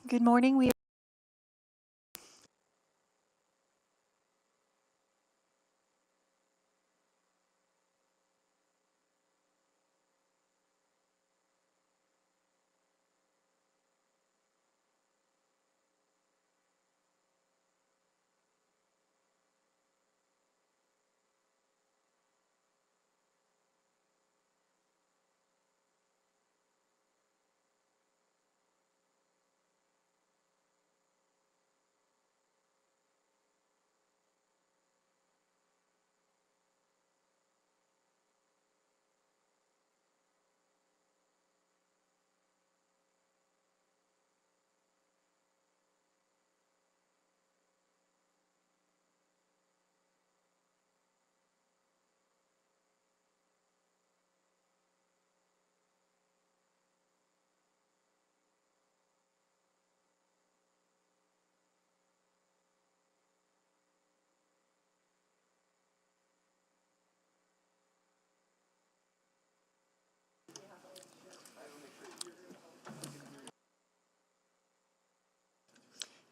Good morning.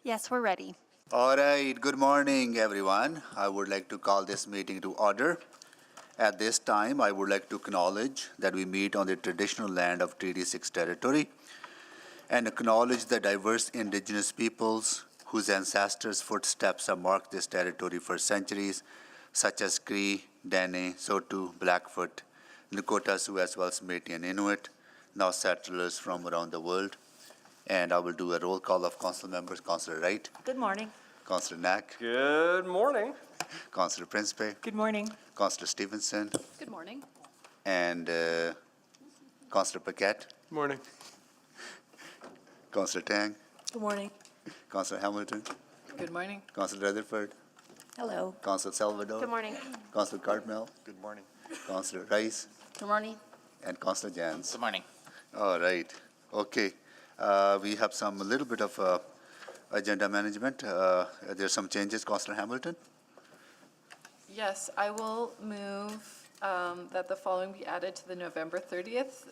Yes, we're ready. All right, good morning, everyone. I would like to call this meeting to order. At this time, I would like to acknowledge that we meet on the traditional land of Treaty 6 territory and acknowledge the diverse Indigenous peoples whose ancestors' footsteps have marked this territory for centuries, such as Cree, Dene, Saulteaux, Blackfoot, Lakota, Sioux, as well as Métis and Inuit, now settlers from around the world. And I will do a roll call of council members. Councillor Wright. Good morning. Councillor Knack. Good morning. Councillor Principe. Good morning. Councillor Stevenson. Good morning. And Councillor Paquette. Good morning. Councillor Tang. Good morning. Councillor Hamilton. Good morning. Councillor Rutherford. Hello. Councillor Salvador. Good morning. Councillor Cartmel. Good morning. Councillor Rice. Good morning. And Councillor Jans. Good morning. All right. Okay. We have a little bit of agenda management. There's some changes. Councillor Hamilton. Yes, I will move that the following be added to the November 30th,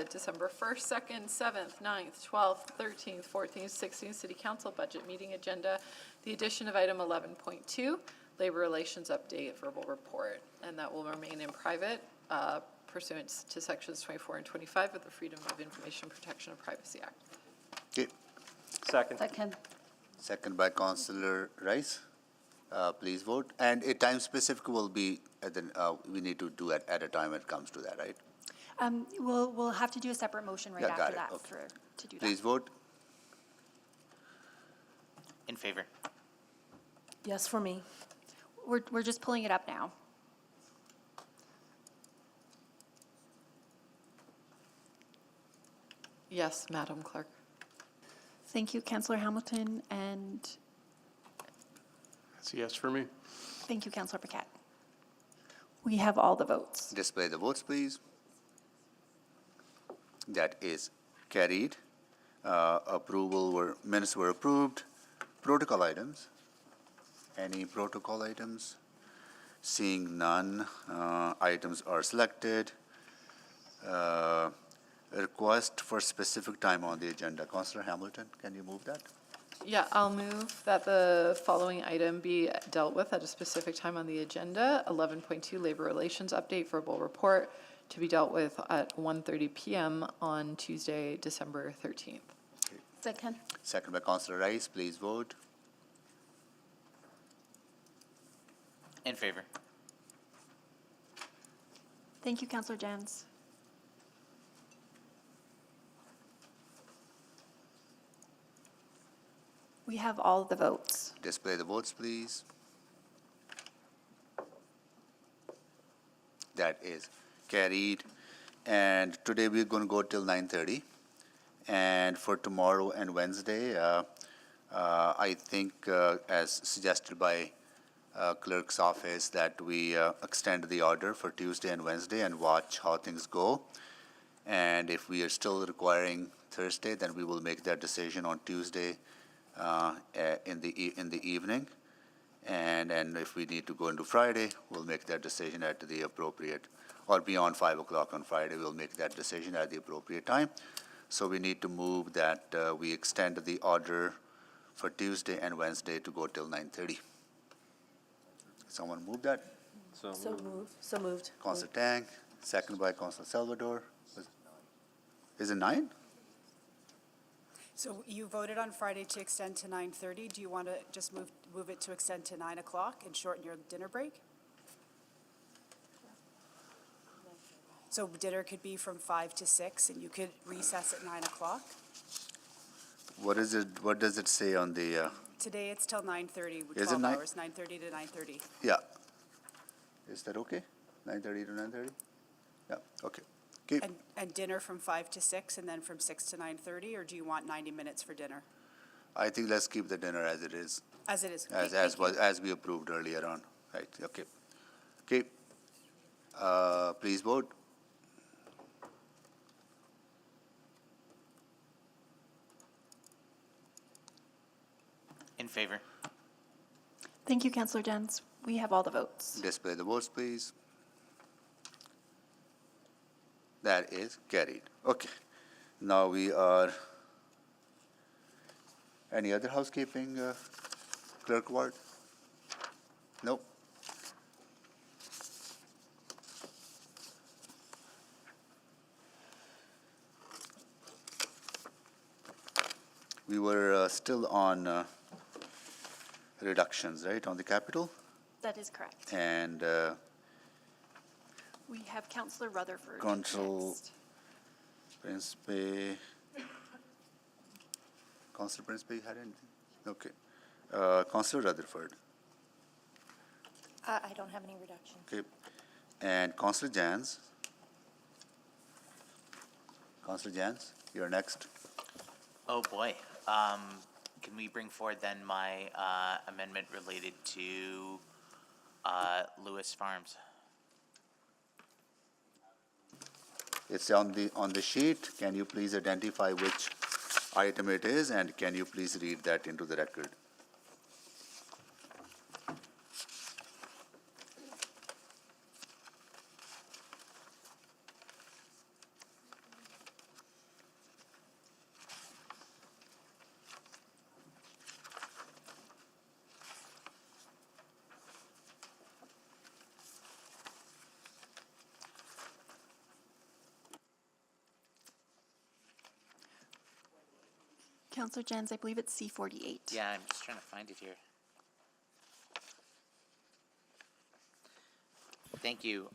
December 1st, 2nd, 7th, 9th, 12th, 13th, 14th, 16th City Council budget meeting agenda. The addition of item 11.2, labor relations update verbal report, and that will remain in private pursuant to sections 24 and 25 of the Freedom of Information Protection and Privacy Act. Okay. Second. Second. Second by Councillor Rice. Please vote. And a time specific will be, we need to do it at a time when it comes to that, right? We'll have to do a separate motion right Yeah, got after it. that Okay. to do Please that. vote. In favor. Yes, for me. We're just pulling it up now. Yes, Madam Clerk. Thank you, Councillor Hamilton, and That's a yes for me. thank you, Councillor Paquette. We have all the votes. Display the votes, please. That is carried. Minutes were approved. Protocol items. Any protocol items? Seeing none, items are selected. Request for specific time on the agenda. Councillor Hamilton, can you move that? Yeah, I'll move that the following item be dealt with at a specific time on the agenda. 11.2 Labor Relations Update Verbal Report to be dealt with at 1:30 p.m. on Tuesday, December 13th. Second. Second by Councillor Rice. Please vote. In favor. Thank you, Councillor Jans. We have all the votes. Display the votes, please. That is carried. And today we're going to go till 9:30. And for tomorrow and Wednesday, I think, as suggested by clerk's office, that we extend the order for Tuesday and Wednesday and watch how things go. And if we are still requiring Thursday, then we will make that decision on Tuesday in the evening. And if we need to go into Friday, we'll make that decision at the appropriate, or beyond 5 o'clock on Friday, we'll make that decision at the appropriate time. So we need to move that we extend the order for Tuesday and Wednesday to go till 9:30. Someone move that? So moved. So moved. Councilor Tang, second by Councilor Salvador. Is it 9? So you voted on Friday to extend to 9:30. Do you want to just move it to extend to 9 o'clock and shorten your dinner break? So dinner could be from 5 to 6, and you could recess at 9 o'clock. What is it, what does it say on the, Today, it's till 9:30, with Is it 12 nine? hours, 9:30 to 9:30. yeah. Is that okay? 9:30 to 9:30? Yeah, okay. Okay, And dinner from 5 to 6, and then from 6 to 9:30, or do you want 90 minutes for dinner? I think let's keep the dinner as it is, As it is. Okay, as thank you. as we approved earlier on. Right, okay. Okay, please vote. In favor. Thank you, Councillor Jens. We have all the votes. Display the votes, please. That is carried. Okay. Now we are, any other housekeeping, Clerk Ward? Nope. We were still on reductions, right, on the capital? That is correct. And We have Councillor Rutherford Control- next. Principe, Councilor Principe, you had anything? Okay. Councilor Rutherford, I don't have any reduction. okay. And Councilor Jans. Councilor Jans, you're next. Oh, boy. Can we bring forward then my amendment related to Lewis Farms? It's on the sheet. Can you please identify which item it is, and can you please read that into the record? Councillor Jens, I believe it's C48. Yeah, I'm just trying to find it here. Thank you.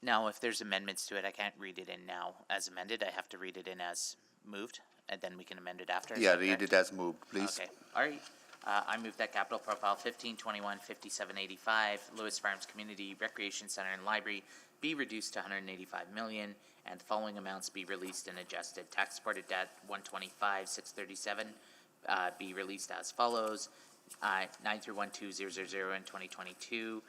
Now, if there's amendments to it, I can't read it in now as amended. I have to read it in as moved, and then we can amend it after. Is Yeah, that read correct? it as moved, please. Okay, all right. I move that capital profile 1521-5785 Lewis Farms Community Recreation Center and Library be reduced to 185 million, and the following amounts be released and adjusted. Tax supported debt 125,637 be released as follows: 9312000 in 2022.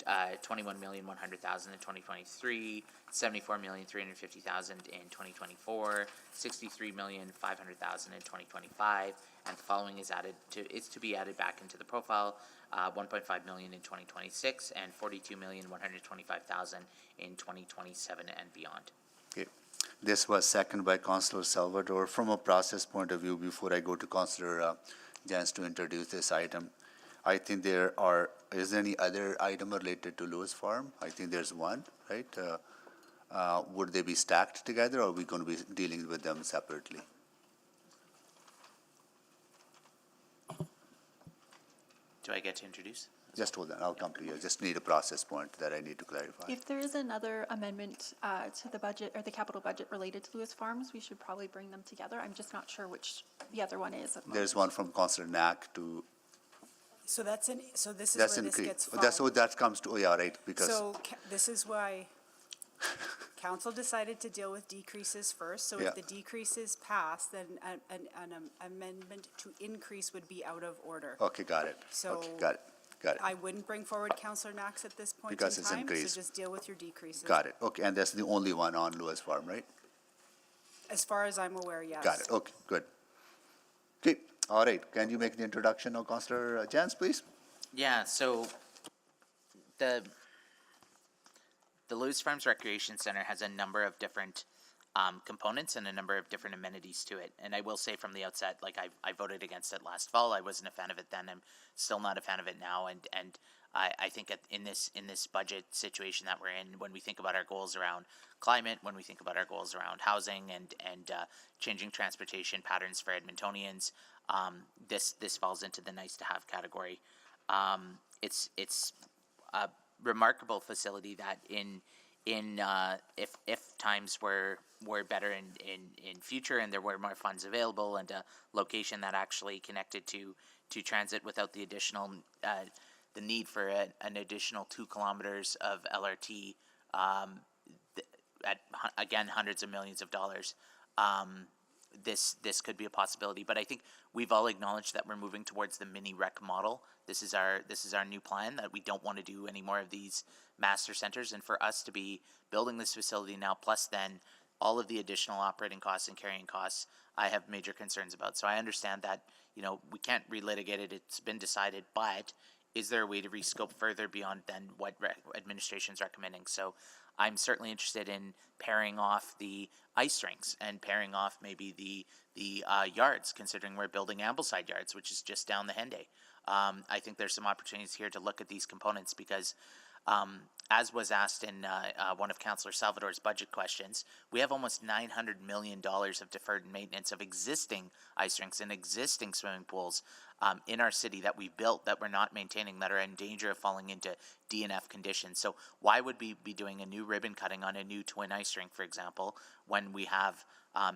21,100,000 in 2023, 74,350,000 in 2024, 63,500,000 in 2025, and the following is to be added back into the profile: 1.5 million in 2026 and 42,125,000 in 2027 and beyond. Okay. This was seconded by Councilor Salvador. From a process point of view, before I go to Councilor Jans to introduce this item, I think is there any other item related to Lewis Farm? I think there's one, right? Would they be stacked together, or are we going to be dealing with them separately? Do I get to introduce? Just hold on, I'll come to you. I just need a process point that I need to clarify. If there is another amendment to the budget or the capital budget related to Lewis Farms, we should probably bring them together. I'm just not sure which the other one is. at the There's moment. one from Councilor Knack to, So this is that's where in, this gets that's filed. what that comes to, oh, yeah, right, because, So this is why council decided to deal with decreases first. So Yeah. if the decreases pass, then an amendment to increase would be out of order. okay, got it. So Okay, got it. I wouldn't bring forward Councillor Knox at this point in Because it's time. increased. So just deal with your decreases. Got it, okay, and that's the only one on Lewis Farm, right? As far as I'm aware, yes. Got it, okay, good. Okay, all right, can you make the introduction of Councilor Jans, please? Yeah, so the Lewis Farms Recreation Center has a number of different components and a number of different amenities to it. And I will say from the outset, like I voted against it last fall. I wasn't a fan of it then. I'm still not a fan of it now. And I think in this budget situation that we're in, when we think about our goals around climate, when we think about our goals around housing and changing transportation patterns for Edmontonians, this falls into the nice to have category. It's a remarkable facility that if times were better in future and there were more funds available and a location that actually connected to transit without the additional the need for an additional 2 kilometers of LRT at again hundreds of millions of dollars. This could be a possibility, but I think we've all acknowledged that we're moving towards the mini rec model. This is our new plan, that we don't want to do any more of these master centers, and for us to be building this facility now, plus then all of the additional operating costs and carrying costs, I have major concerns about. So I understand that, we can't relitigate it. It's been decided, but is there a way to rescope further beyond than what administration's recommending? So I'm certainly interested in pairing off the ice rinks and pairing off maybe the yards, considering we're building Ambleside Yards, which is just down the Henday. I think there's some opportunities here to look at these components because, as was asked in one of Councillor Salvador's budget questions, we have almost $900 million of deferred maintenance of existing ice rinks and existing swimming pools in our city that we built that we're not maintaining, that are in danger of falling into DNF conditions. So why would we be doing a new ribbon cutting on a new twin ice rink, for example, when we have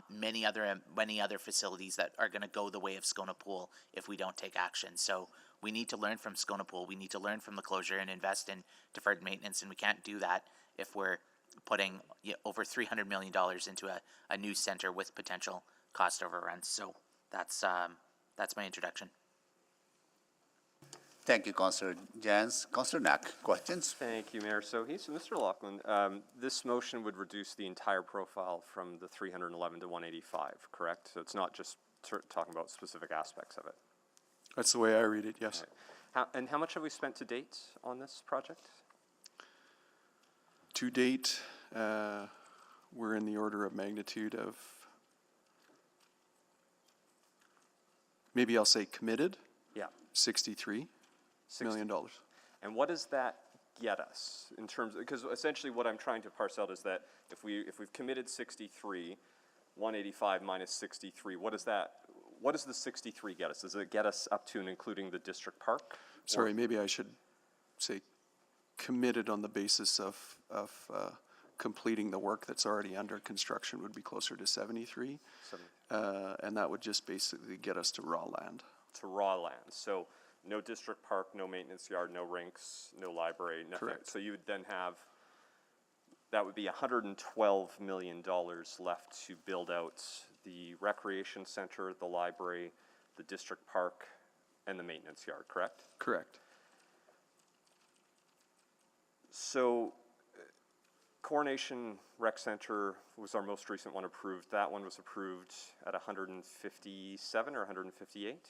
many other facilities that are going to go the way of Scona Pool if we don't take action? So we need to learn from Scona Pool. We need to learn from the closure and invest in deferred maintenance, and we can't do that if we're putting over $300 million into a new center with potential cost overruns. So that's my introduction. Thank you, Councillor Jans. Councillor Knack, questions? Thank you, Mayor Sohi. So, Mr. Laughlin, this motion would reduce the entire profile from the 311 to 185, correct? So it's not just talking about specific aspects of it. That's the way I read it, yes. Right. How much have we spent to date on this project? To date, we're in the order of magnitude of, maybe I'll say committed, Yeah. $63 million. And what does that get us in terms of, because essentially what I'm trying to parse out is that if we've committed 63, 185 minus 63, what does the 63 get us? Does it get us up to and including the district park? Sorry, maybe I should say committed on the basis of completing the work that's already under construction would be closer to 73. And that would just basically get us to raw land. To raw land. So no district park, no maintenance yard, no rinks, no library, nothing. Correct. So you would then have, that would be $112 million left to build out the recreation center, the library, the district park, and the maintenance yard, correct? Correct. So Coronation Rec Center was our most recent one approved. That one was approved at 157 or 158?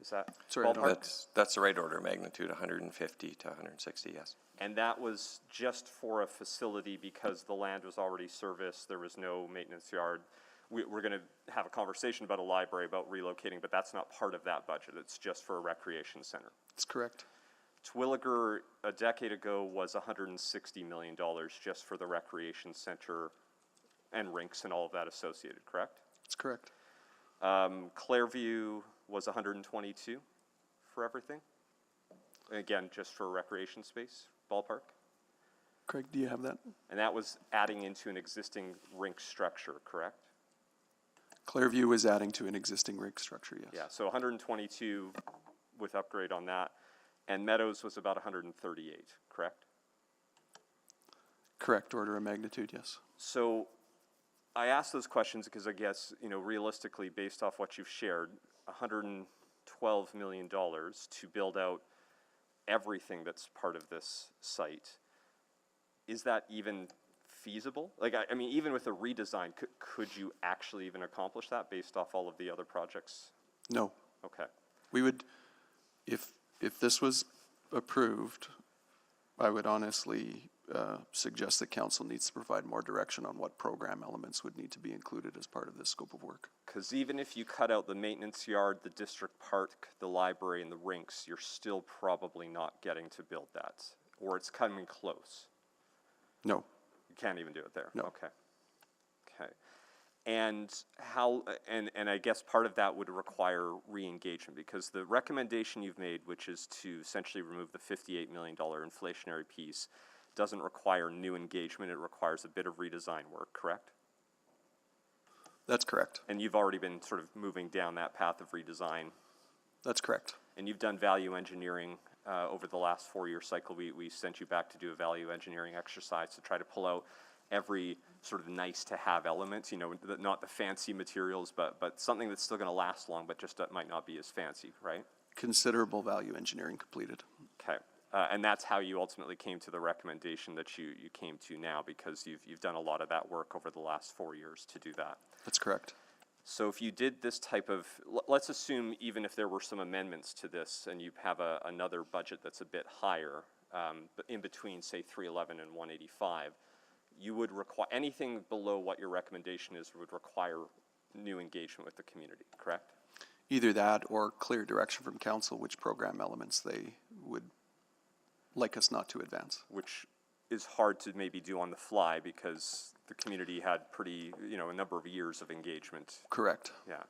Is that Sorry, I don't- ballpark? That's the right order of magnitude, 150 to 160, yes. And that was just for a facility because the land was already serviced, there was no maintenance yard. We're going to have a conversation about a library, about relocating, but that's not part of that budget. It's just for a recreation center. That's correct. Twilliger, a decade ago, was $160 million just for the recreation center and rinks and all of that associated, correct? That's correct. Clairview was 122 for everything. Again, just for recreation space, ballpark. Craig, do you have that? And that was adding into an existing rink structure, correct? Clairview is adding to an existing rig structure, yes. Yeah, so 122 with upgrade on that. And Meadows was about 138, correct? Correct order of magnitude, yes. So I ask those questions because I guess, realistically, based off what you've shared, $112 million to build out everything that's part of this site. Is that even feasible? Like, I mean, even with a redesign, could you actually even accomplish that based off all of the other projects? No. Okay. We would, if if this was approved, I would honestly suggest that council needs to provide more direction on what program elements would need to be included as part of this scope of work. Because even if you cut out the maintenance yard, the district park, the library, and the rinks, you're still probably not getting to build that, or it's coming close. No, You can't even do it there? No. Okay. Okay. And how, and I guess part of that would require re-engagement, because the recommendation you've made, which is to essentially remove the $58 million inflationary piece, doesn't require new engagement, it requires a bit of redesign work, correct? that's correct. And you've already been sort of moving down that path of redesign, That's correct. and you've done value engineering over the last 4-year cycle. We sent you back to do a value engineering exercise to try to pull out every sort of nice-to-have element, you know, not the fancy materials, but something that's still going to last long, but just might not be as fancy, right? Considerable value engineering completed. Okay. And that's how you ultimately came to the recommendation that you came to now, because you've done a lot of that work over the last 4 years to do that. That's correct. So if you did this type of, let's assume even if there were some amendments to this and you have another budget that's a bit higher, but in between, say, 311 and 185, you would require, anything below what your recommendation is would require new engagement with the community, correct? Either that or clear direction from council which program elements they would like us not to advance. Which is hard to maybe do on the fly because the community had pretty, you know, a number of years of engagement. Correct. Yeah.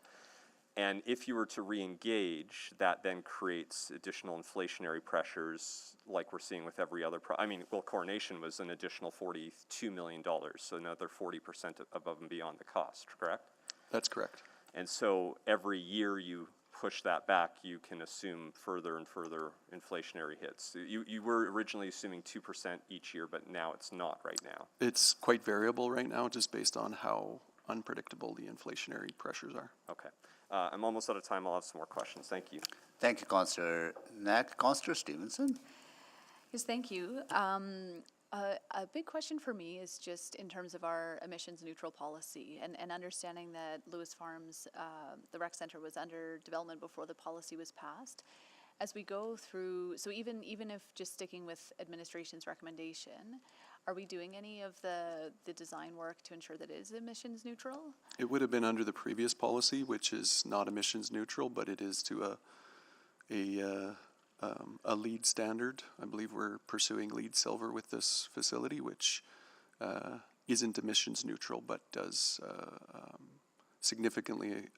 And if you were to re-engage, that then creates additional inflationary pressures like we're seeing with every other, I mean, well, Coronation was an additional $42 million, so another 40% above and beyond the cost, correct? That's correct. And so every year you push that back, you can assume further and further inflationary hits. You were originally assuming 2% each year, but now it's not right now. It's quite variable right now, just based on how unpredictable the inflationary pressures are. Okay. I'm almost out of time. I'll have some more questions. Thank you. Thank you, Councillor Knack. Councillor Stevenson? Yes, thank you. A big question for me is just in terms of our emissions neutral policy and understanding that Lewis Farms, the rec center was under development before the policy was passed. As we go through, so even if just sticking with administration's recommendation, are we doing any of the design work to ensure that it is emissions neutral? It would have been under the previous policy, which is not emissions neutral, but it is to a LEED standard. I believe we're pursuing LEED Silver with this facility, which isn't emissions neutral, but does significantly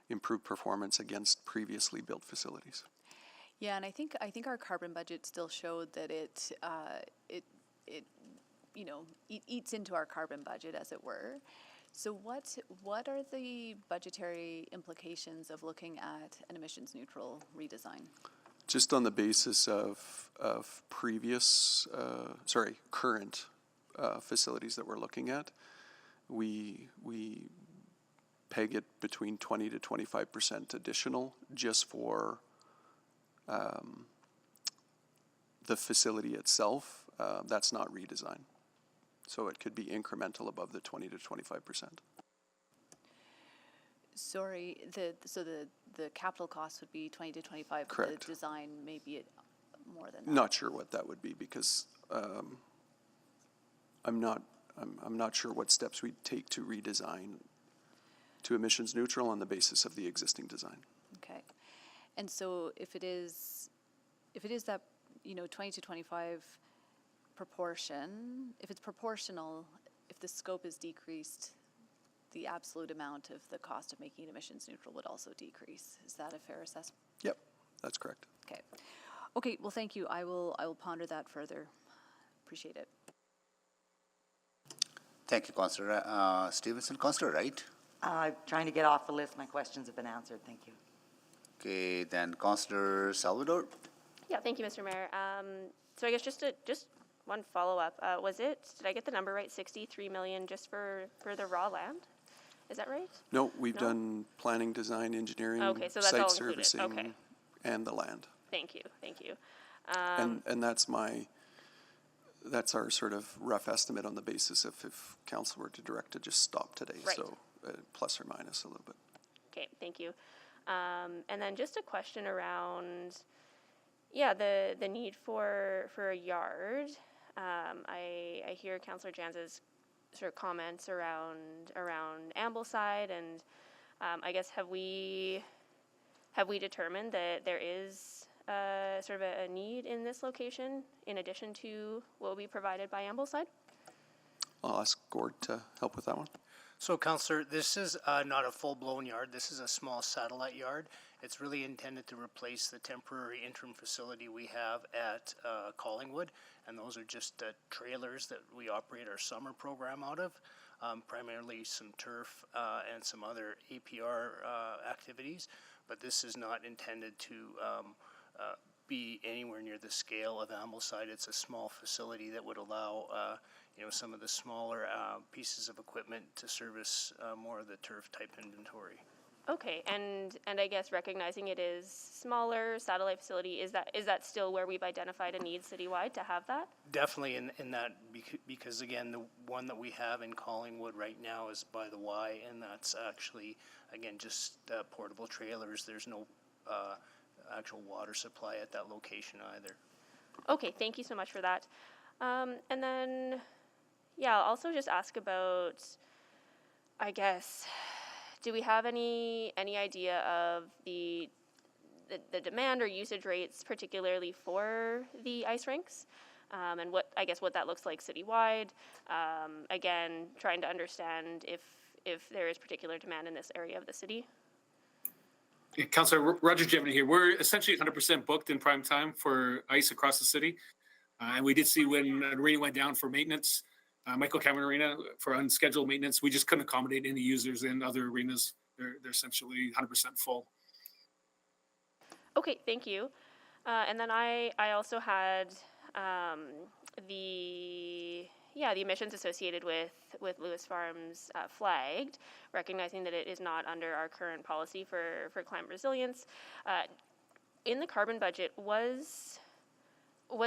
improve performance against previously built facilities. Yeah, and I think our carbon budget still showed that it you know, eats into our carbon budget, as it were. So what are the budgetary implications of looking at an emissions neutral redesign? Just on the basis of previous, current facilities that we're looking at, we peg it between 20 to 25% additional just for the facility itself. That's not redesign. So it could be incremental above the 20 to 25%. Sorry, so the capital cost would be 20 to 25. Correct. But the design may be more than that. Not sure what that would be because I'm not sure what steps we'd take to redesign to emissions neutral on the basis of the existing design. Okay, and so if it is that, you know, 20 to 25 proportion, if it's proportional, if the scope is decreased, the absolute amount of the cost of making it emissions neutral would also decrease. Is that a fair assessment? Yep, that's correct. Okay. Okay, well, thank you. I will ponder that further. Appreciate it. Thank you, Councillor Stevenson. Councillor Wright? Trying to get off the list. My questions have been answered. Thank you. Okay, then Councillor Salvador? Yeah, thank you, Mr. Mayor. So I guess just one follow-up. Did I get the number right, 63 million just for the raw land? Is that right? No, we've done planning, design, engineering, Okay, so that's site all included. servicing, Okay. and the land. Thank you, thank you. And that's our sort of rough estimate on the basis of if council were to direct to just stop today. Right. So plus or minus a little bit. Okay, thank you. And then just a question around Yeah, the need for a yard. I hear Councillor Janz's sort of comments around Ambleside, and I guess have we determined that there is sort of a need in this location in addition to what will be provided by Ambleside? I'll ask Gord to help with that one. So, Councillor, this is not a full-blown yard. This is a small satellite yard. It's really intended to replace the temporary interim facility we have at Collingwood, and those are just trailers that we operate our summer program out of, primarily some turf and some other APR activities. But this is not intended to be anywhere near the scale of Ambleside. It's a small facility that would allow some of the smaller pieces of equipment to service more of the turf type inventory. Okay, and I guess recognizing it is smaller satellite facility, is that still where we've identified a need citywide to have that? Definitely in that, because again, the one that we have in Collingwood right now is by the Y, and that's actually, again, just portable trailers. There's no actual water supply at that location either. Okay, thank you so much for that. And then, yeah, I'll also just ask about, I guess, do we have any idea of the demand or usage rates, particularly for the ice rinks, and what that looks like citywide? Again, trying to understand if there is particular demand in this area of the city. Councillor Roger Jevon here. We're essentially 100% booked in prime time for ice across the city. And we did see when the arena went down for maintenance, Michael Cameron Arena for unscheduled maintenance, we just couldn't accommodate any users in other arenas. They're essentially 100% full. Okay, thank you. And then I also had the emissions associated with Lewis Farms flagged, recognizing that it is not under our current policy for climate resilience. In the carbon budget, was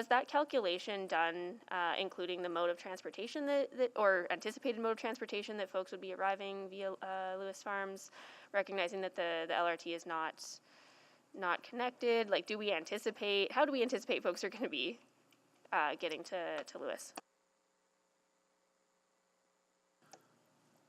that calculation done including the mode of transportation that or anticipated mode of transportation that folks would be arriving via Lewis Farms, recognizing that the LRT is not connected? Like, how do we anticipate folks are going to be getting to Lewis?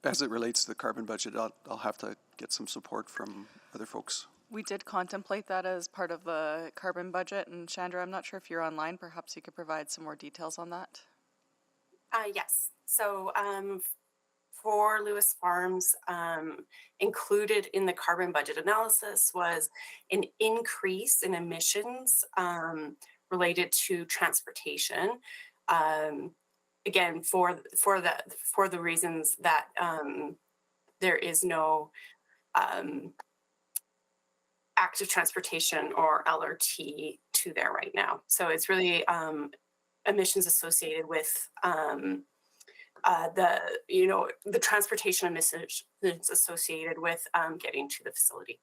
As it relates to the carbon budget, I'll have to get some support from other folks. We did contemplate that as part of the carbon budget, and Chandra, I'm not sure if you're online, perhaps you could provide some more details on that. Yes, so for Lewis Farms, included in the carbon budget analysis was an increase in emissions related to transportation. Again, for the reasons that there is no active transportation or LRT to there right now. So it's really emissions associated with the transportation emissions associated with getting to the facility.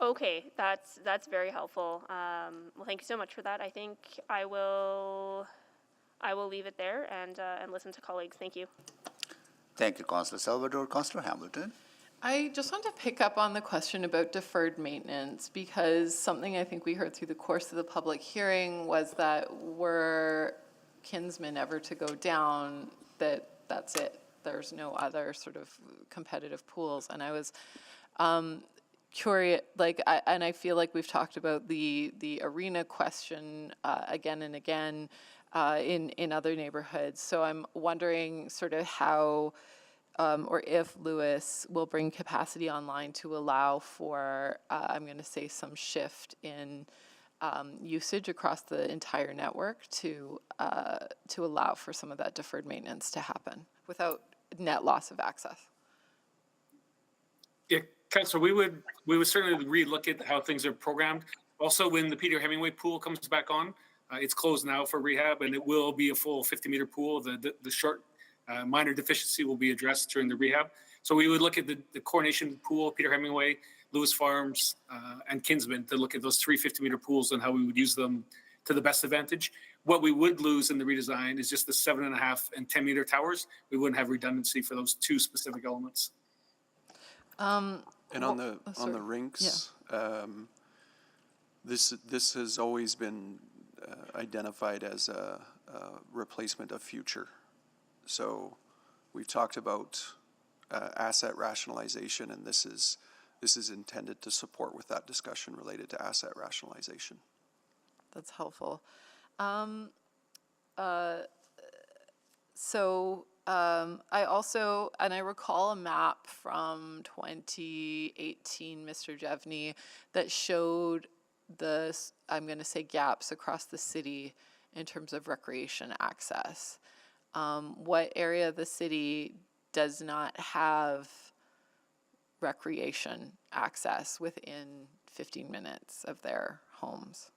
Okay, that's very helpful. Well, thank you so much for that. I think I will leave it there and listen to colleagues. Thank you. Thank you, Councillor Salvador. Councillor Hamilton. I just want to pick up on the question about deferred maintenance, because something I think we heard through the course of the public hearing was that were Kinsman ever to go down, that's it. There's no other sort of competitive pools. And I was curious, and I feel like we've talked about the arena question again and again in other neighborhoods. So I'm wondering sort of how or if Lewis will bring capacity online to allow for, I'm going to say, some shift in usage across the entire network to allow for some of that deferred maintenance to happen without net loss of access. Yeah, Councillor, we would certainly relook at how things are programmed. Also, when the Peter Hemingway pool comes back on, it's closed now for rehab, and it will be a full 50-meter pool. The short minor deficiency will be addressed during the rehab. So we would look at the Coronation Pool, Peter Hemingway, Lewis Farms, and Kinsman to look at those 3 50-meter pools and how we would use them to the best advantage. What we would lose in the redesign is just the 7.5 and 10-meter towers. We wouldn't have redundancy for those 2 specific elements. And on the rinks, This has always been identified as a replacement of future. So we've talked about asset rationalization, and this is intended to support with that discussion related to asset rationalization. That's helpful. I also, and I recall a map from 2018, Mr. Jevney, that showed I'm going to say gaps across the city in terms of recreation access. What area of the city does not have recreation access within 15 minutes of their homes?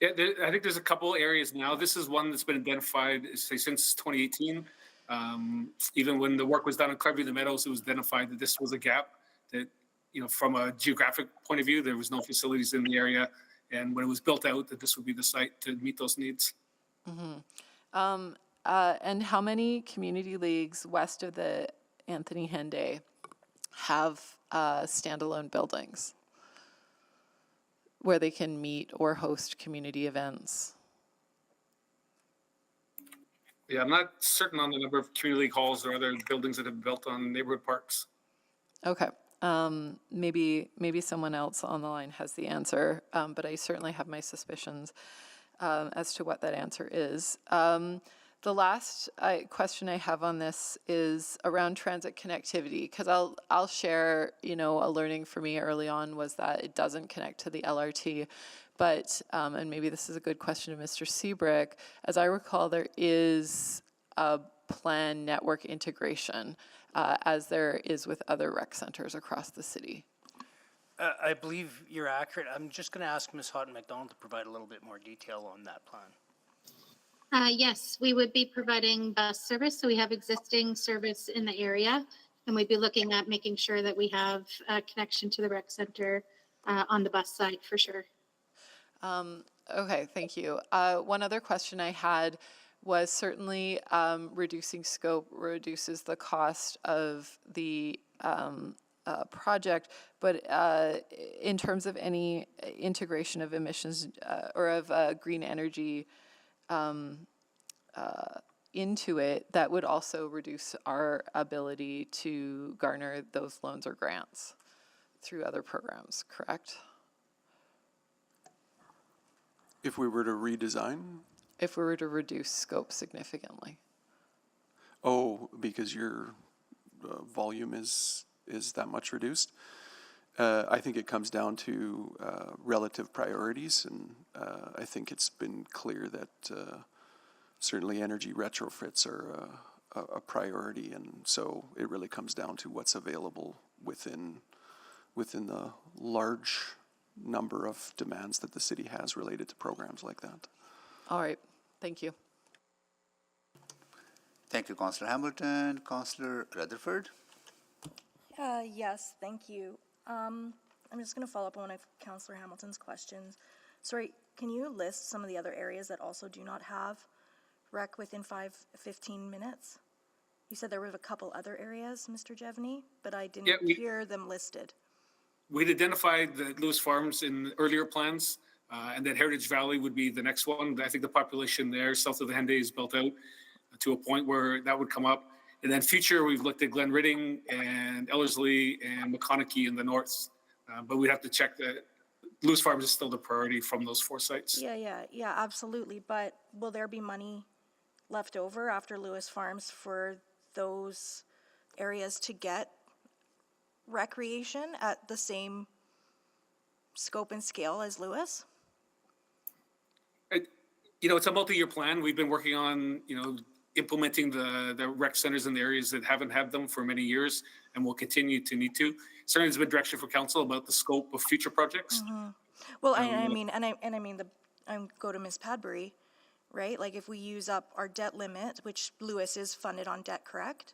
Yeah, I think there's a couple areas now. This is one that's been identified, say, since 2018. Even when the work was done on Clareview the Meadows, it was identified that this was a gap, that, from a geographic point of view, there was no facilities in the area. And when it was built out, that this would be the site to meet those needs. Mm-hmm. And how many community leagues west of the Anthony Henday have standalone buildings where they can meet or host community events? Yeah, I'm not certain on the number of community league halls or other buildings that have been built on neighborhood parks. Okay. Maybe someone else on the line has the answer, but I certainly have my suspicions as to what that answer is. The last question I have on this is around transit connectivity, because I'll share, a learning for me early on was that it doesn't connect to the LRT, but, and maybe this is a good question to Mr. Seabrick, as I recall, there is a planned network integration as there is with other rec centers across the city. I believe you're accurate. I'm just going to ask Ms. Houghton McDonald to provide a little bit more detail on that plan. Yes, we would be providing bus service. So we have existing service in the area, and we'd be looking at making sure that we have a connection to the rec center on the bus side for sure. Okay, thank you. One other question I had was certainly reducing scope reduces the cost of the project, but in terms of any integration of emissions or of green energy into it, that would also reduce our ability to garner those loans or grants through other programs, correct? If we were to redesign? If we were to reduce scope significantly. Oh, because your volume is that much reduced? I think it comes down to relative priorities, and I think it's been clear that certainly energy retrofits are a priority, and so it really comes down to what's available within the large number of demands that the city has related to programs like that. All right, thank you. Thank you, Councillor Hamilton. Councillor Rutherford. Yes, thank you. I'm just going to follow up on one of Councillor Hamilton's questions. Sorry, can you list some of the other areas that also do not have rec within 15 minutes? You said there were a couple other areas, Mr. Jevney, but I didn't hear them listed. We'd identified the Lewis Farms in earlier plans, and that Heritage Valley would be the next one. I think the population there south of the Henday is built out to a point where that would come up. And then future, we've looked at Glen Ridding and Ellerslie and McConaughey in the north. But we'd have to check that Lewis Farms is still the priority from those four sites. Yeah, absolutely. But will there be money left over after Lewis Farms for those areas to get recreation at the same scope and scale as Lewis? It's a multi-year plan. We've been working on, implementing the rec centers in the areas that haven't had them for many years, and will continue to need to. Certainly, there's been direction for council about the scope of future projects. Mm-hmm. Well, I go to Ms. Padbury, right? Like if we use up our debt limit, which Lewis is funded on debt, correct?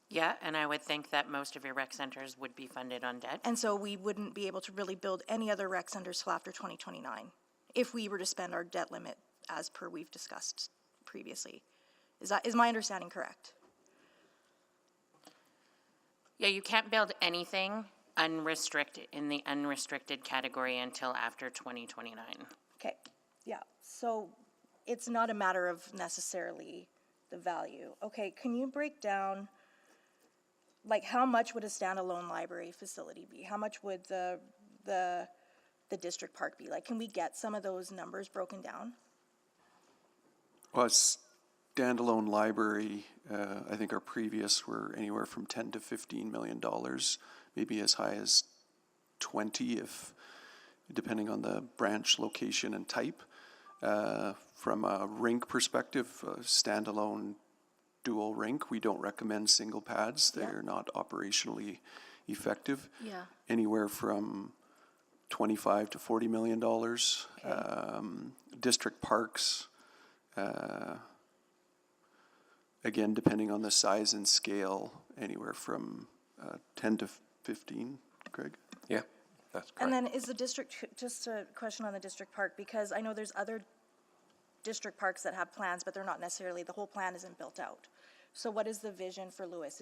Yeah, and I would think that most of your rec centers would be funded on debt. And so we wouldn't be able to really build any other rec centers till after 2029 if we were to spend our debt limit as per we've discussed previously. Is my understanding correct? Yeah, you can't build anything in the unrestricted category until after 2029. Okay, yeah, so it's not a matter of necessarily the value. Okay, can you break down, like, how much would a standalone library facility be? How much would the district park be? Like, can we get some of those numbers broken down? Well, a standalone library, I think our previous were anywhere from $10 to $15 million, maybe as high as 20 if, depending on the branch location and type. From a rink perspective, a standalone dual rink, we don't recommend single pads. They're not operationally effective. Yeah. Anywhere from $25 to $40 million. District parks, again, depending on the size and scale, anywhere from 10 to 15, Greg? Yeah, that's correct. And then is the district, just a question on the district park, because I know there's other district parks that have plans, but they're not necessarily, the whole plan isn't built out. So what is the vision for Lewis?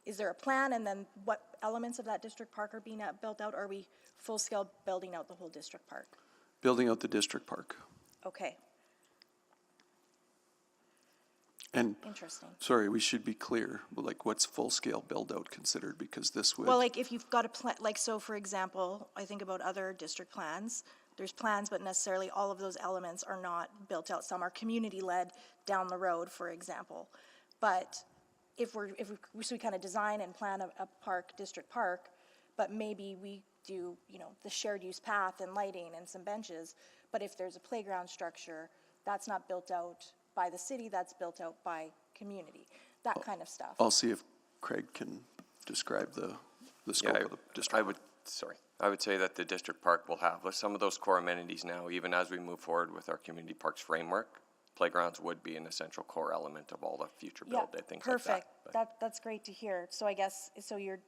Is there a plan, and then what elements of that district park are being built out? Or are we full-scale building out the whole district park? Building out the district park. Okay, And, interesting. sorry, we should be clear, like, what's full-scale build-out considered? Because this would. Well, like, if you've got a plan, like, so for example, I think about other district plans, there's plans, but necessarily all of those elements are not built out. Some are community-led down the road, for example. But if we kind of design and plan a park, district park, but maybe we do, you know, the shared use path and lighting and some benches, but if there's a playground structure, that's not built out by the city, that's built out by community, that kind of stuff. I'll see if Craig can describe the scope of the district. I would say that the district park will have some of those core amenities now, even as we move forward with our community parks framework. Playgrounds would be an essential core element of all the future build and things like that. Perfect, that's great to hear. So I guess, so you're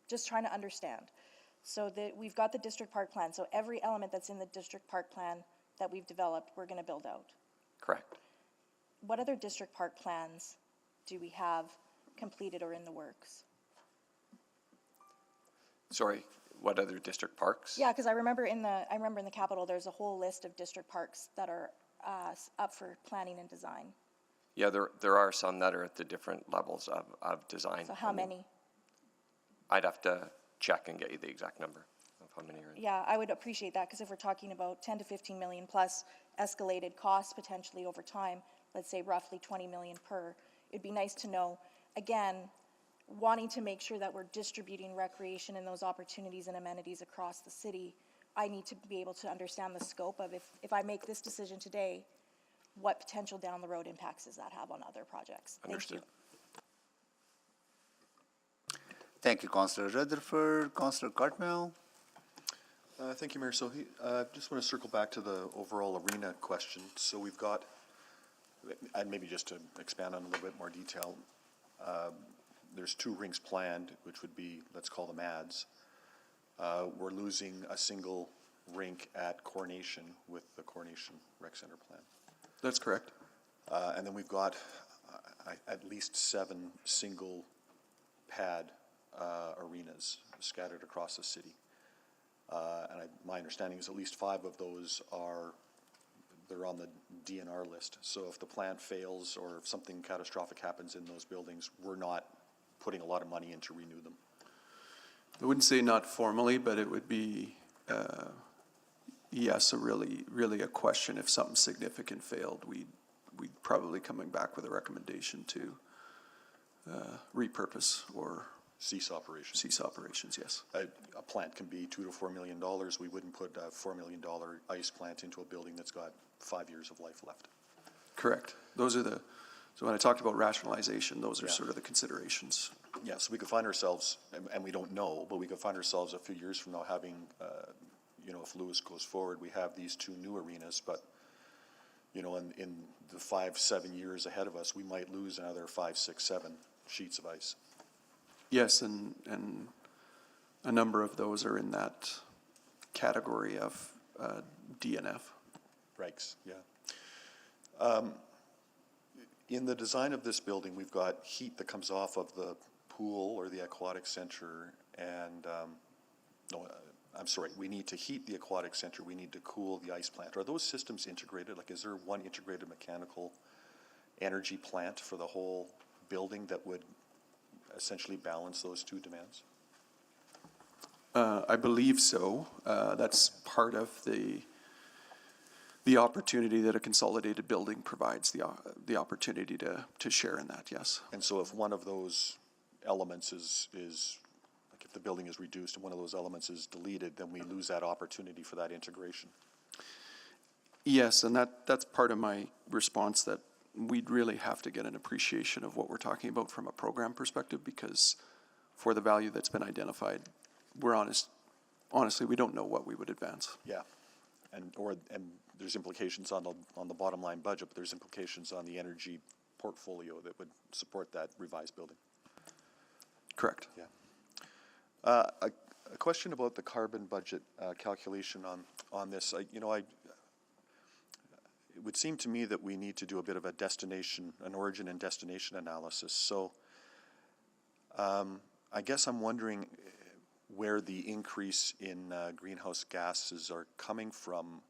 just trying to understand. So we've got the district park plan, so every element that's in the district park plan that we've developed, we're gonna build out. Correct. What other district park plans do we have completed or in the works? Sorry, what other district parks? Yeah, because I remember in the Capitol, there's a whole list of district parks that are up for planning and design. Yeah, there are some that are at the different levels of design. So how many? I'd have to check and get you the exact number of how many are in. Yeah, I would appreciate that, because if we're talking about 10 to 15 million plus escalated costs potentially over time, let's say roughly 20 million per, it'd be nice to know, again, wanting to make sure that we're distributing recreation and those opportunities and amenities across the city. I need to be able to understand the scope of if I make this decision today, what potential down the road impacts does that have on other projects? Understood. Thank you, Councillor Rutherford. Councillor Cartmel. Thank you, Mayor. So I just want to circle back to the overall arena question. So we've got, and maybe just to expand on a little bit more detail, there's 2 rinks planned, which would be, let's call them ads. We're losing a single rink at Coronation with the Coronation Rec Center plan. That's correct. And then we've got at least 7 single pad arenas scattered across the city. And my understanding is at least 5 of those they're on the DNR list. So if the plant fails or if something catastrophic happens in those buildings, we're not putting a lot of money in to renew them. I wouldn't say not formally, but it would be, yes, really a question. If something significant failed, we'd probably coming back with a recommendation to repurpose or cease operations. Cease operations, yes. A plant can be $2 to $4 million. We wouldn't put a $4 million ice plant into a building that's got 5 years of life left. Correct. Those are so when I talked about rationalization, those are sort of the considerations. Yes, we could find ourselves, and we don't know, but we could find ourselves a few years from now having, if Lewis goes forward, we have these 2 new arenas, but, in the 5-7 years ahead of us, we might lose another 5, 6, 7 sheets of ice. Yes, and a number of those are in that category of DNF. Regs, yeah. In the design of this building, we've got heat that comes off of the pool or the aquatic center and, I'm sorry, we need to heat the aquatic center, we need to cool the ice plant. Are those systems integrated? Like, is there one integrated mechanical energy plant for the whole building that would essentially balance those two demands? I believe so. That's part of the opportunity that a consolidated building provides, the opportunity to share in that, yes. And so if one of those elements is like if the building is reduced and one of those elements is deleted, then we lose that opportunity for that integration. Yes, and that's part of my response, that we'd really have to get an appreciation of what we're talking about from a program perspective, because for the value that's been identified, honestly, we don't know what we would advance. Yeah, and there's implications on the bottom line budget, but there's implications on the energy portfolio that would support that revised building. Correct. Yeah. A question about the carbon budget calculation on this. It would seem to me that we need to do a bit of an origin and destination analysis. So I guess I'm wondering where the increase in greenhouse gases are coming from.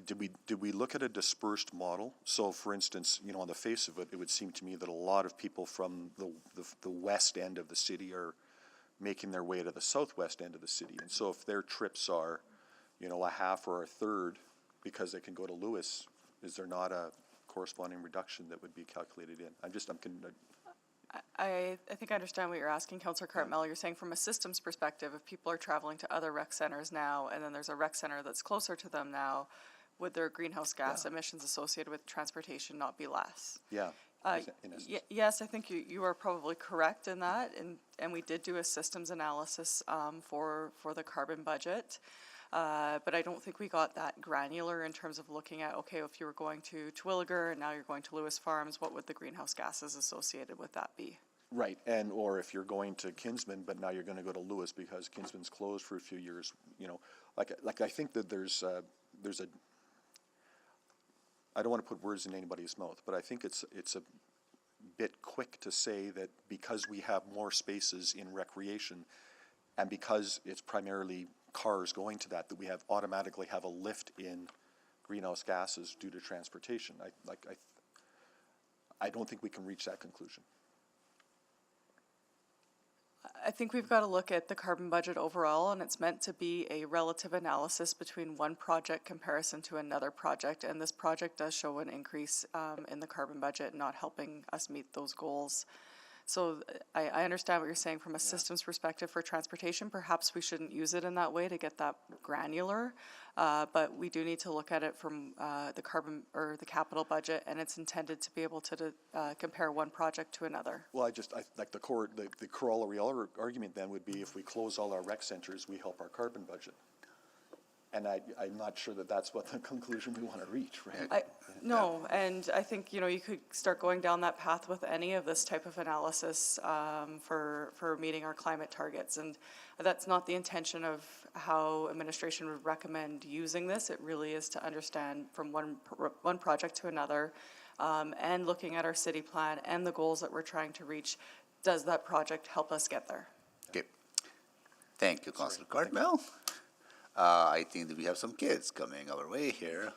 Did we look at a dispersed model? So, for instance, on the face of it, it would seem to me that a lot of people from the west end of the city are making their way to the southwest end of the city, and so if their trips are, a half or a third because they can go to Lewis, is there not a corresponding reduction that would be calculated in? I think I understand what you're asking, Councillor Cartmel. You're saying from a systems perspective, if people are traveling to other rec centers now, and then there's a rec center that's closer to them now, would their greenhouse gas emissions associated with transportation not be less? Yeah. Yes, I think you are probably correct in that, and we did do a systems analysis for the carbon budget. But I don't think we got that granular in terms of looking at, okay, if you were going to Terwillegar and now you're going to Lewis Farms, what would the greenhouse gases associated with that be? Right, or if you're going to Kinsman, but now you're going to go to Lewis because Kinsman's closed for a few years, like I think that there's a, I don't want to put words in anybody's mouth, but I think it's a bit quick to say that because we have more spaces in recreation and because it's primarily cars going to that we automatically have a lift in greenhouse gases due to transportation. I don't think we can reach that conclusion. I think we've got to look at the carbon budget overall, and it's meant to be a relative analysis between one project comparison to another project, and this project does show an increase in the carbon budget, not helping us meet those goals. So I understand what you're saying from a systems perspective for transportation. Perhaps we shouldn't use it in that way to get that granular, but we do need to look at it from the carbon or the capital budget, and it's intended to be able to compare one project to another. Well, like the corollary argument then would be if we close all our rec centers, we help our carbon budget. And I'm not sure that that's what the conclusion we want to reach, right? No, and I think, you could start going down that path with any of this type of analysis for meeting our climate targets. And that's not the intention of how administration would recommend using this. It really is to understand from one project to another and looking at our city plan and the goals that we're trying to reach. Does that project help us get there? Okay. Thank you, Councillor Cartmel. I think that we have some kids coming our way here.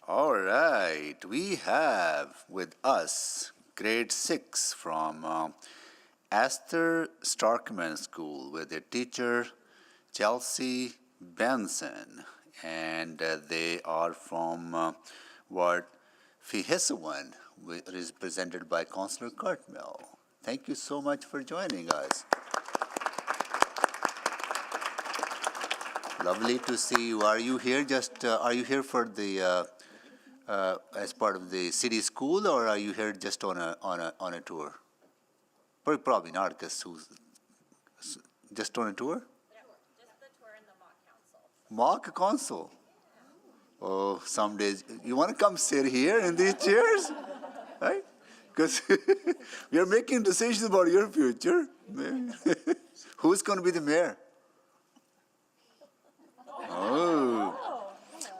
All right, we have with us grade 6 from Astor Starkman School with their teacher Chelsea Benson, and they are from Ward Fihesawan, represented by Councillor Cartmel. Thank you so much for joining us. Lovely to see you. Are you here are you here for the as part of the city school, or are you here just on a tour? Probably not, because just on a tour? Just the tour and the mock council. Mock council? Oh, some days. You want to come sit here in these chairs? Right? Because we are making decisions about your future. Who's going to be the mayor? Oh.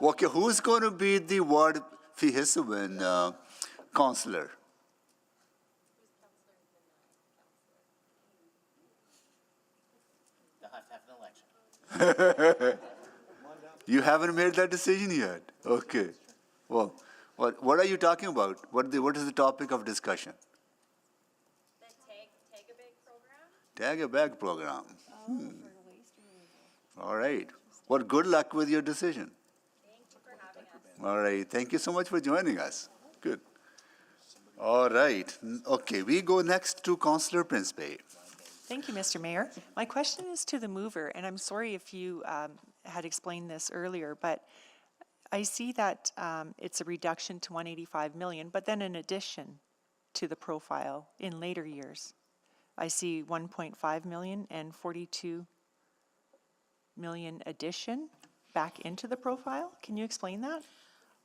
Okay, who's going to be the ward Fihiswan councillor? They'll have to have an election. You haven't made that decision yet? Okay. Well, what are you talking about? What is the topic of discussion? The Take a Big program? Tag a bag program. All right. Well, good luck with your decision. Thank you for having us. All right. Thank you so much for joining us. Good. All right. Okay, we go next to Councillor Principe. Thank you, Mr. Mayor. My question is to the mover, and I'm sorry if you had explained this earlier, but I see that it's a reduction to 185 million, but then an addition to the profile in later years. I see 1.5 million and 42 million addition back into the profile. Can you explain that?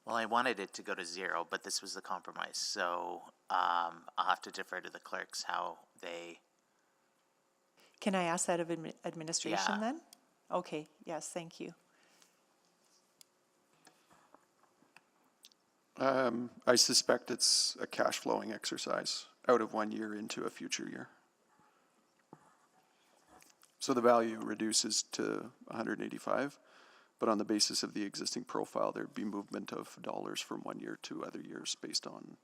Well, I wanted it to go to zero, but this was the compromise, so I'll have to defer to the clerks how they. Can I ask that of administration Yeah. then? Okay, yes, thank you. I suspect it's a cash flowing exercise out of 1 year into a future year. So the value reduces to 185, but on the basis of the existing profile, there'd be movement of dollars from 1 year to other years based on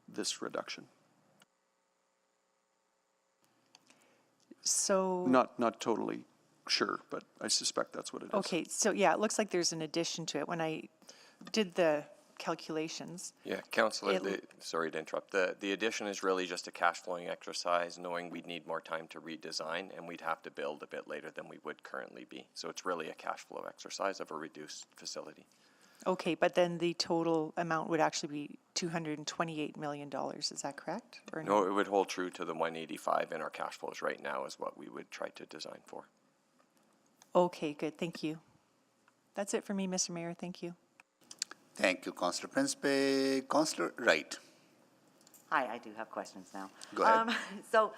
this reduction. So. Not totally sure, but I suspect that's what it is. Okay, so yeah, it looks like there's an addition to it. When I did the calculations, Yeah, Councillor, It- sorry to interrupt. The addition is really just a cash flowing exercise, knowing we'd need more time to redesign and we'd have to build a bit later than we would currently be. So it's really a cash flow exercise of a reduced facility. okay, but then the total amount would actually be $228 million, is that correct? Or No, it would hold true to the 185 in our cash flows right now is what we would try to design for. Okay, good, thank you. That's it for me, Mr. Mayor, thank you. Thank you, Councillor Principe. Councillor Wright. Hi, I do have questions now. Go ahead. So,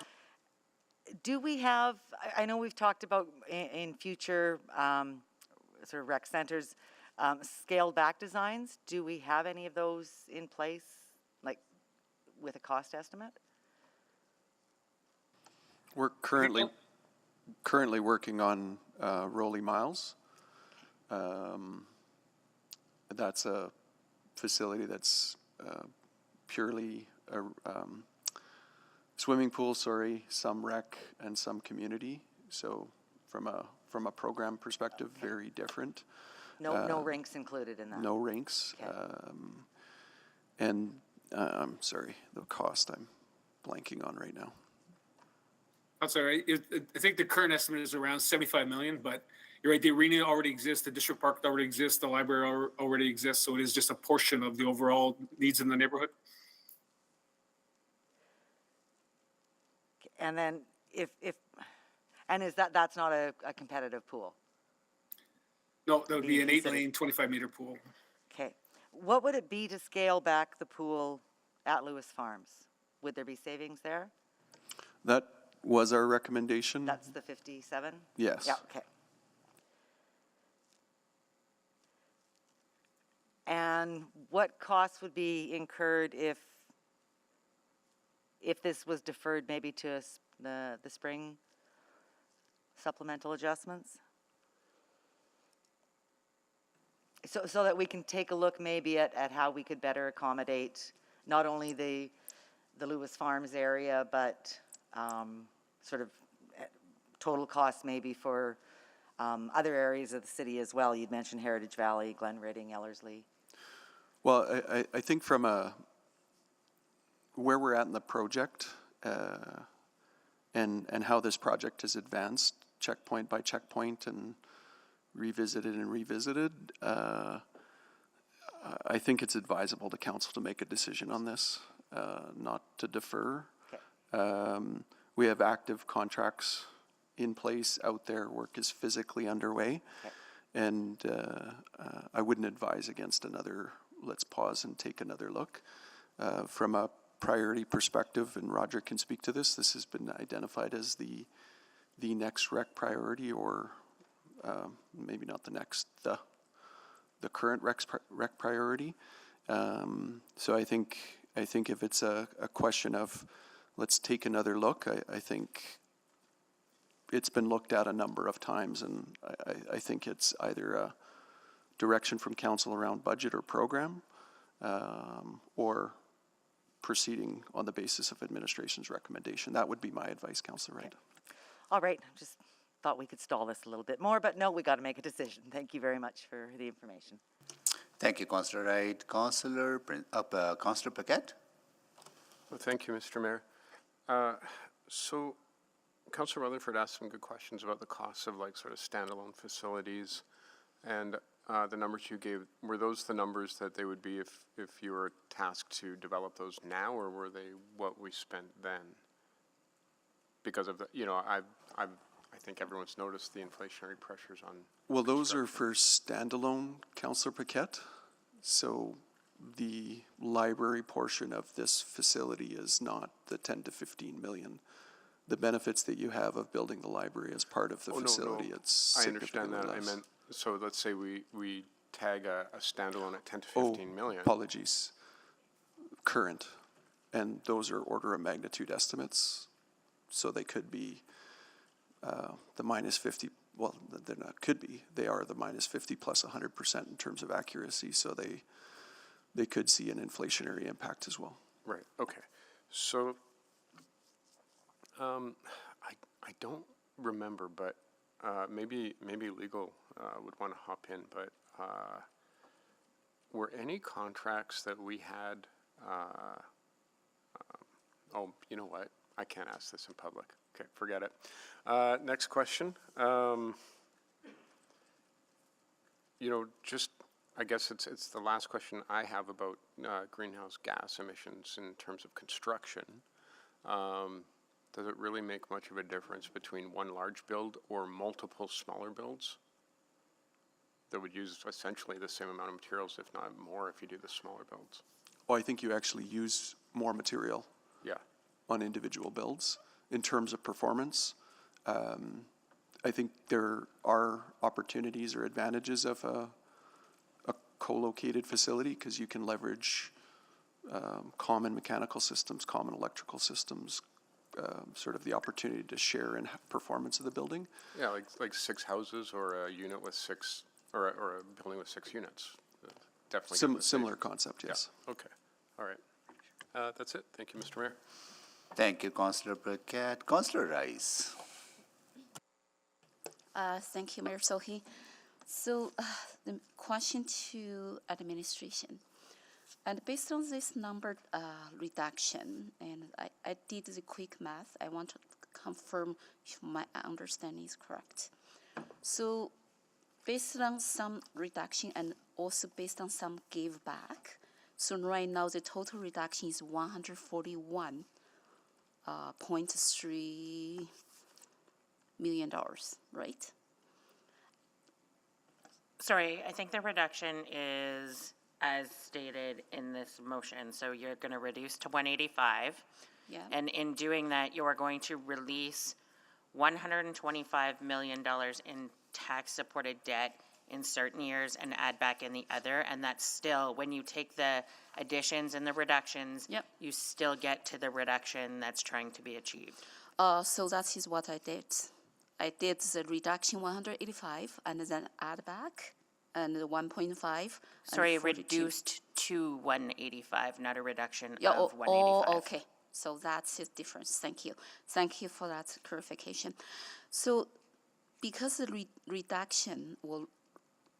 do we have, I know we've talked about in future sort of rec centers, scaled back designs. Do we have any of those in place, like with a cost estimate? We're currently working on Rolly Miles. That's a facility that's purely a swimming pool, some rec and some community. So from a program perspective, very different. No rinks included in that? No rinks. Okay. And I'm sorry, the cost I'm blanking on right now. That's all right. I think the current estimate is around 75 million, but you're right, the arena already exists, the district park already exists, the library already exists, so it is just a portion of the overall needs in the neighborhood. And then and is that's not a competitive pool? No, that would be an Being considered. 8-lane, 25-meter pool. Okay. What would it be to scale back the pool at Lewis Farms? Would there be savings there? That was our recommendation. That's the 57? Yes. Yeah, okay. And what costs would be incurred if this was deferred maybe to the spring supplemental adjustments? So that we can take a look maybe at how we could better accommodate not only the Lewis Farms area, but sort of total costs maybe for other areas of the city as well. You'd mentioned Heritage Valley, Glen Ridding, Ellerslie. Well, I think from where we're at in the project and how this project has advanced checkpoint by checkpoint and revisited, I think it's advisable to council to make a decision on this, not to defer. Okay. We have active contracts in place out there. Work is physically underway. Okay. And I wouldn't advise against another, let's pause and take another look. From a priority perspective, and Roger can speak to this, this has been identified as the next rec priority, or maybe not the next, the current rec priority. So I think if it's a question of let's take another look, I think it's been looked at a number of times, and I think it's either a direction from council around budget or program, or proceeding on the basis of administration's recommendation. That would be my advice, Councillor Wright. All right, just thought we could stall this a little bit more, but no, we got to make a decision. Thank you very much for the information. Thank you, Councillor Wright. Councillor Paquette? Well, thank you, Mr. Mayor. So Councillor Rutherford asked some good questions about the costs of like sort of standalone facilities, and the numbers you gave, were those the numbers that they would be if you were tasked to develop those now, or were they what we spent then? Because of the, you know, I think everyone's noticed the inflationary pressures on. Well, those are for standalone, Councillor Paquette. So the library portion of this facility is not the 10 to 15 million. The benefits that you have of building the library as part of the facility, it's I understand that. significantly less. I meant, so let's say we tag a standalone at 10 to 15 million. Apologies. Current. And those are order of magnitude estimates. So they could be the minus 50, well, they're not could be, they are the minus 50 plus 100% in terms of accuracy. So they could see an inflationary impact as well. Right, okay. So I don't remember, but maybe legal would want to hop in, but were any contracts that we had, oh, you know what? I can't ask this in public. Okay, forget it. Next question. You know, just, I guess it's the last question I have about greenhouse gas emissions in terms of construction. Does it really make much of a difference between one large build or multiple smaller builds that would use essentially the same amount of materials, if not more, if you do the smaller builds? Oh, I think you actually use more material. Yeah. On individual builds. In terms of performance, I think there are opportunities or advantages of a co-located facility because you can leverage common mechanical systems, common electrical systems, sort of the opportunity to share in performance of the building. Yeah, like 6 houses or a unit with 6, or a building with 6 units. Definitely. Similar concept, yes. Yeah. Okay, all right. That's it. Thank you, Mr. Mayor. Thank you, Councillor Paquette. Councillor Rice. Thank you, Mayor Sohi. So the question to administration. And based on this number reduction, and I did the quick math, I want to confirm if my understanding is correct. So based on some reduction and also based on some give back, so right now the total reduction is $141.3 million, right? Sorry, I think the reduction is as stated in this motion. So you're going to reduce to 185. Yeah. And in doing that, you are going to release $125 million in tax-supported debt in certain years and add back in the other. And that's still, when you take the additions and the reductions, yep, you still get to the reduction that's trying to be achieved. So that is what I did. I did the reduction 185 and then add back and the 1.5. Sorry, reduced to 185, not a reduction yeah, of 185. Oh, okay. So that's the difference. Thank you. Thank you for that clarification. So because the reduction will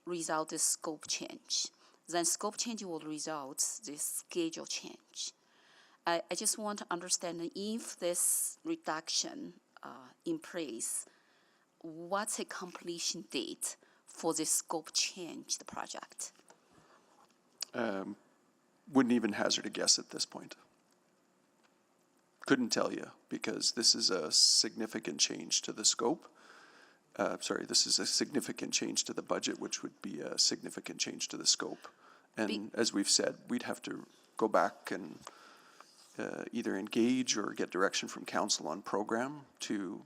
result in scope change, then scope change will result the schedule change. I just want to understand if this reduction in place, what's a completion date for the scope change, the project? Wouldn't even hazard a guess at this point. Couldn't tell you because this is a significant change to the scope. This is a significant change to the budget, which would be a significant change to the scope. And as we've said, we'd have to go back and either engage or get direction from council on program to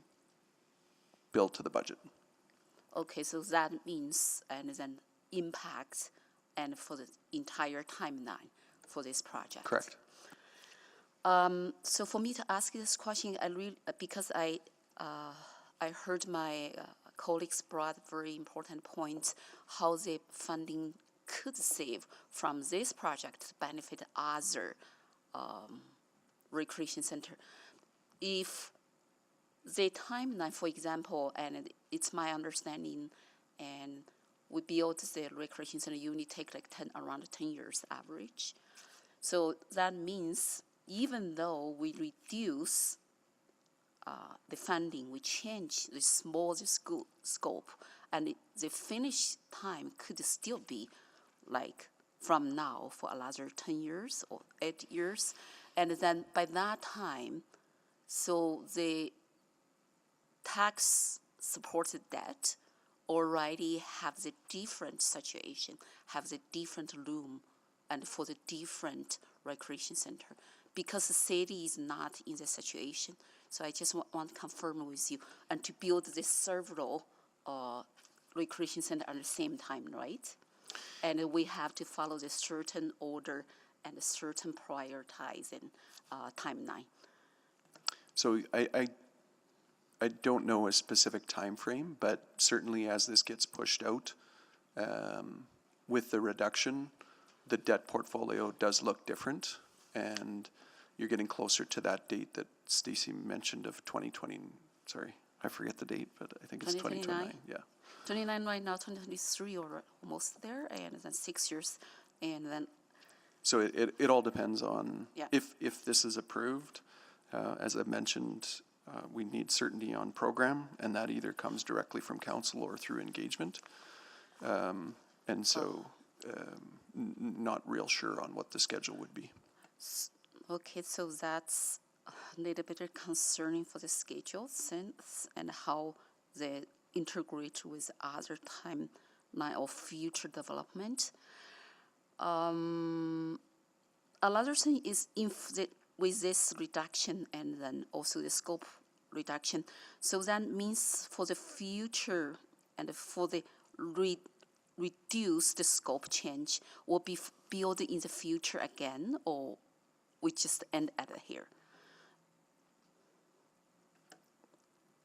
build to the budget. Okay, so that means, and then impact and for the entire timeline for this project. Correct. So for me to ask this question, because I heard my colleagues brought very important points, how the funding could save from this project to benefit other recreation center. If the timeline, for example, and it's my understanding, and we built the recreation center unit take like around 10 years average. So that means even though we reduce the funding, we change the small scope, and the finish time could still be like from now for another 10 years or 8 years. And then by that time, so the tax supported debt already have the different situation, have the different room, and for the different recreation center. Because the city is not in the situation, so I just want to confirm with you, and to build this several recreation center at the same time, right? And we have to follow the certain order and a certain prioritizing timeline. So I don't know a specific time frame, but certainly as this gets pushed out, with the reduction, the debt portfolio does look different, and you're getting closer to that date that Stacy mentioned of 2020. Sorry, I forget the date, but I think it's 2029. Yeah. 29 right now, 2023 or almost there, and then 6 years, and then. So it all depends on Yeah. if this is approved. As I mentioned, we need certainty on program, and that either comes directly from council or through engagement. And so not real sure on what the schedule would be. Okay, so that's a little bit concerning for the schedule sense and how they integrate with other timeline of future development. Another thing is with this reduction and then also the scope reduction, so that means for the future and for the reduced scope change will be built in the future again, or we just end at here?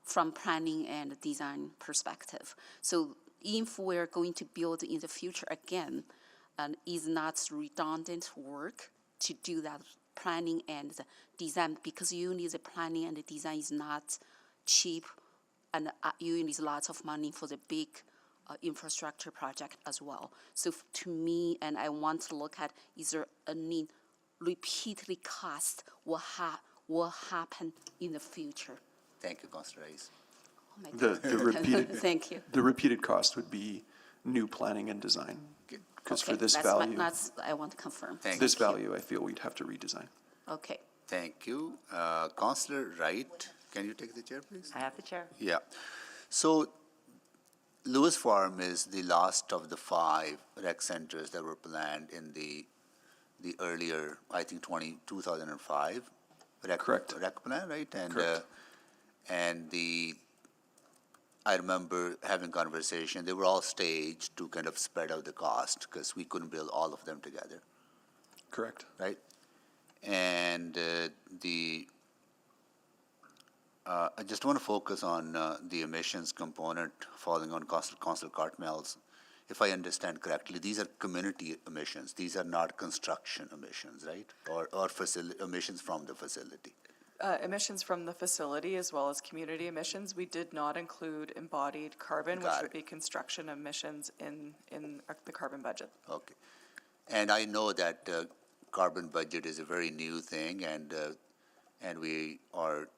From planning and design perspective. So if we're going to build in the future again, and is not redundant work to do that planning and the design, because you need the planning and the design is not cheap, and you need lots of money for the big infrastructure project as well. So to me, and I want to look at, is there any repeatedly cost will happen in the future? Thank you, Councillor Hayes. Oh my The God. repeated Thank you. The repeated cost would be new planning and design. Because for this value, That's I want to confirm. this value, I feel we'd have to redesign. Okay. Thank you. Councillor Wright, can you take the chair, please? I have the chair. Yeah. So Lewis Farm is the last of the 5 rec centers that were planned in the earlier, I think 2005 Correct. rec plan, right? And Correct. I remember having conversation. They were all staged to kind of spread out the cost because we couldn't build all of them together, Correct. right? And I just want to focus on the emissions component falling on Councillor Cartmell's. If I understand correctly, these are community emissions. These are not construction emissions, right? Or emissions from the facility. Emissions from the facility as well as community emissions. We did not include embodied carbon, which Got would it. be construction emissions in the carbon budget. Okay. And I know that carbon budget is a very new thing, and we are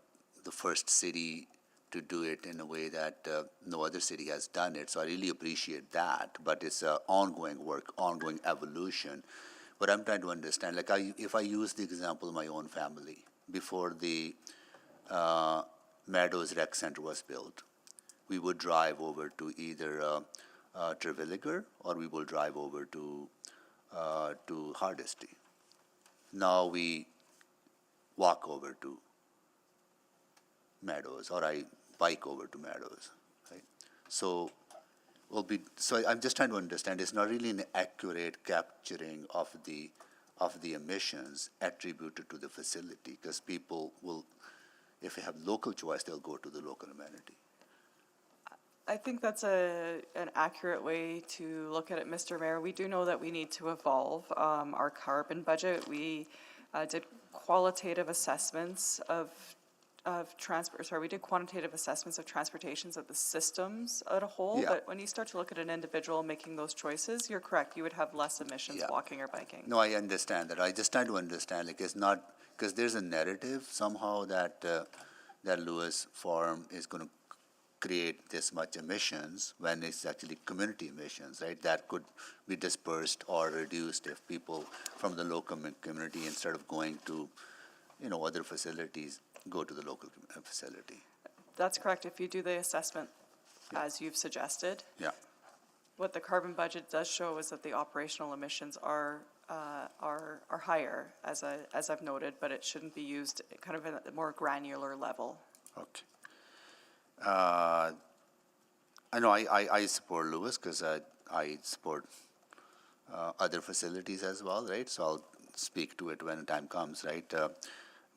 the first city to do it in a way that no other city has done it. So I really appreciate that. But it's ongoing work, ongoing evolution. What I'm trying to understand, like if I use the example of my own family, before the Meadows Rec Center was built, we would drive over to either Terwilliger or we will drive over to Hardisty. Now we walk over to Meadows or I bike over to Meadows, right? So I'm just trying to understand, it's not really an accurate capturing of the emissions attributed to the facility, because people will, if they have local choice, they'll go to the local amenity. I think that's an accurate way to look at it, Mr. Mayor. We do know that we need to evolve our carbon budget. We did qualitative assessments we did quantitative assessments of transportations of the systems as a whole, Yeah. but when you start to look at an individual making those choices, you're correct, you would have less emissions Yeah. walking or biking. No, I understand that. I just trying to understand, like, it's not, because there's a narrative somehow that that Lewis Farm is going to create this much emissions when it's actually community emissions, right? That could be dispersed or reduced if people from the local community, instead of going to, other facilities, go to the local facility. That's correct, if you do the assessment as you've suggested. Yeah. What the carbon budget does show is that the operational emissions are higher, as I've noted, but it shouldn't be used kind of at a more granular level. Okay. I know I support Lewis because I support other facilities as well, right? So I'll speak to it when the time comes, right?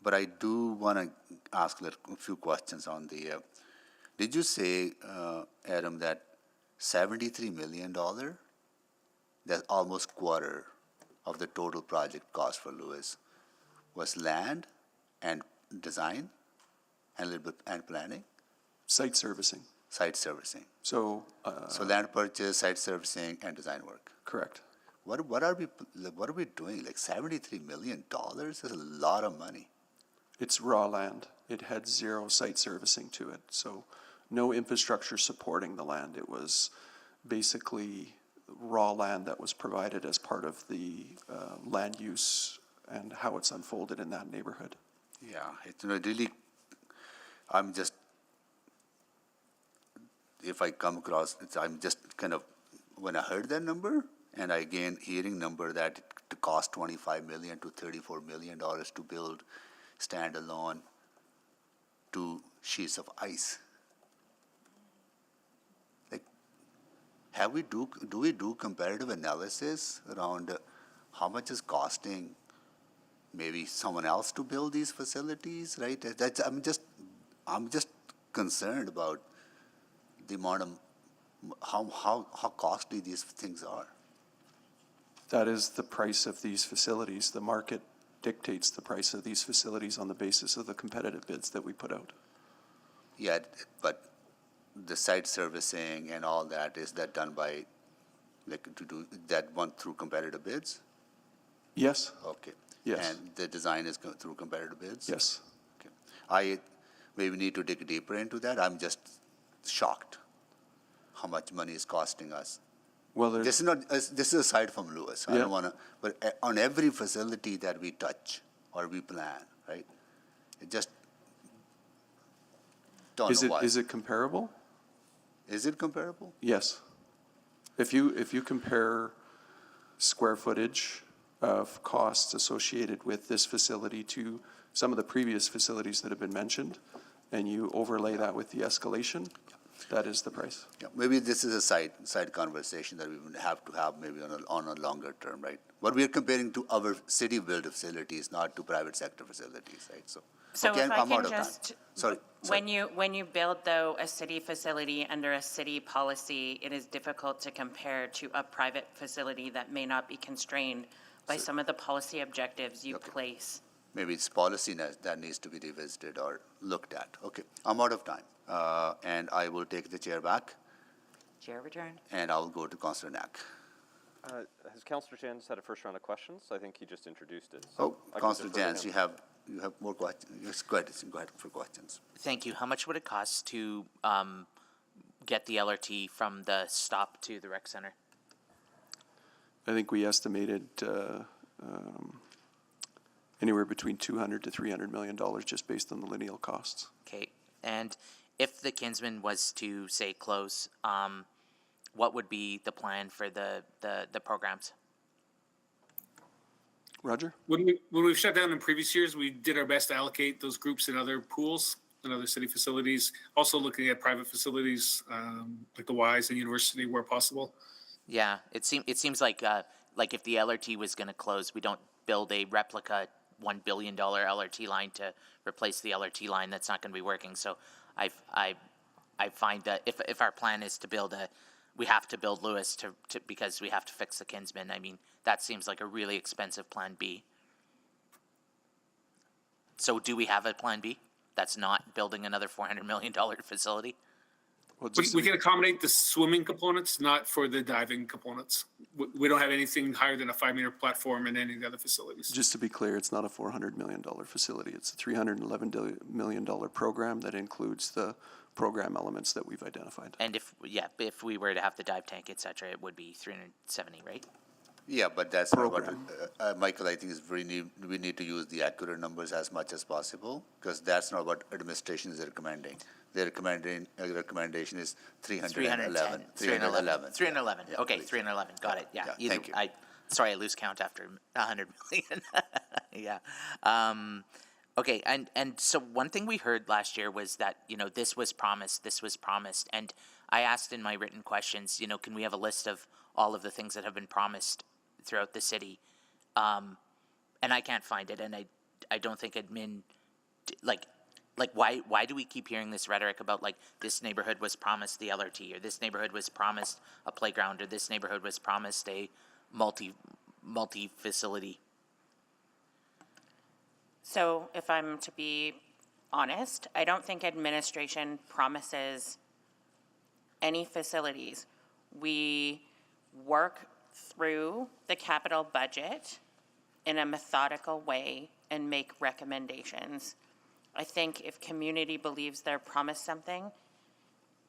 But I do want to ask a few questions on the, did you say, Adam, that $73 million, that's almost quarter of the total project cost for Lewis, was land and design and a little bit and planning? Site servicing. Site servicing. So. So land purchase, site servicing, and design work. Correct. What are we doing? Like $73 million? That's a lot of money. It's raw land. It had zero site servicing to it, so no infrastructure supporting the land. It was basically raw land that was provided as part of the land use and how it's unfolded in that neighborhood. Yeah, it's really, I'm just, if I come across, I'm just kind of, when I heard that number, and again, hearing number that it cost $25 million to $34 million to build standalone 2 sheets of ice. Like, do we do comparative analysis around how much is costing maybe someone else to build these facilities, right? I'm just concerned about the amount of how costly these things are. That is the price of these facilities. The market dictates the price of these facilities on the basis of the competitive bids that we put out. Yeah, but the site servicing and all that, is that done by, like, to do that one through competitive bids? Yes. Okay. Yes. And the design is through competitive bids? Yes. Okay. I maybe need to dig deeper into that. I'm just shocked how much money is costing us. Well, this is aside from Lewis. I don't want to, but on every facility that we touch or we plan, right? It just don't know why. Is it comparable? Is it comparable? Yes. If you compare square footage of costs associated with this facility to some of the previous facilities that have been mentioned, and you overlay that with the escalation, that is the price. Yeah, maybe this is a side conversation that we would have to have maybe on a longer term, right? What we are comparing to our city-built facilities, not to private sector facilities, right? So okay, if I I'm out can of time. just, Sorry. when you build though a city facility under a city policy, it is difficult to compare to a private facility that may not be constrained by some of the policy objectives you place. Maybe it's policy that needs to be revisited or looked at. Okay, I'm out of time. And I will take the chair back. Chair return. And I'll go to Councillor Knack. Has Councillor Jans had a first round of questions? I think he just introduced it. Oh, Councillor Jans, you have more questions. Yes, go ahead for questions. Thank you. How much would it cost to get the LRT from the stop to the rec center? I think we estimated anywhere between $200 to $300 million just based on the lineal costs. Okay, and if the Kinsman was to say close, what would be the plan for the programs? Roger? When we've shut down in previous years, we did our best to allocate those groups in other pools and other city facilities. Also looking at private facilities like the Y's and university where possible. Yeah, it seems like if the LRT was going to close, we don't build a replica $1 billion LRT line to replace the LRT line. That's not going to be working. So I find that if our plan is to build we have to build Lewis to because we have to fix the Kinsman. I mean, that seems like a really expensive plan B. So do we have a plan B that's not building another $400 million facility? Well, We can accommodate the swimming components, not for the diving components. We don't have anything higher than a 5-meter platform in any of the other facilities. just to be clear, it's not a $400 million facility. It's a $311 million program that includes the program elements that we've identified. And if we were to have the dive tank, et cetera, it would be 370, right? Yeah, but that's not what, Michael, I think we need to use the accurate numbers as much as possible, because that's not what administration is recommending. Their recommendation is 311. 311. Yeah, Okay, please. 311. Got it. Yeah. Yeah, thank you. Sorry, I lose count after 100 million. Yeah. Okay, and so one thing we heard last year was that, this was promised, and I asked in my written questions, can we have a list of all of the things that have been promised throughout the city? And I can't find it, and I don't think admin, why do we keep hearing this rhetoric about, this neighborhood was promised the LRT, or this neighborhood was promised a playground, or this neighborhood was promised a multi-facility? So if I'm to be honest, I don't think administration promises any facilities. We work through the capital budget in a methodical way and make recommendations. I think if community believes they're promised something,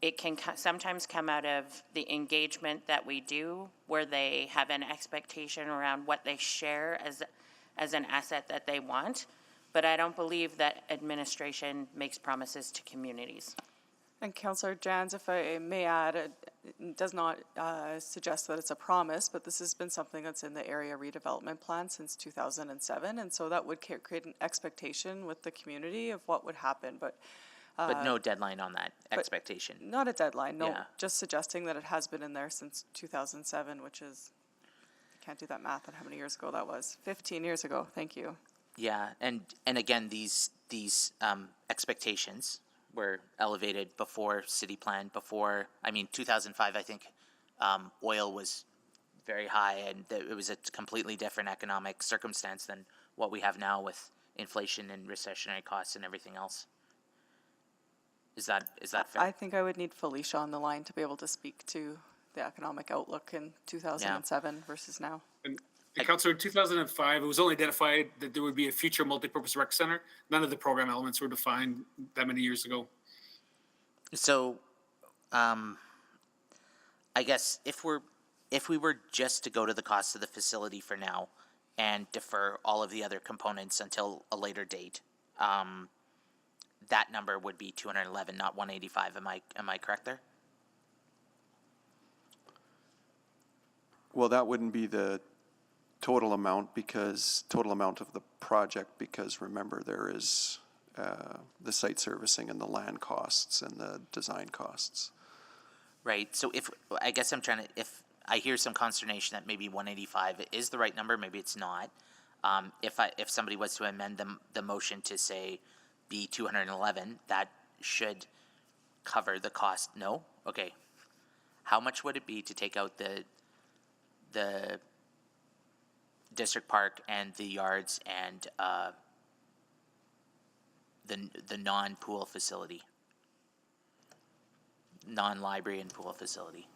it can sometimes come out of the engagement that we do, where they have an expectation around what they share as an asset that they want. But I don't believe that administration makes promises to communities. And Councillor Jans, if I may add, it does not suggest that it's a promise, but this has been something that's in the area redevelopment plan since 2007, and so that would create an expectation with the community of what would happen, but no deadline on that expectation. not a deadline, no, Yeah. just suggesting that it has been in there since 2007, which is, I can't do that math on how many years ago that was. 15 years ago, thank you. Yeah, and again, these expectations were elevated before city plan, 2005, I think, oil was very high, and it was a completely different economic circumstance than what we have now with inflation and recessionary costs and everything else. Is that fair? I think I would need Felicia on the line to be able to speak to the economic outlook in 2007 versus now. And Councillor, in 2005, it was only identified that there would be a future multipurpose rec center. None of the program elements were defined that many years ago. So, I guess if we were just to go to the cost of the facility for now and defer all of the other components until a later date, that number would be 211, not 185. Am I correct there? Well, that wouldn't be the total amount of the project, because remember, there is the site servicing and the land costs and the design costs. Right. So if I hear some consternation that maybe 185 is the right number, maybe it's not. If somebody was to amend the motion to say be 211, that should cover the cost. No? Okay. How much would it be to take out the district park and the yards and the non-pool facility, non-library and pool facility?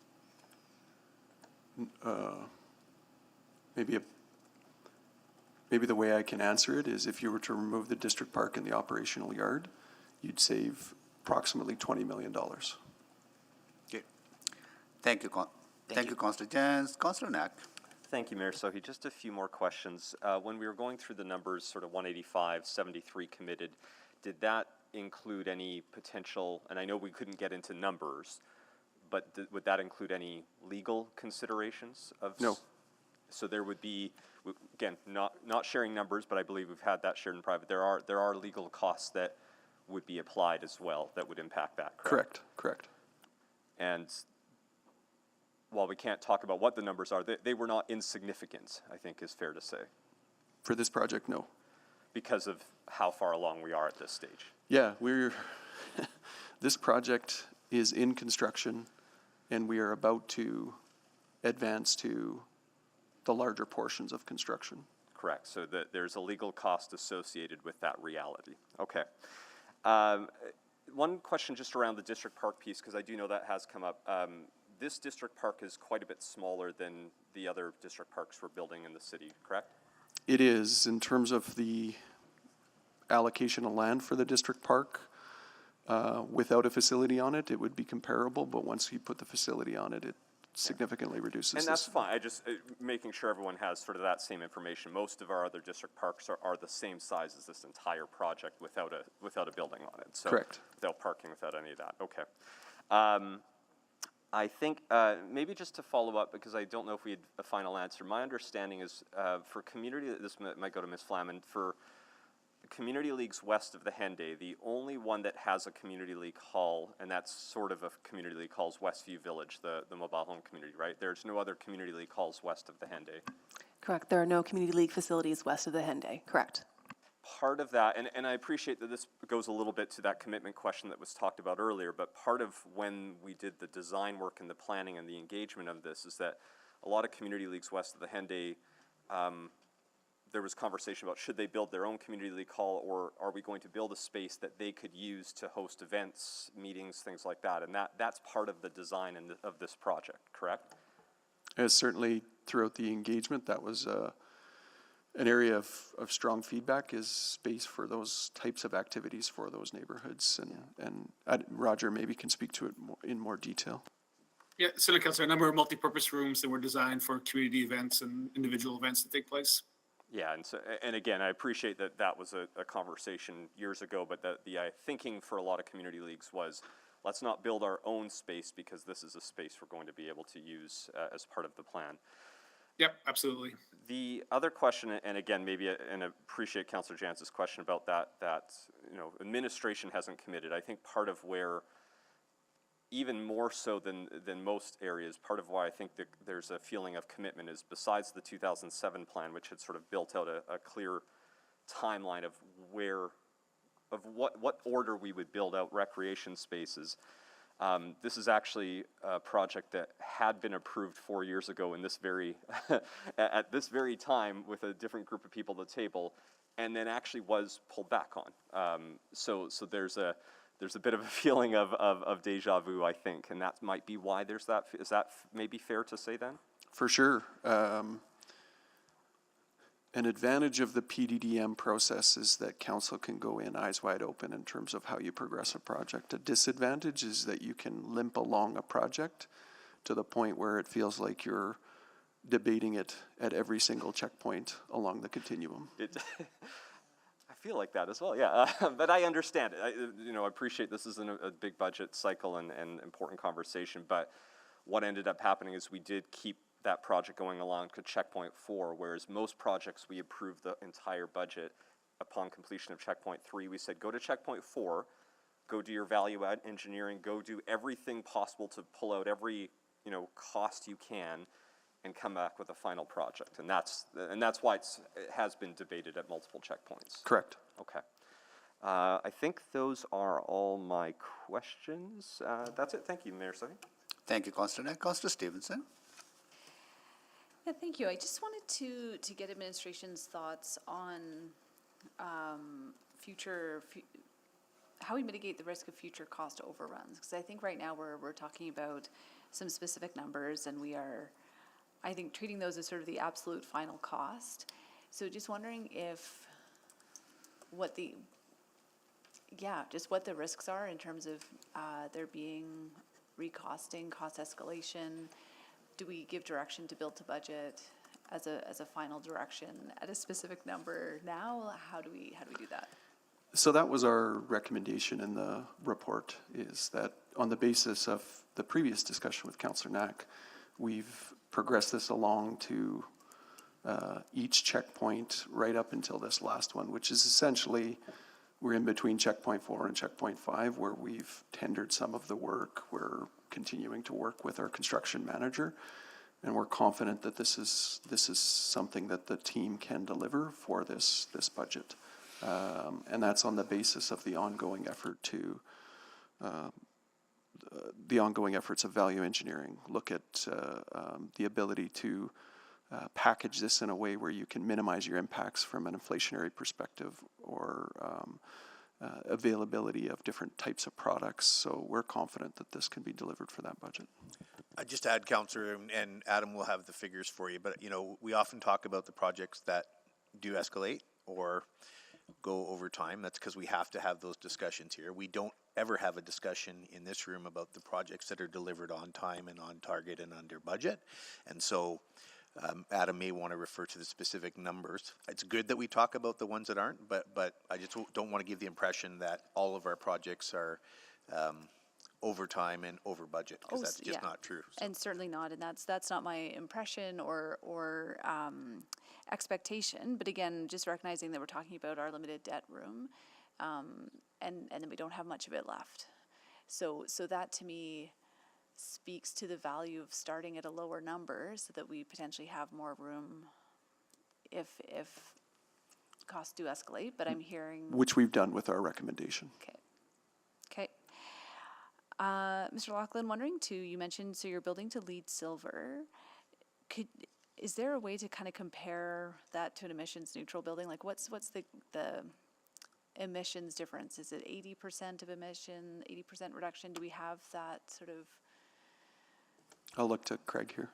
Maybe the way I can answer it is, if you were to remove the district park and the operational yard, you'd save approximately $20 million. Okay. Thank you, Councillor Jans. Councillor Knack. Thank you, Mayor Sohi. Just a few more questions. When we were going through the numbers, sort of 185, 73 committed, did that include any potential, and I know we couldn't get into numbers, but would that include any legal considerations of? No. So there would be, again, not sharing numbers, but I believe we've had that shared in private. There are legal costs that would be applied as well that would impact that, correct? Correct. And while we can't talk about what the numbers are, they were not insignificant, I think is fair to say, For this project, no. because of how far along we are at this stage. Yeah, this project is in construction, and we are about to advance to the larger portions of construction. Correct, so that there's a legal cost associated with that reality. Okay. One question just around the district park piece, because I do know that has come up. This district park is quite a bit smaller than the other district parks we're building in the city, correct? It is, in terms of the allocation of land for the district park, without a facility on it, it would be comparable, but once you put the facility on it, it significantly reduces. And that's fine, I just, making sure everyone has sort of that same information. Most of our other district parks are the same size as this entire project without a building on it. So Correct. without parking, without any of that, okay. I think, maybe just to follow up, because I don't know if we had a final answer. My understanding is, for community, this might go to Ms. Flamen, for community leagues west of the Henday, the only one that has a community league hall, and that's sort of a community league hall, is Westview Village, the mobile home community, right? There's no other community league halls west of the Henday. Correct. There are no community league facilities west of the Henday. Correct. Part of that, and I appreciate that this goes a little bit to that commitment question that was talked about earlier, but part of when we did the design work and the planning and the engagement of this is that a lot of community leagues west of the Henday, there was conversation about should they build their own community league hall, or are we going to build a space that they could use to host events, meetings, things like that, and that's part of the design of this project, correct? As certainly throughout the engagement, that was an area of strong feedback, is space for those types of activities for those neighborhoods. And Roger maybe can speak to it in more detail. Yeah, Senator Councilor, a number of multi-purpose rooms that were designed for community events and individual events that take place. Yeah, and again, I appreciate that was a conversation years ago, but the thinking for a lot of community leagues was, let's not build our own space because this is a space we're going to be able to use as part of the plan. Yep, absolutely. The other question, and again, maybe, and I appreciate Councillor Jantz's question about that administration hasn't committed. I think part of where, even more so than most areas, part of why I think that there's a feeling of commitment is, besides the 2007 plan, which had sort of built out a clear timeline of what order we would build out recreation spaces. This is actually a project that had been approved 4 years ago in this very, at this very time, with a different group of people at the table, and then actually was pulled back on. So there's a bit of a feeling of deja vu, I think, and that might be why there's that. Is that maybe fair to say then? For sure. An advantage of the PDDM process is that council can go in eyes wide open in terms of how you progress a project. A disadvantage is that you can limp along a project to the point where it feels like you're debating it at every single checkpoint along the continuum. I feel like that as well, yeah. But I understand it. I appreciate this isn't a big budget cycle and important conversation, but what ended up happening is we did keep that project going along to checkpoint 4, whereas most projects we approved the entire budget upon completion of checkpoint 3. We said, go to checkpoint 4, go do your value add engineering, go do everything possible to pull out every cost you can, and come back with a final project. And that's why it has been debated at multiple checkpoints. Correct. Okay. I think those are all my questions. That's it. Thank you, Mayor Sohi. Thank you, Councillor Knack. Councillor Stevenson. Yeah, thank you. I just wanted to get administration's thoughts on how we mitigate the risk of future cost overruns. Because I think right now we're talking about some specific numbers, and we are, I think, treating those as sort of the absolute final cost. So just wondering what the risks are in terms of there being recosting, cost escalation. Do we give direction to build to budget as a final direction at a specific number now? How do we do that? So that was our recommendation in the report, is that on the basis of the previous discussion with Councillor Knack, we've progressed this along to each checkpoint right up until this last one, which is essentially, we're in between checkpoint 4 and checkpoint 5, where we've tendered some of the work. We're continuing to work with our construction manager, and we're confident that this is something that the team can deliver for this budget. And that's on the basis of the ongoing effort to the ongoing efforts of value engineering. Look at the ability to package this in a way where you can minimize your impacts from an inflationary perspective, or availability of different types of products. So we're confident that this can be delivered for that budget. I just add, Councillor, and Adam will have the figures for you, but we often talk about the projects that do escalate or go over time. That's because we have to have those discussions here. We don't ever have a discussion in this room about the projects that are delivered on time and on target and under budget. And so Adam may want to refer to the specific numbers. It's good that we talk about the ones that aren't, but I just don't want to give the impression that all of our projects are over time and over budget, because that's just not true. So. And certainly not, and that's not my impression or expectation. But again, just recognizing that we're talking about our limited debt room, and then we don't have much of it left. So that to me speaks to the value of starting at a lower number, so that we potentially have more room if costs do escalate. But I'm hearing, which we've done with our recommendation. Okay. Mr. Laughlin, wondering too, you mentioned, so you're building to LEED Silver. Is there a way to kind of compare that to an emissions neutral building? Like what's the emissions difference? Is it 80% of emission, 80% reduction? Do we have that sort of? I'll look to Craig here.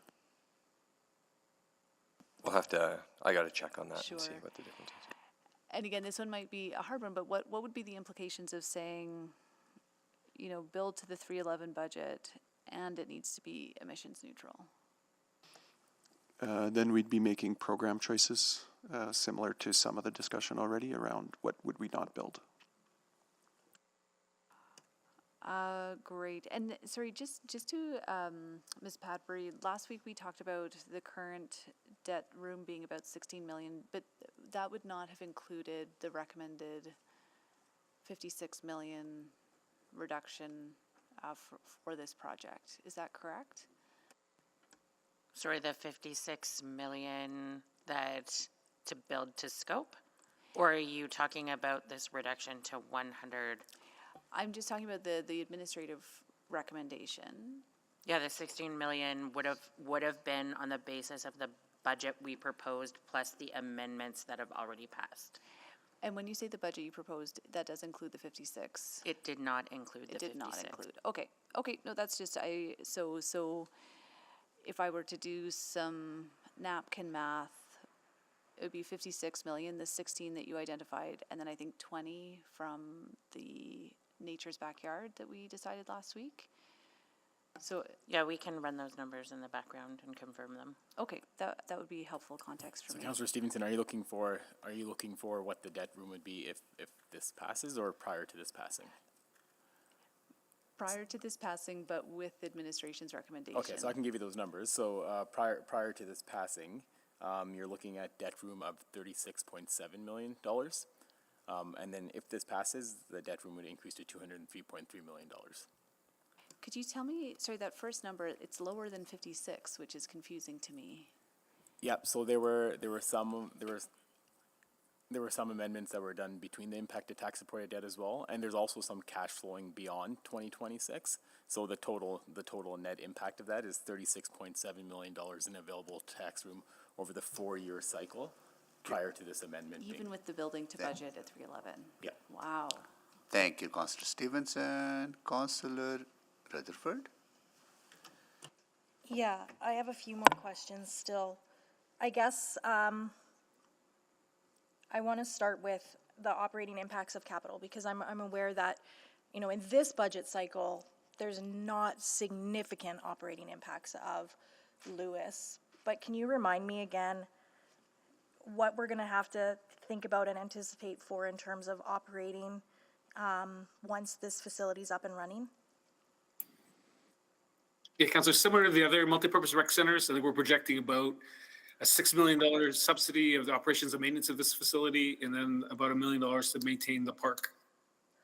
We'll have to, I got to check on that Sure. and see what the difference is. And again, this one might be a hard one, but what would be the implications of saying, build to the 311 budget and it needs to be emissions neutral? Then we'd be making program choices similar to some of the discussion already around what would we not build. Great. And sorry, just to Ms. Padbury, last week we talked about the current debt room being about 16 million, but that would not have included the recommended 56 million reduction for this project. Is that correct? Sorry, the 56 million that to build to scope? Or are you talking about this reduction to 100? I'm just talking about the administrative recommendation. Yeah, the 16 million would have been on the basis of the budget we proposed plus the amendments that have already passed. And when you say the budget you proposed, that does include the 56? It did not include the 56. It did not include. Okay. No, that's just so if I were to do some napkin math, it would be 56 million, the 16 that you identified, and then I think 20 from the Nature's Backyard that we decided last week. So yeah, we can run those numbers in the background and confirm them. Okay, that would be helpful context for me. Councillor Stevenson, are you looking for what the debt room would be if this passes, or prior to this passing? Prior to this passing, but with administration's recommendation. Okay, so I can give you those numbers. So prior to this passing, you're looking at debt room of $36.7 million. And then if this passes, the debt room would increase to $203.3 million. Could you tell me, sorry, that first number, it's lower than 56, which is confusing to me. Yep, so there were some amendments that were done between the impacted tax supported debt as well, and there's also some cash flowing beyond 2026. So the total net impact of that is $36.7 million in available tax room over the 4-year cycle prior to this amendment. Even with the building to budget at 311? Yeah. Wow. Thank you, Councillor Stevenson. Councillor Rutherford? Yeah, I have a few more questions still. I guess I want to start with the operating impacts of capital, because I'm aware that, in this budget cycle, there's not significant operating impacts of Lewis. But can you remind me again what we're going to have to think about and anticipate for in terms of operating once this facility's up and running? Yeah, Councillor, similar to the other multipurpose rec centers, I think we're projecting about a $6 million subsidy of the operations and maintenance of this facility, and then about $1 million to maintain the park.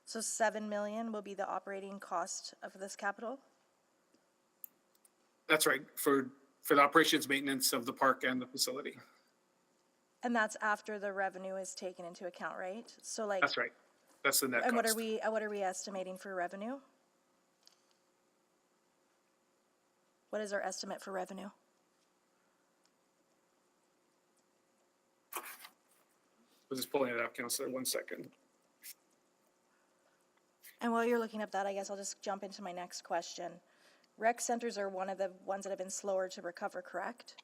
So 7 million will be the operating cost of this capital? That's right, for the operations maintenance of the park and the facility. And that's after the revenue is taken into account, right? So like. That's right. That's the net And cost. what are we estimating for revenue? What is our estimate for revenue? I was just pulling it up, Councillor, 1 second. And while you're looking up that, I guess I'll just jump into my next question. Rec centers are one of the ones that have been slower to recover, correct?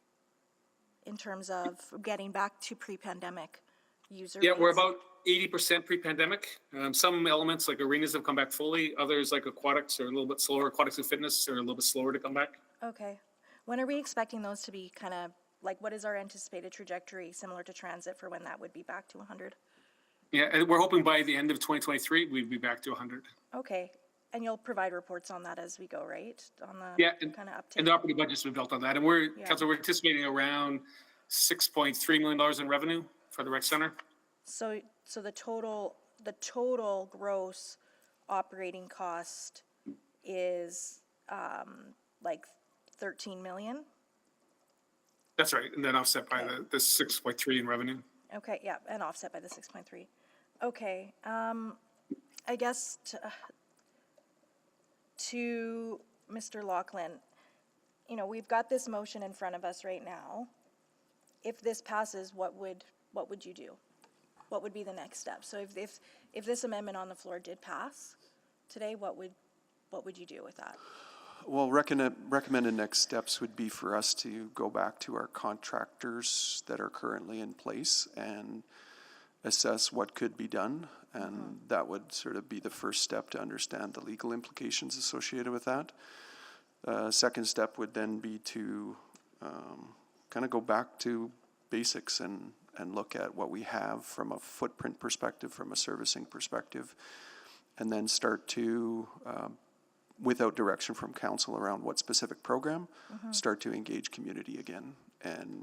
In terms of getting back to pre-pandemic user Yeah, we're rates? about 80% pre-pandemic. Some elements like arenas have come back fully. Others like aquatics are a little bit slower. Aquatics and fitness are a little bit slower to come back. Okay. When are we expecting those to be kind of, like, what is our anticipated trajectory similar to transit for when that would be back to 100? Yeah, and we're hoping by the end of 2023, we'd be back to 100. Okay. And you'll provide reports on that as we go, right? On the Yeah, kind of uptake? and the operating budget's been built on that. And Council, we're anticipating around $6.3 million in revenue for the rec center. So the total gross operating cost is like 13 million? That's right, and then offset by the 6.3 in revenue. Okay, yeah, and offset by the 6.3. Okay, I guess to Mr. Laughlin, you know, we've got this motion in front of us right now. If this passes, what would you do? What would be the next step? So if this amendment on the floor did pass today, what would you do with that? Well, recommended next steps would be for us to go back to our contractors that are currently in place and assess what could be done. And that would sort of be the first step to understand the legal implications associated with that. Second step would then be to kind of go back to basics and look at what we have from a footprint perspective, from a servicing perspective, and then start to, without direction from council around what specific program, start to engage community again. And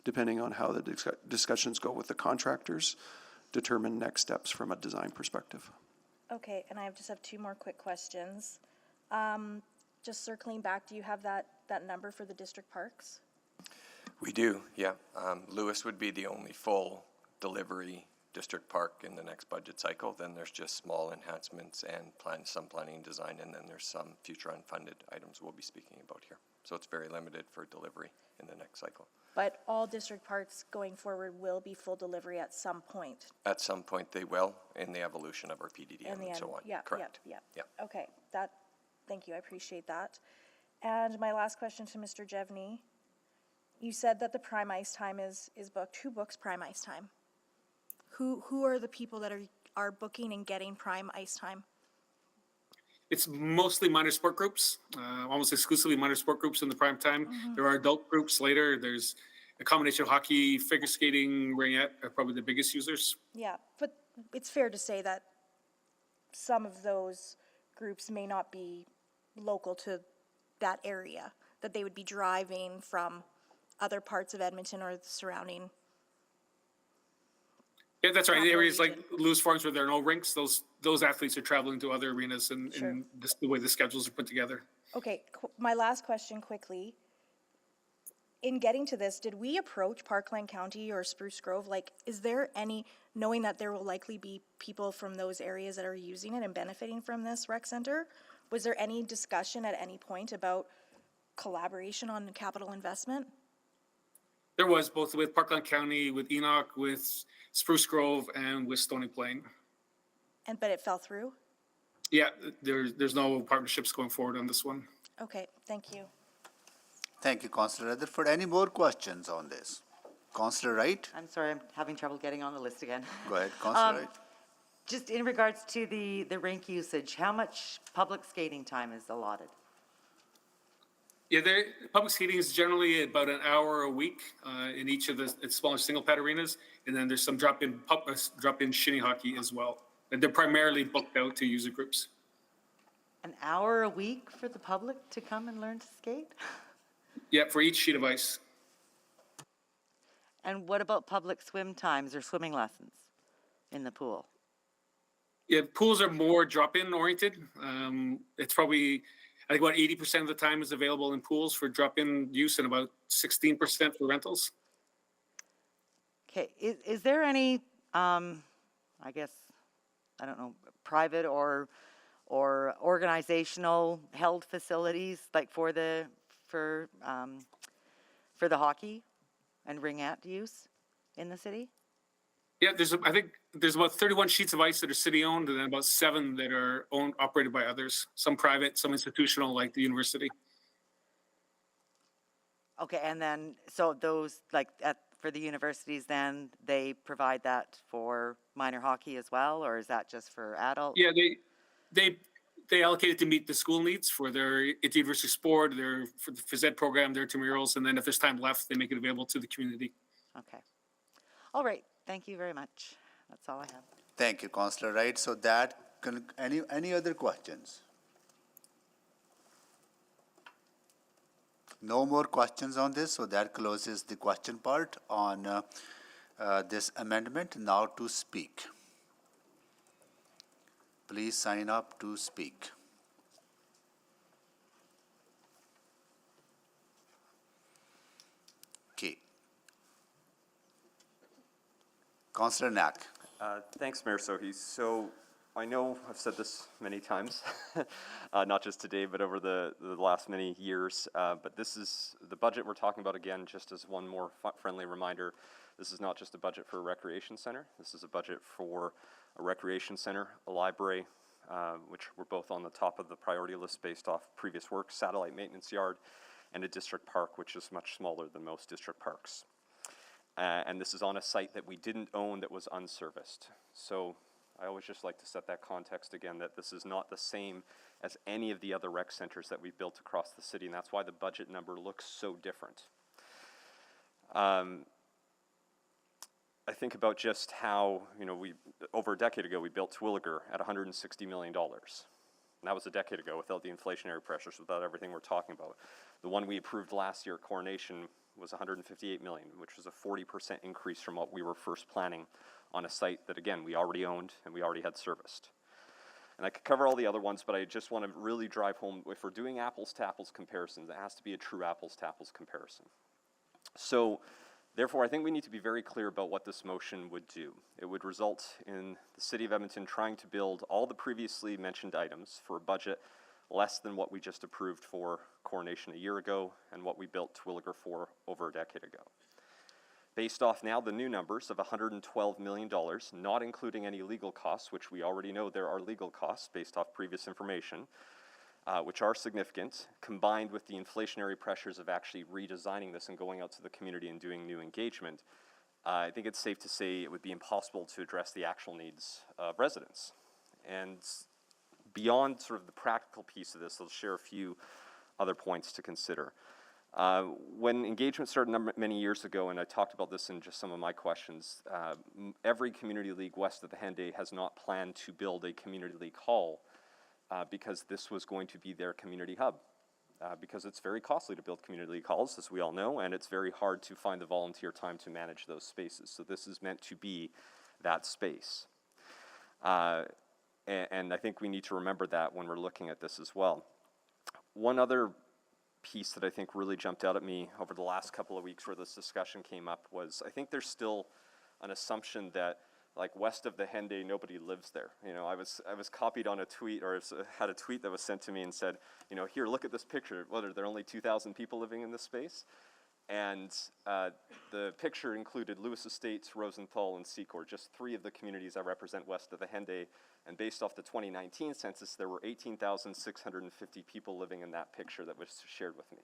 depending on how the discussions go with the contractors, determine next steps from a design perspective. Okay, and I just have two more quick questions. Just circling back, do you have that number for the district parks? We do, yeah. Lewis would be the only full delivery district park in the next budget cycle. Then there's just small enhancements and some planning and design, and then there's some future unfunded items we'll be speaking about here. So it's very limited for delivery in the next cycle. But all district parks going forward will be full delivery at some point? At some point they will, in the evolution of our PDDM and so on. Yeah, correct. Yeah. Yeah. Okay, thank you, I appreciate that. And my last question to Mr. Jevney, you said that the prime ice time is booked. Who books prime ice time? Who are the people that are booking and getting prime ice time? It's mostly minor sport groups, almost exclusively minor sport groups in the prime time. There are adult groups later. There's a combination of hockey, figure skating, ringette are probably the biggest users. Yeah, but it's fair to say that some of those groups may not be local to that area, that they would be driving from other parts of Edmonton or the surrounding. Yeah, that's right. In Capital areas like region. Lewis Farms where there are no rinks, those athletes are traveling to other arenas and, Sure. and this, the way the schedules are put together. Okay, my last question quickly. In getting to this, did we approach Parkland County or Spruce Grove? Like, is there any, knowing that there will likely be people from those areas that are using it and benefiting from this rec center, was there any discussion at any point about collaboration on capital investment? There was both with Parkland County, with Enoch, with Spruce Grove, and with Stony Plain. But it fell through? Yeah, there's no partnerships going forward on this one. Okay, thank you. Thank you, Councillor Rutherford. Any more questions on this? Councillor Wright? I'm sorry, I'm having trouble getting on the list again. Go ahead, Councillor Wright. Just in regards to the rink usage, how much public skating time is allotted? Yeah, public skating is generally about an hour a week in each of the smaller single pad arenas, and then there's some drop-in shinny hockey as well. And they're primarily booked out to user groups. An hour a week for the public to come and learn to skate? Yeah, for each sheet of ice. And what about public swim times or swimming lessons in the pool? Yeah, pools are more drop-in oriented. It's probably, I think about 80% of the time is available in pools for drop-in use and about 16% for rentals. Okay, is there any, I guess, I don't know, private or organizational held facilities like for the hockey and ringette use in the city? Yeah, I think there's about 31 sheets of ice that are city-owned, and then about 7 that are operated by others, some private, some institutional, like the university. Okay, and then, so those, like, for the universities, then, they provide that for minor hockey as well, or is that just for adults? Yeah, they allocate it to meet the school needs for their university sport, for the phys ed program, their intramurals, and then if there's time left, they make it available to the community. Okay. All right, thank you very much. That's all I have. Thank you, Councillor Wright. So that, any other questions? No more questions on this, so that closes the question part on this amendment. Now to speak. Please sign up to speak. Okay. Councillor Knack. Thanks, Mayor Sohi. So I know I've said this many times, not just today, but over the last many years, but this is the budget we're talking about again, just as one more friendly reminder. This is not just a budget for a recreation center. This is a budget for a recreation center, a library, which were both on the top of the priority list based off previous work, satellite maintenance yard, and a district park, which is much smaller than most district parks. And this is on a site that we didn't own that was unserviced. So I always just like to set that context again, that this is not the same as any of the other rec centers that we've built across the city, and that's why the budget number looks so different. I think about just how, over a decade ago, we built Terwillegar at $160 million. And that was a decade ago without the inflationary pressures, without everything we're talking about. The one we approved last year, Coronation, was $158 million, which was a 40% increase from what we were first planning on a site that, again, we already owned and we already had serviced. And I could cover all the other ones, but I just want to really drive home, if we're doing apples to apples comparisons, it has to be a true apples to apples comparison. So, therefore, I think we need to be very clear about what this motion would do. It would result in the City of Edmonton trying to build all the previously mentioned items for a budget less than what we just approved for Coronation a year ago and what we built Terwillegar for over a decade ago. Based off now the new numbers of $112 million, not including any legal costs, which we already know there are legal costs based off previous information, which are significant, combined with the inflationary pressures of actually redesigning this and going out to the community and doing new engagement, I think it's safe to say it would be impossible to address the actual needs of residents. And beyond sort of the practical piece of this, I'll share a few other points to consider. When engagement started many years ago, and I talked about this in just some of my questions, every community league west of the Henday has not planned to build a community league hall because this was going to be their community hub. Because it's very costly to build community league halls, as we all know, and it's very hard to find the volunteer time to manage those spaces. So this is meant to be that space. And I think we need to remember that when we're looking at this as well. One other piece that I think really jumped out at me over the last couple of weeks where this discussion came up was I think there's still an assumption that like west of the Henday, nobody lives there. I was copied on a tweet, or had a tweet that was sent to me and said, here, look at this picture. What, are there only 2,000 people living in this space? And the picture included Lewis Estates, Rosenthal, and Secor, just 3 of the communities I represent west of the Henday. And based off the 2019 census, there were 18,650 people living in that picture that was shared with me.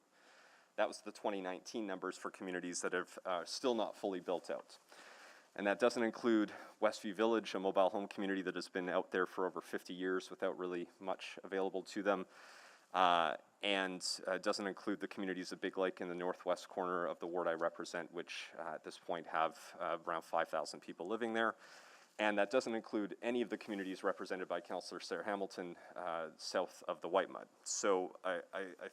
That was the 2019 numbers for communities that have still not fully built out. And that doesn't include Westview Village, a mobile home community that has been out there for over 50 years without really much available to them. And doesn't include the communities of Big Lake in the northwest corner of the ward I represent, which at this point have around 5,000 people living there. And that doesn't include any of the communities represented by Councillor Sarah Hamilton south of the White Mud. So I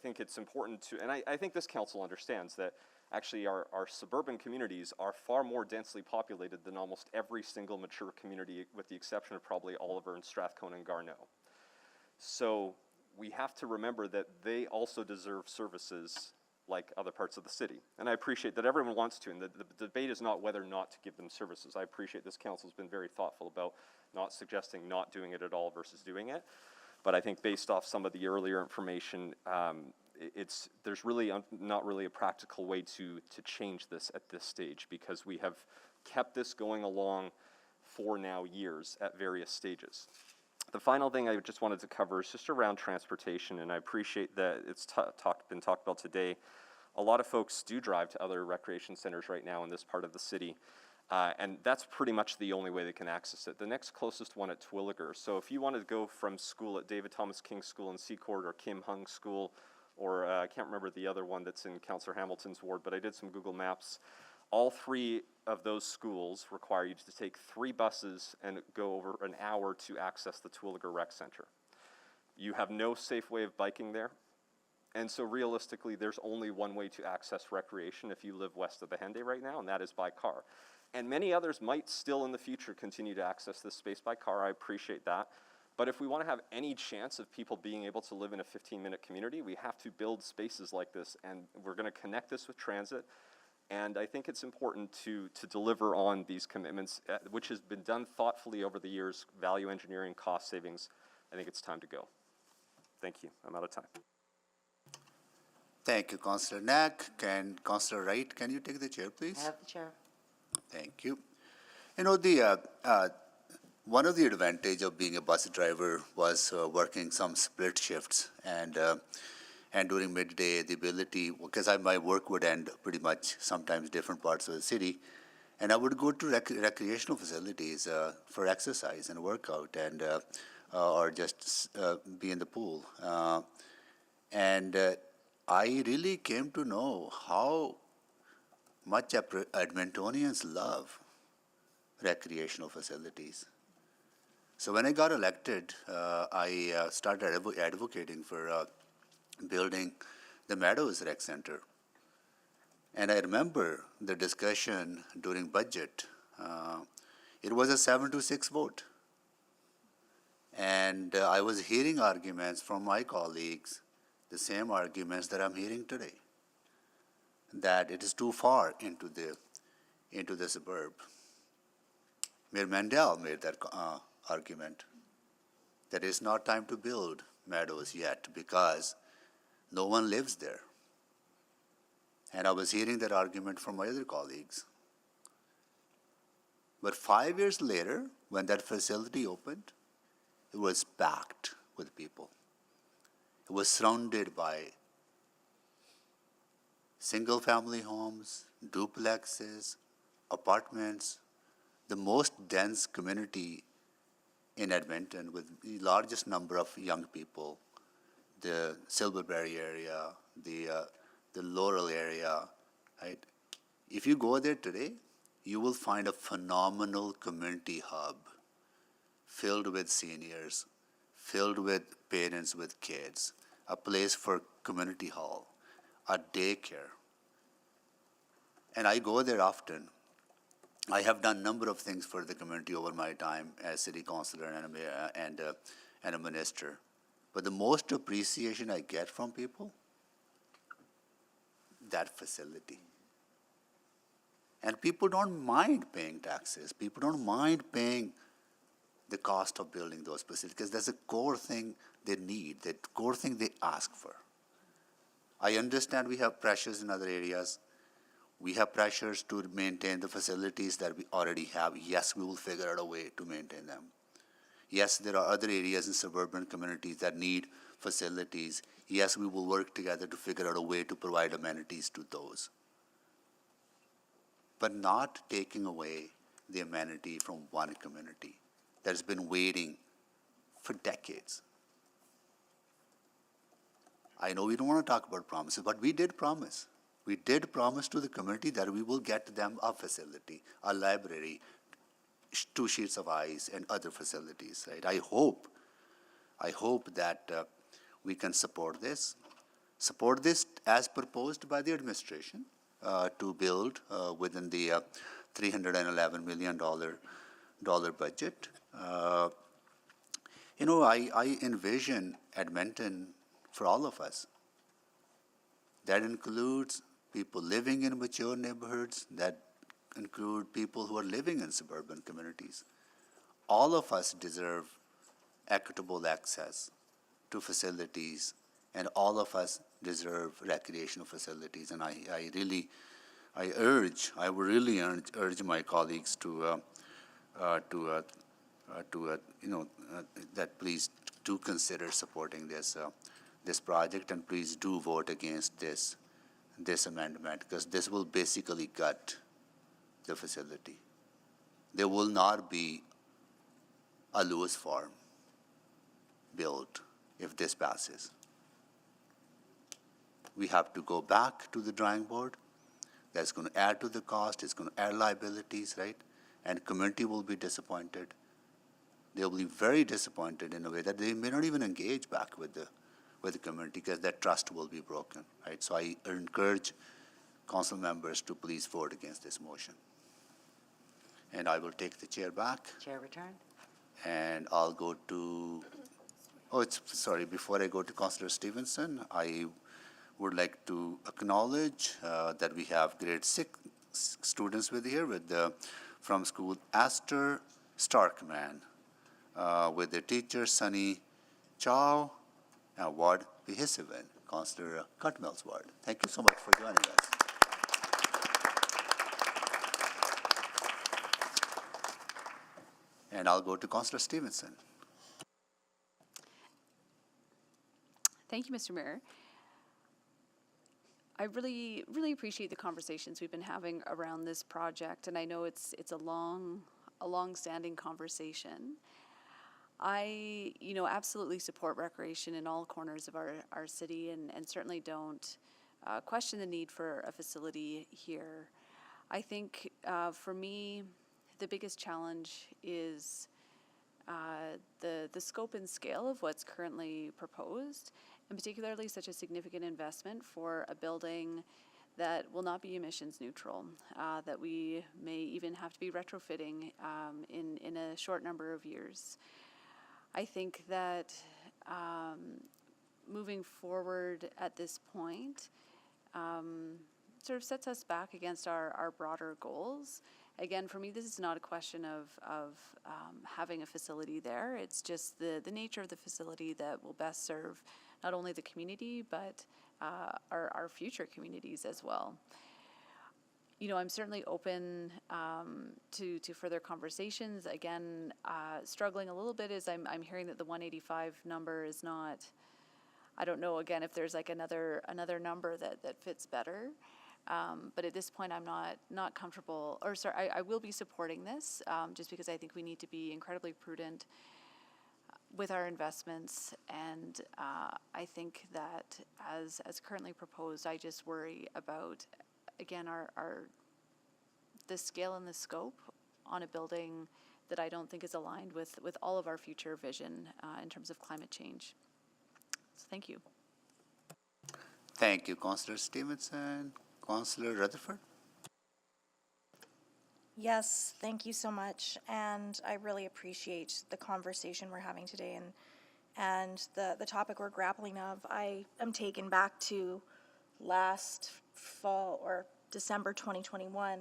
think it's important to, and I think this council understands that Actually, our suburban communities are far more densely populated than almost every single mature community, with the exception of probably Oliver and Strathcona and Garneau. So we have to remember that they also deserve services like other parts of the city. And I appreciate that everyone wants to, and the debate is not whether or not to give them services. I appreciate this council's been very thoughtful about not suggesting not doing it at all versus doing it. But I think based off some of the earlier information, there's really not really a practical way to change this at this stage, because we have kept this going along for now years at various stages. The final thing I just wanted to cover is just around transportation, and I appreciate that it's been talked about today. A lot of folks do drive to other recreation centers right now in this part of the city, and that's pretty much the only way they can access it. The next closest one at Twilliger. So if you wanted to go from school at David Thomas King School in Seacourt, or Kim Hung School, or I can't remember the other one that's in Councillor Hamilton's ward, but I did some Google Maps. All three of those schools require you to take 3 buses and go over an hour to access the Twilliger Rec Center. You have no safe way of biking there. And so realistically, there's only one way to access recreation if you live west of the Henday right now, and that is by car. And many others might still in the future continue to access this space by car. I appreciate that. But if we want to have any chance of people being able to live in a 15-minute community, we have to build spaces like this, and we're going to connect this with transit. And I think it's important to deliver on these commitments, which has been done thoughtfully over the years, value engineering, cost savings. I think it's time to go. Thank you. I'm out of time. Thank you, Councillor Knack. Councillor Wright, can you take the chair, please? I have the chair. Thank you. You know, one of the advantage of being a bus driver was working some split shifts, and during midday, the ability, because my work would end pretty much sometimes different parts of the city, and I would go to recreational facilities for exercise and workout, and or just be in the pool. I really came to know how much Edmontonians love recreational facilities. So when I got elected, I started advocating for building the Meadows Rec Center. And I remember the discussion during budget. It was a 7-6 vote. And I was hearing arguments from my colleagues, the same arguments that I'm hearing today, that it is too far into the suburb. Mayor Mandel made that argument that it's not time to build Meadows yet because no one lives there. And I was hearing that argument from my other colleagues. But 5 years later, when that facility opened, it was packed with people. It was surrounded by single-family homes, duplexes, apartments, the most dense community in Edmonton with the largest number of young people, the Silverberry area, the Laurel area, right? If you go there today, you will find a phenomenal community hub filled with seniors, filled with parents with kids, a place for community hall, a daycare. And I go there often. I have done a number of things for the community over my time as city councillor and a minister. But the most appreciation I get from people, that facility. And people don't mind paying taxes. People don't mind paying the cost of building those facilities because that's a core thing they need, the core thing they ask for. I understand we have pressures in other areas. We have pressures to maintain the facilities that we already have. Yes, we will figure out a way to maintain them. Yes, there are other areas in suburban communities that need facilities. Yes, we will work together to figure out a way to provide amenities to those. But not taking away the amenity from one community that has been waiting for decades. I know we don't want to talk about promises, but we did promise. We did promise to the community that we will get them a facility, a library, 2 sheets of ice, and other facilities. Right? I hope that we can support this as proposed by the administration, to build within the $311 million budget. I envision Edmonton for all of us. That includes people living in mature neighborhoods, that include people who are living in suburban communities. All of us deserve equitable access to facilities, and all of us deserve recreational facilities. And I would really urge my colleagues that please do consider supporting this project, and please do vote against this amendment, because this will basically gut the facility. There will not be a Lewis farm built if this passes. We have to go back to the drawing board. That's going to add to the cost. It's going to add liabilities, right? And community will be disappointed. They'll be very disappointed in a way that they may not even engage back with the community, because that trust will be broken, right? So I encourage council members to please vote against this motion. And I will take the chair back. Chair returned. And I'll go to, before I go to Councillor Stevenson, I would like to acknowledge that we have grade 6 students from school Astor Starkman, with their teacher Sunny Chow, and Ward Pihisivan, Councillor Cutmell's ward. Thank you so much for joining us. And I'll go to Councillor Stevenson. Thank you, Mr. Mayor. I really appreciate the conversations we've been having around this project, and I know it's a long-standing conversation. I, absolutely support recreation in all corners of our city, and certainly don't question the need for a facility here. I think for me, the biggest challenge is the scope and scale of what's currently proposed, and particularly such a significant investment for a building that will not be emissions neutral, that we may even have to be retrofitting in a short number of years. I think that moving forward at this point sort of sets us back against our broader goals. Again, for me, this is not a question of having a facility there. It's just the nature of the facility that will best serve not only the community, but our future communities as well. I'm certainly open to further conversations. Again, struggling a little bit is I'm hearing that the 185 number is not, I don't know, again, if there's like another number that fits better. But at this point, I'm not comfortable, or sorry, I will be supporting this just because I think we need to be incredibly prudent with our investments. And I think that as currently proposed, I just worry about, again, the scale and the scope on a building that I don't think is aligned with all of our future vision in terms of climate change. So thank you. Thank you, Councillor Stevenson. Councillor Rutherford? Yes, thank you so much, and I really appreciate the conversation we're having today and the topic we're grappling of. I am taken back to last fall or December 2021.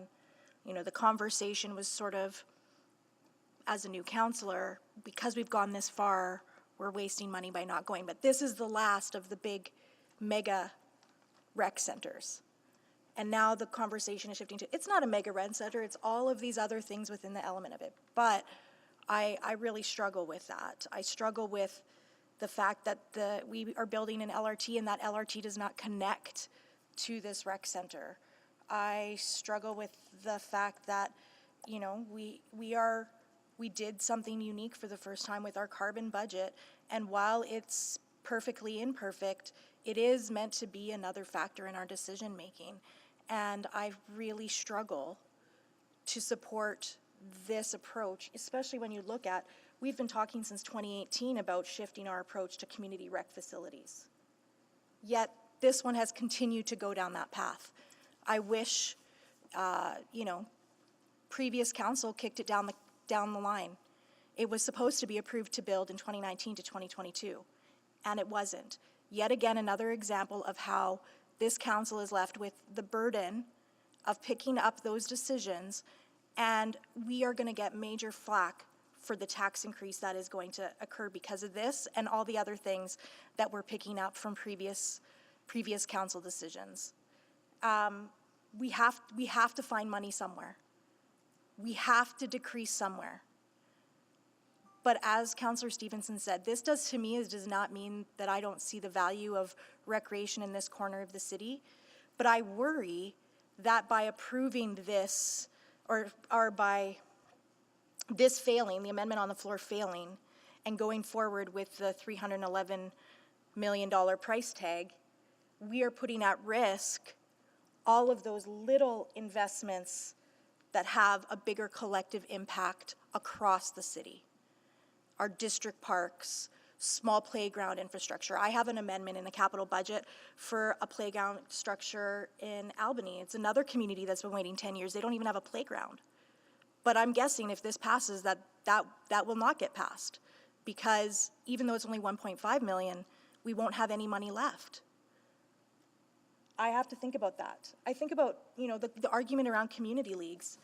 The conversation was sort of, as a new councillor, because we've gone this far, we're wasting money by not going. But this is the last of the big mega rec centers. And now the conversation is shifting to, it's not a mega rec center, it's all of these other things within the element of it. But I really struggle with that. I struggle with the fact that we are building an LRT and that LRT does not connect to this rec center. I struggle with the fact that, we did something unique for the first time with our carbon budget, and while it's perfectly imperfect, it is meant to be another factor in our decision making. And I really struggle to support this approach, especially when you look at, we've been talking since 2018 about shifting our approach to community rec facilities. Yet this one has continued to go down that path. I wish, previous council kicked it down the line. It was supposed to be approved to build in 2019 to 2022, and it wasn't. Yet again, another example of how this council is left with the burden of picking up those decisions, and we are going to get major flack for the tax increase that is going to occur because of this and all the other things that we're picking up from previous council decisions. We have to find money somewhere. We have to decrease somewhere. But as Councillor Stevenson said, this does not mean that I don't see the value of recreation in this corner of the city, but I worry that by approving this, or by this failing, the amendment on the floor failing, and going forward with the $311 million price tag, we are putting at risk all of those little investments that have a bigger collective impact across the city. Our district parks, small playground infrastructure. I have an amendment in the capital budget for a playground structure in Albany. It's another community that's been waiting 10 years. They don't even have a playground. But I'm guessing if this passes, that will not get passed, because even though it's only 1.5 million, we won't have any money left. I have to think about that. I think about, the argument around community leagues,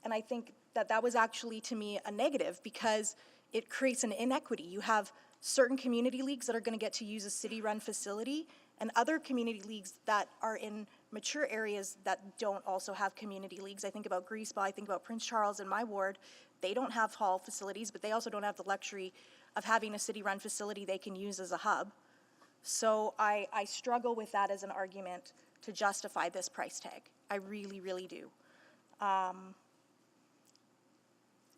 and I think that was actually, to me, a negative, because it creates an inequity. You have certain community leagues that are going to get to use a city-run facility, and other community leagues that are in mature areas that don't also have community leagues. I think about Greaseball, I think about Prince Charles in my ward. They don't have hall facilities, but they also don't have the luxury of having a city-run facility they can use as a hub. So I struggle with that as an argument to justify this price tag. I really, really do.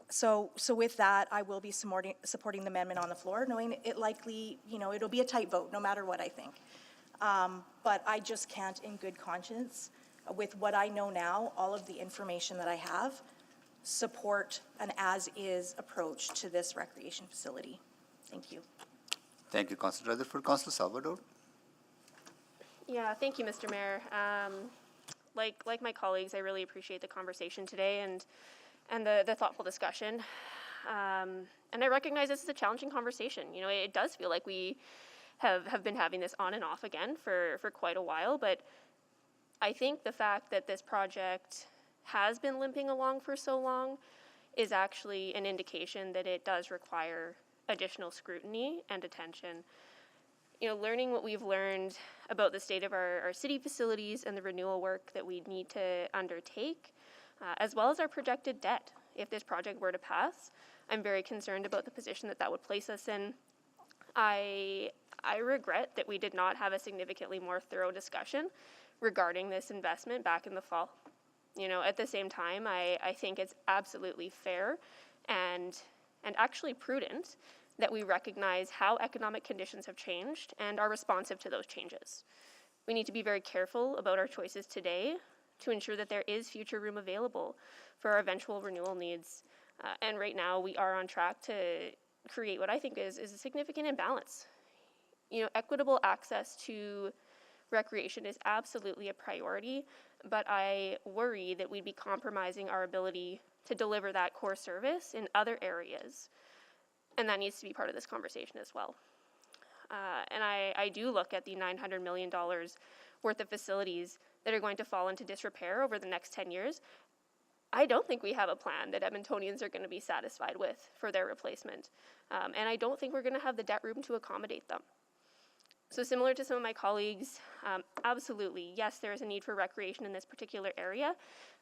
So with that, I will be supporting the amendment on the floor, knowing it likely, it'll be a tight vote, no matter what I think. But I just can't, in good conscience, with what I know now, all of the information that I have, support an as-is approach to this recreation facility. Thank you. Thank you, Councillor Rutherford. Councillor Salvador. Yeah, thank you, Mr. Mayor. Like my colleagues, I really appreciate the conversation today and the thoughtful discussion. And I recognize this is a challenging conversation. It does feel like we have been having this on and off again for quite a while, but I think the fact that this project has been limping along for so long is actually an indication that it does require additional scrutiny and attention. Learning what we've learned about the state of our city facilities and the renewal work that we need to undertake, as well as our projected debt, if this project were to pass, I'm very concerned about the position that would place us in. I regret that we did not have a significantly more thorough discussion regarding this investment back in the fall. At the same time, I think it's absolutely fair and actually prudent that we recognize how economic conditions have changed and are responsive to those changes. We need to be very careful about our choices today to ensure that there is future room available for our eventual renewal needs. And right now, we are on track to create what I think is a significant imbalance. Equitable access to recreation is absolutely a priority, but I worry that we'd be compromising our ability to deliver that core service in other areas. And that needs to be part of this conversation as well. And I do look at the $900 million worth of facilities that are going to fall into disrepair over the next 10 years. I don't think we have a plan that Edmontonians are going to be satisfied with for their replacement. And I don't think we're going to have the debt room to accommodate them. So similar to some of my colleagues, absolutely, yes, there is a need for recreation in this particular area,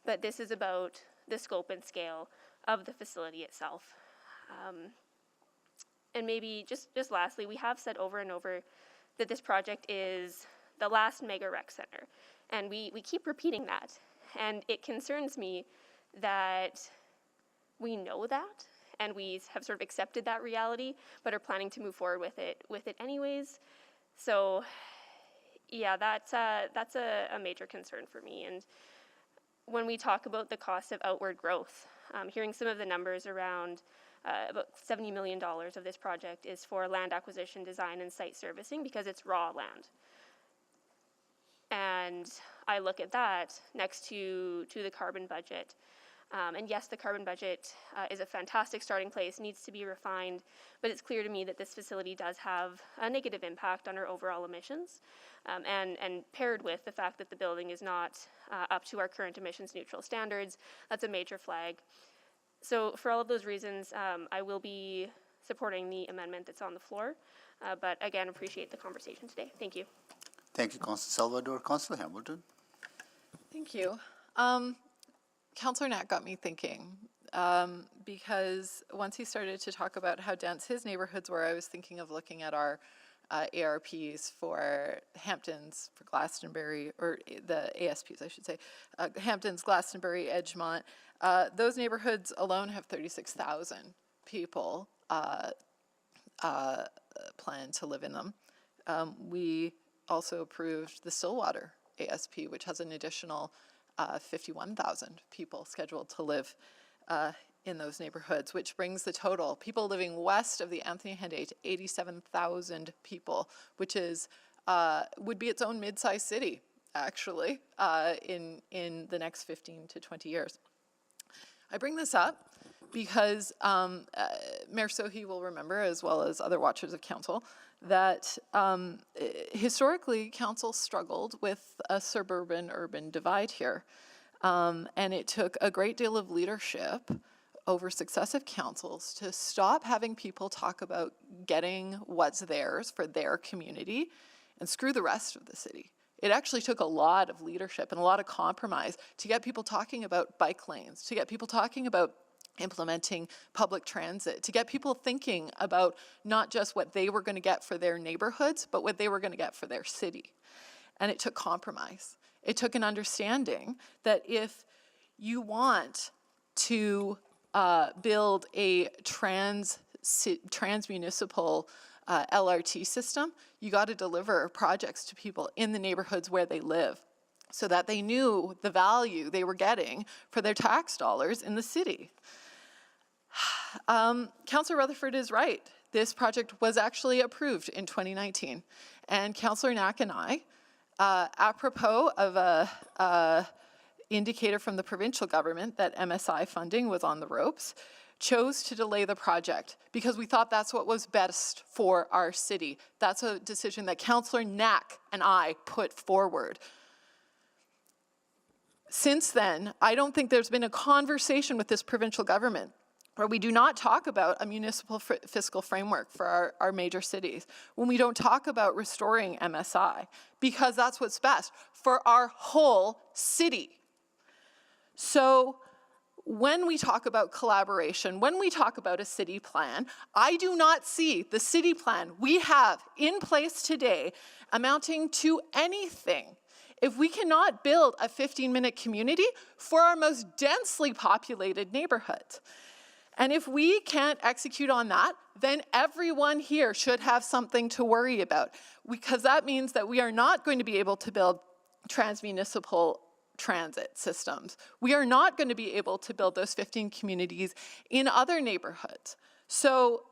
but this is about the scope and scale of the facility itself. And maybe just lastly, we have said over and over that this project is the last mega rec center. And we keep repeating that. And it concerns me that we know that, and we have sort of accepted that reality, but are planning to move forward with it anyways. So yeah, that's a major concern for me. And when we talk about the cost of outward growth, hearing some of the numbers around about $70 million of this project is for land acquisition, design, and site servicing because it's raw land. And And I look at that next to the carbon budget. And yes, the carbon budget is a fantastic starting place, needs to be refined, but it's clear to me that this facility does have a negative impact on our overall emissions. And paired with the fact that the building is not up to our current emissions neutral standards, that's a major flag. So for all of those reasons, I will be supporting the amendment that's on the floor, but again, appreciate the conversation today. Thank you. Thank you, Councillor Salvador. Councillor Hamilton. Thank you. Councillor Knack got me thinking, because once he started to talk about how dense his neighborhoods were, I was thinking of looking at our ARPs for Hamptons, for Glastonbury, or the ASPs, I should say, Hamptons, Glastonbury, Edgemont. Those neighborhoods alone have 36,000 people plan to live in them. We also approved the Stillwater ASP, which has an additional 51,000 people scheduled to live in those neighborhoods, which brings the total people living west of the Anthony Henday to 87,000 people, which is would be its own mid-sized city, actually, in the next 15 to 20 years. I bring this up because Mayor Sohi will remember, as well as other watchers of council, that historically council struggled with a suburban-urban divide here. And it took a great deal of leadership over successive councils to stop having people talk about getting what's theirs for their community and screw the rest of the city. It actually took a lot of leadership and a lot of compromise to get people talking about bike lanes, to get people talking about implementing public transit, to get people thinking about not just what they were going to get for their neighborhoods, but what they were going to get for their city. And it took compromise. It took an understanding that if you want to build a transmunicipal LRT system, you got to deliver projects to people in the neighborhoods where they live so that they knew the value they were getting for their tax dollars in the city. Councillor Rutherford is right. This project was actually approved in 2019. And Councillor Knack and I, apropos of a indicator from the provincial government that MSI funding was on the ropes, chose to delay the project because we thought that's what was best for our city. That's a decision that Councillor Knack and I put forward. Since then, I don't think there's been a conversation with this provincial government where we do not talk about a municipal fiscal framework for our major cities, when we don't talk about restoring MSI, because that's what's best for our whole city. So when we talk about collaboration, when we talk about a city plan, I do not see the city plan we have in place today amounting to anything if we cannot build a 15-minute community for our most densely populated neighborhoods. And if we can't execute on that, then everyone here should have something to worry about, because that means that we are not going to be able to build transmunicipal transit systems. We are not going to be able to build those 15 communities in other neighborhoods. So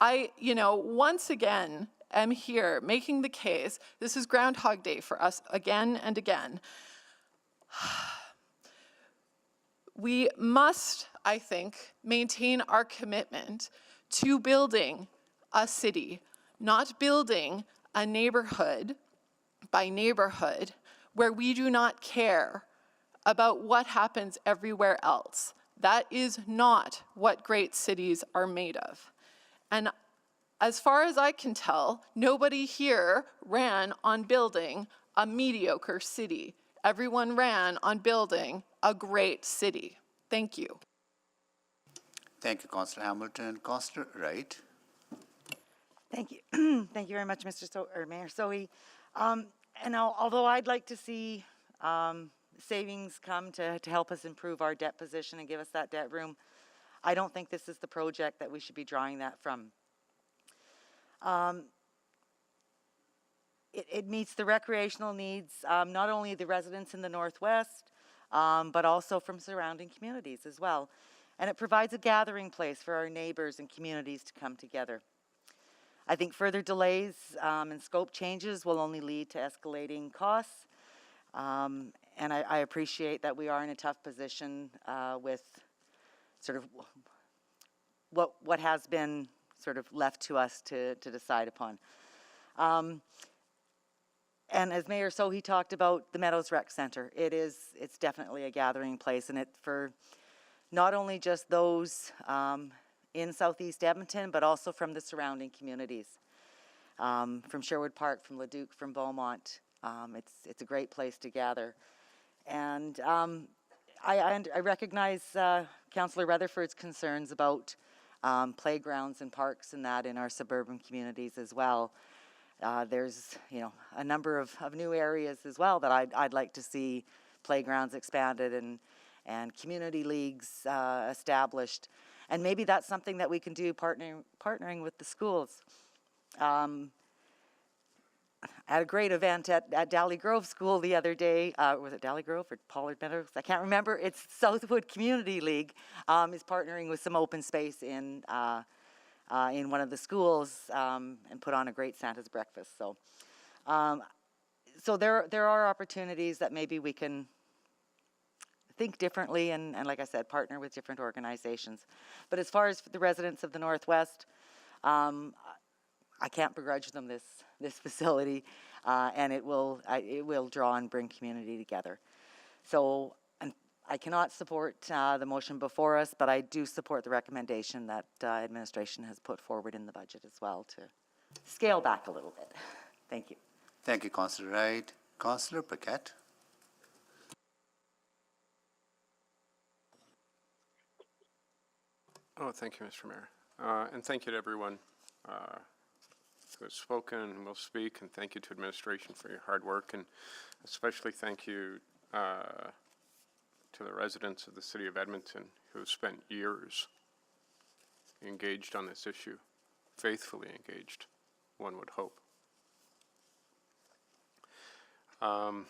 I, once again, am here making the case, this is Groundhog Day for us again and again. We must, I think, maintain our commitment to building a city, not building a neighborhood by neighborhood where we do not care about what happens everywhere else. That is not what great cities are made of. And as far as I can tell, nobody here ran on building a mediocre city. Everyone ran on building a great city. Thank you. Thank you, Councillor Hamilton. Councillor Wright. Thank you. Thank you very much, Mayor Sohi. Although I'd like to see savings come to help us improve our debt position and give us that debt room, I don't think this is the project that we should be drawing that from. It meets the recreational needs, not only the residents in the Northwest, but also from surrounding communities as well. And it provides a gathering place for our neighbors and communities to come together. I think further delays and scope changes will only lead to escalating costs. And I appreciate that we are in a tough position with sort of what has been sort of left to us to decide upon. And as Mayor Sohi talked about the Meadows Rec Center, it's definitely a gathering place, and it for not only just those in Southeast Edmonton, but also from the surrounding communities, from Sherwood Park, from Leduc, from Beaumont. It's a great place to gather. And I recognize Councillor Rutherford's concerns about playgrounds and parks and that in our suburban communities as well. There's, a number of new areas as well that I'd like to see playgrounds expanded and community leagues established. And maybe that's something that we can do partnering with the schools. At a great event at Dally Grove School the other day, was it Dally Grove or Pollard Meadows? I can't remember. It's Southwood Community League is partnering with some open space in one of the schools and put on a great Santa's breakfast. So, so there are opportunities that maybe we can think differently and like I said, partner with different organizations. But as far as the residents of the Northwest, I can't begrudge them this facility, and it will draw and bring community together. So I cannot support the motion before us, but I do support the recommendation that administration has put forward in the budget as well to scale back a little bit. Thank you. Thank you, Councillor Wright. Councillor Paquette. Oh, thank you, Mr. Mayor. And thank you to everyone who has spoken and will speak, and thank you to administration for your hard work, and especially thank you to the residents of the city of Edmonton who have spent years engaged on this issue, faithfully engaged, one would hope. I'm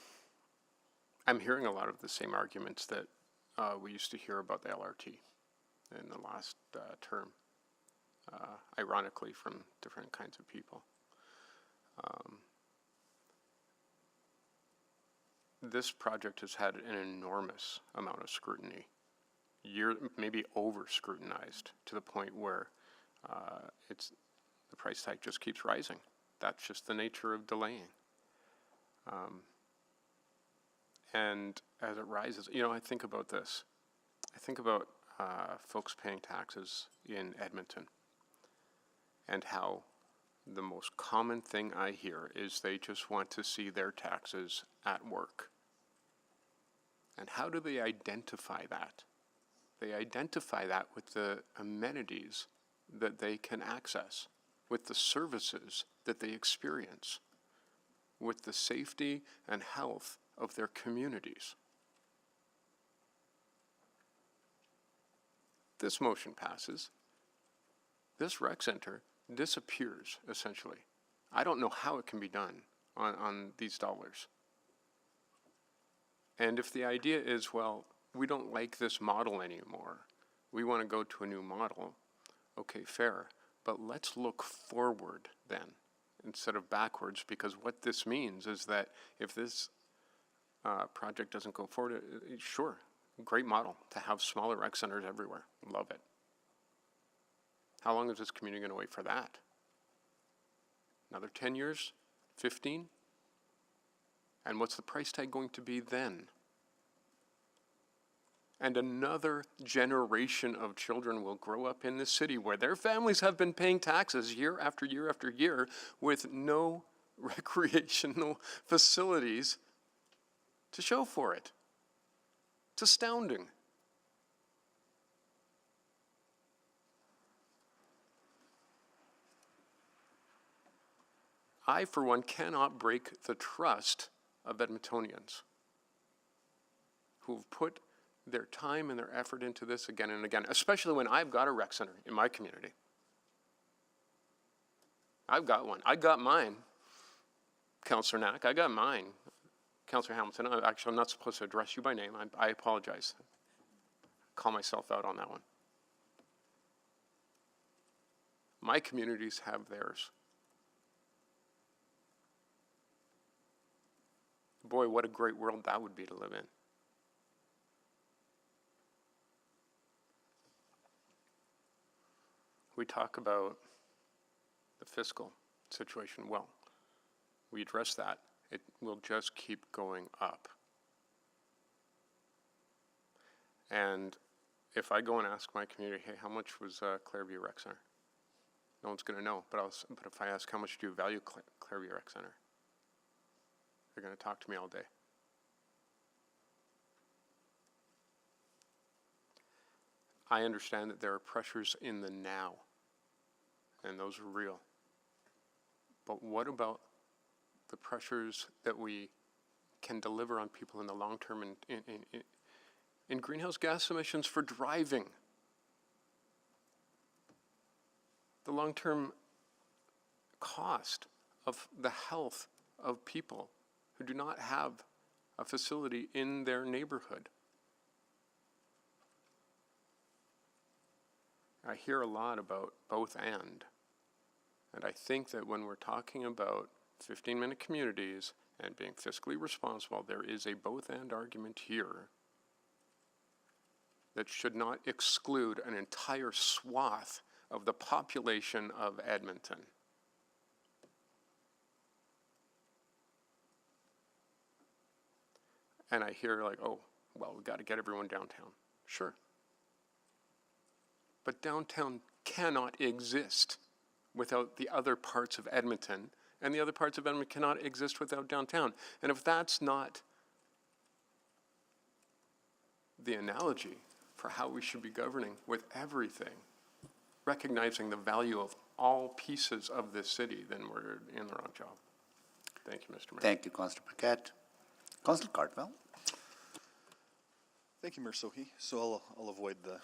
hearing a lot of the same arguments that we used to hear about the LRT in the last term, ironically from different kinds of people. This project has had an enormous amount of scrutiny, maybe over-scrutinized to the point where the price tag just keeps rising. That's just the nature of delaying. And as it rises, I think about this. I think about folks paying taxes in Edmonton and how the most common thing I hear is they just want to see their taxes at work. And how do they identify that? They identify that with the amenities that they can access, with the services that they experience, with the safety and health of their communities. This motion passes. This rec center disappears, essentially. I don't know how it can be done on these dollars. And if the idea is, well, we don't like this model anymore, we want to go to a new model, okay, fair. But let's look forward then, instead of backwards, because what this means is that if this project doesn't go forward, sure, great model to have smaller rec centers everywhere. Love it. How long is this community going to wait for that? Another 10 years? 15? And what's the price tag going to be then? And another generation of children will grow up in this city where their families have been paying taxes year after year after year with no recreational facilities to show for it. It's astounding. I, for one, cannot break the trust of Edmontonians who have put their time and their effort into this again and again, especially when I've got a rec center in my community. I've got one. I got mine, Councillor Knack. I got mine. Councillor Hamilton, actually, I'm not supposed to address you by name. I apologize. Call myself out on that one. My communities have theirs. boy, what a great world that would be to live in. We talk about the fiscal situation. Well, we address that. It will just keep going up. And if I go and ask my community, hey, how much was Clairview Rec Center? No one's going to know. But if I ask, how much do you value Clairview Rec Center? They're going to talk to me all day. I understand that there are pressures in the now, and those are real. But what about the pressures that we can deliver on people in the long term in greenhouse gas emissions for driving? The long-term cost of the health of people who do not have a facility in their neighborhood. I hear a lot about both and I think that when we're talking about 15-minute communities and being fiscally responsible, there is a both and argument here that should not exclude an entire swath of the population of Edmonton. And I hear like, oh, well, we got to get everyone downtown. Sure. But downtown cannot exist without the other parts of Edmonton, and the other parts of Edmonton cannot exist without downtown. And if that's not the analogy for how we should be governing with everything, recognizing the value of all pieces of this city, then we're in the wrong job. Thank you, Mr. Mayor. Thank you, Councillor Paquette. Councillor Cartwell. Thank you, Mayor Sohi. So I'll avoid the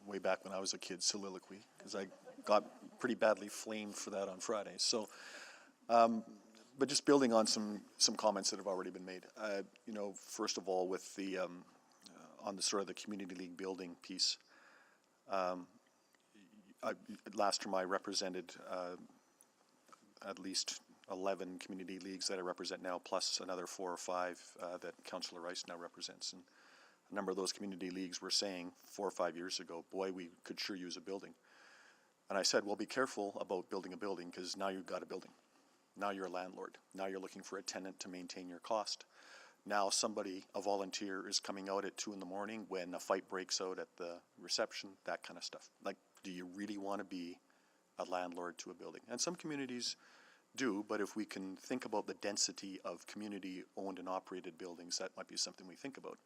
way back when I was a kid soliloquy, because I got pretty badly flamed for that on Friday. So, but just building on some comments that have already been made. You know, first of all, with the on the sort of the community league building piece. Last term I represented at least 11 community leagues that I represent now, plus another 4 or 5 that Councillor Rice now represents. And a number of those community leagues were saying 4 or 5 years ago, boy, we could sure use a building. And I said, well, be careful about building a building, because now you've got a building. Now you're a landlord. Now you're looking for a tenant to maintain your cost. Now somebody, a volunteer, is coming out at 2 in the morning when a fight breaks out at the reception, that kind of stuff. Like, do you really want to be a landlord to a building? And some communities do, but if we can think about the density of community-owned and operated buildings, that might be something we think about.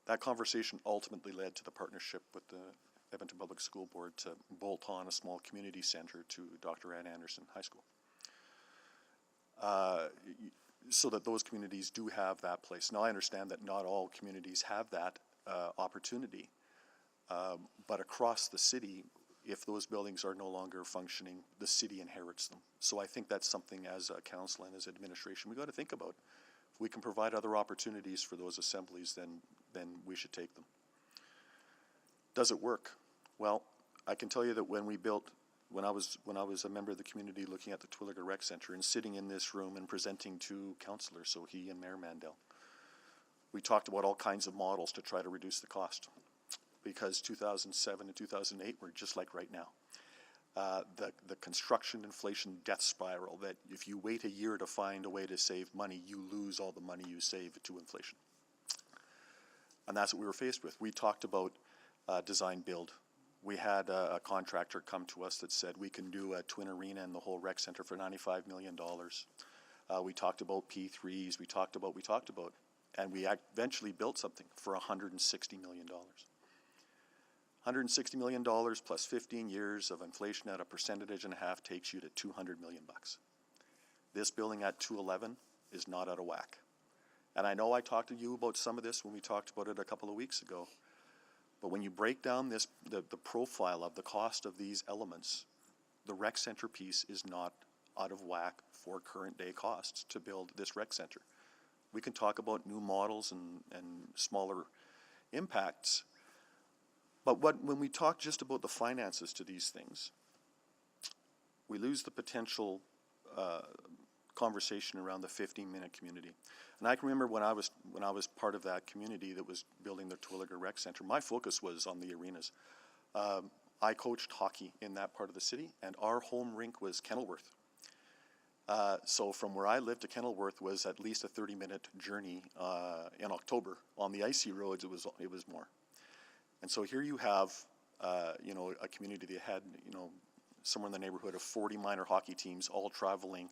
That conversation ultimately led to the partnership with the Edmonton Public School Board to bolt on a small community center to Dr. Ann Anderson High School. So that those communities do have that place. Now I understand that not all communities have that opportunity, but across the city, if those buildings are no longer functioning, the city inherits them. So I think that's something as a council and as administration we got to think about. If we can provide other opportunities for those assemblies, then we should take them. Does it work? Well, I can tell you that when I was a member of the community looking at the Twilliger Rec Center and sitting in this room and presenting to councillors, so he and Mayor Mandel, we talked about all kinds of models to try to reduce the cost, because 2007 and 2008 were just like right now. The construction inflation death spiral, that if you wait a year to find a way to save money, you lose all the money you save to inflation. And that's what we were faced with. We talked about design build. We had a contractor come to us that said we can do a twin arena and the whole rec center for $95 million. We talked about P3s, we talked about, and we eventually built something for $160 million. $160 million plus 15 years of inflation at 1.5% takes you to $200 million. This building at 211 is not out of whack. And I know I talked to you about some of this when we talked about it a couple of weeks ago. But when you break down the profile of the cost of these elements, the rec center piece is not out of whack for current day costs to build this rec center. We can talk about new models and smaller impacts, but when we talk just about the finances to these things, we lose the potential conversation around the 15-minute community. And I can remember when I was part of that community that was building the Terwillegar Rec Center, my focus was on the arenas. I coached hockey in that part of the city, and our home rink was Kenilworth. So from where I lived to Kenilworth was at least a 30-minute journey in October. On the icy roads, it was more. And so here you have, you know, a community that had, you know, somewhere in the neighborhood of 40 minor hockey teams all traveling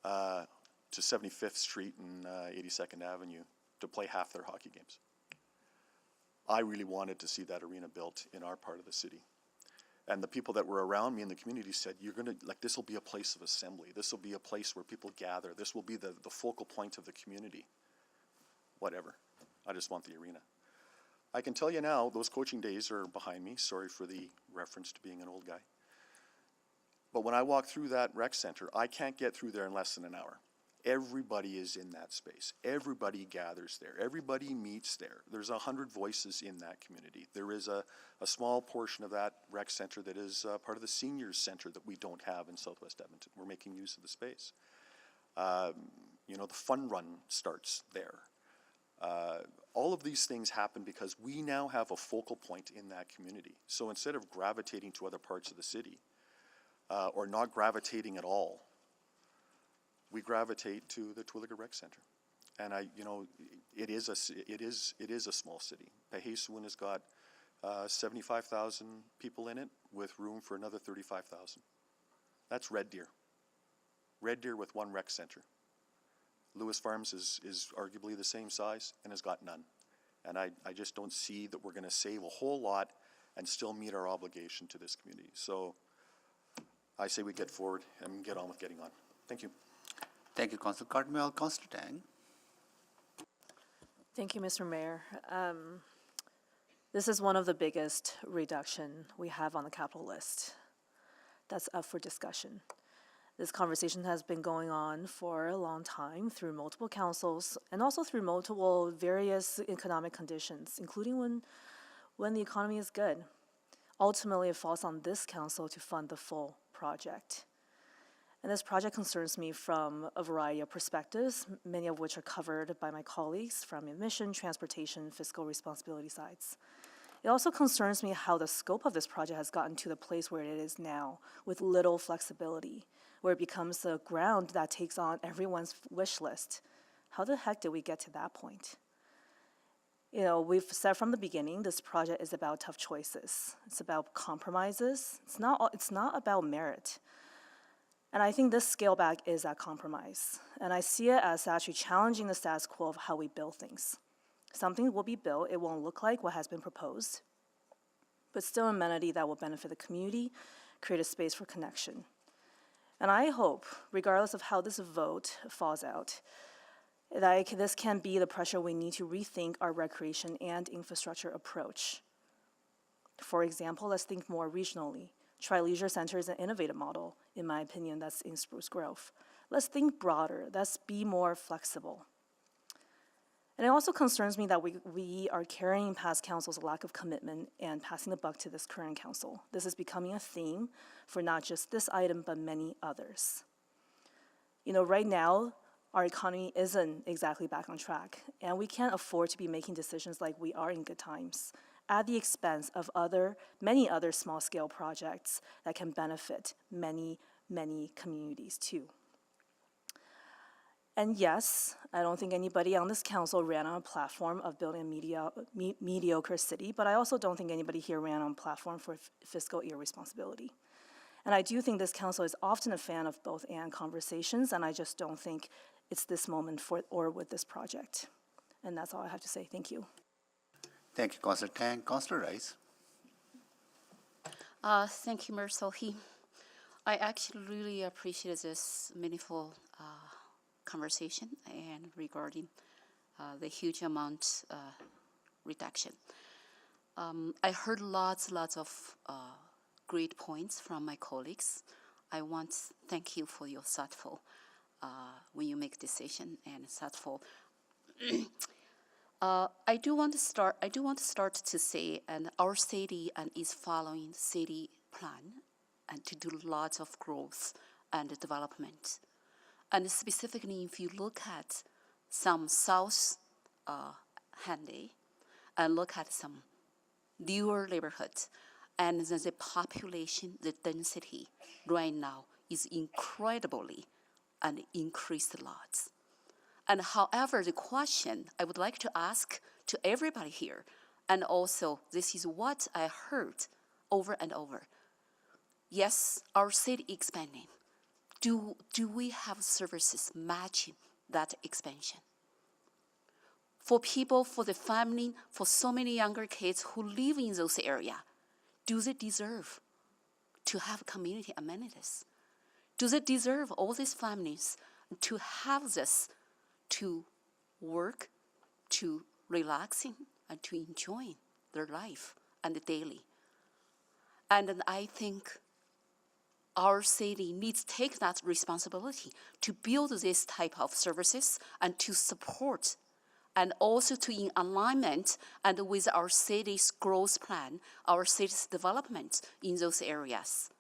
to 75th Street and 82nd Avenue to play half their hockey games. I really wanted to see that arena built in our part of the city. And the people that were around me in the community said, you're going to, like, this will be a place of assembly. This will be a place where people gather. This will be the focal point of the community. Whatever. I just want the arena. I can tell you now, those coaching days are behind me. Sorry for the reference to being an old guy. But when I walk through that rec center, I can't get through there in less than an hour. Everybody is in that space. Everybody gathers there. Everybody meets there. There's 100 voices in that community. There is a small portion of that rec center that is part of the seniors center that we don't have in Southwest Edmonton. We're making use of the space. You know, the fun run starts there. All of these things happen because we now have a focal point in that community. So instead of gravitating to other parts of the city, or not gravitating at all, we gravitate to the Terwillegar Rec Center. And you know, it is a small city. Peheswin has got 75,000 people in it with room for another 35,000. That's Red Deer. Red Deer with one rec center. Lewis Farms is arguably the same size and has got none. And I just don't see that we're going to save a whole lot and still meet our obligation to this community. So I say we get forward and get on with getting on. Thank you. Thank you, Councillor Cartmel. Councillor Tang. Thank you, Mr. Mayor. This is one of the biggest reduction we have on the capital list that's up for discussion. This conversation has been going on for a long time through multiple councils and also through multiple various economic conditions, including when the economy is good. Ultimately, it falls on this council to fund the full project. And this project concerns me from a variety of perspectives, many of which are covered by my colleagues from emission, transportation, fiscal responsibility sides. It also concerns me how the scope of this project has gotten to the place where it is now, with little flexibility, where it becomes the ground that takes on everyone's wish list. How the heck did we get to that point? You know, we've said from the beginning, this project is about tough choices. It's about compromises. It's not about merit. And I think this scale back is that compromise. And I see it as actually challenging the status quo of how we build things. Something will be built, it won't look like what has been proposed, but still amenity that will benefit the community, create a space for connection. And I hope, regardless of how this vote falls out, that this can be the pressure we need to rethink our recreation and infrastructure approach. For example, let's think more regionally. Tri-Leisure Center is an innovative model, in my opinion, that's in Spruce Grove. Let's think broader, let's be more flexible. And it also concerns me that we are carrying past council's lack of commitment and passing the buck to this current council. This is becoming a theme for not just this item, but many others. You know, right now, our economy isn't exactly back on track, and we can't afford to be making decisions like we are in good times, at the expense of many other small-scale projects that can benefit many, many communities too. And yes, I don't think anybody on this council ran on a platform of building a mediocre city, but I also don't think anybody here ran on a platform for fiscal irresponsibility. And I do think this council is often a fan of both and conversations, and I just don't think it's this moment or with this project. And that's all I have to say. Thank you. Thank you, Councillor Tang. Councillor Rice. Thank you, Mayor Sohi. I actually really appreciate this meaningful conversation and regarding the huge amount reduction. I heard lots of great points from my colleagues. I want to thank you for your thoughtful when you make decision and thoughtful. I do want to start to say, and our city is following city plan and to do lots of growth and development. And specifically, if you look at some South Handy and look at some newer neighborhoods, and then the population, the density right now is incredibly and increased lots. And however, the question I would like to ask to everybody here, and also this is what I heard over and over. Yes, our city expanding. Do we have services matching that expansion? For people, for the family, for so many younger kids who live in those areas, do they deserve to have community amenities? Do they deserve all these families to have this, to work, to relaxing, and to enjoying their life and daily? And I think our city needs to take that responsibility to build this type of services and to support, and also to in alignment and with our city's growth plan, our city's development in those areas.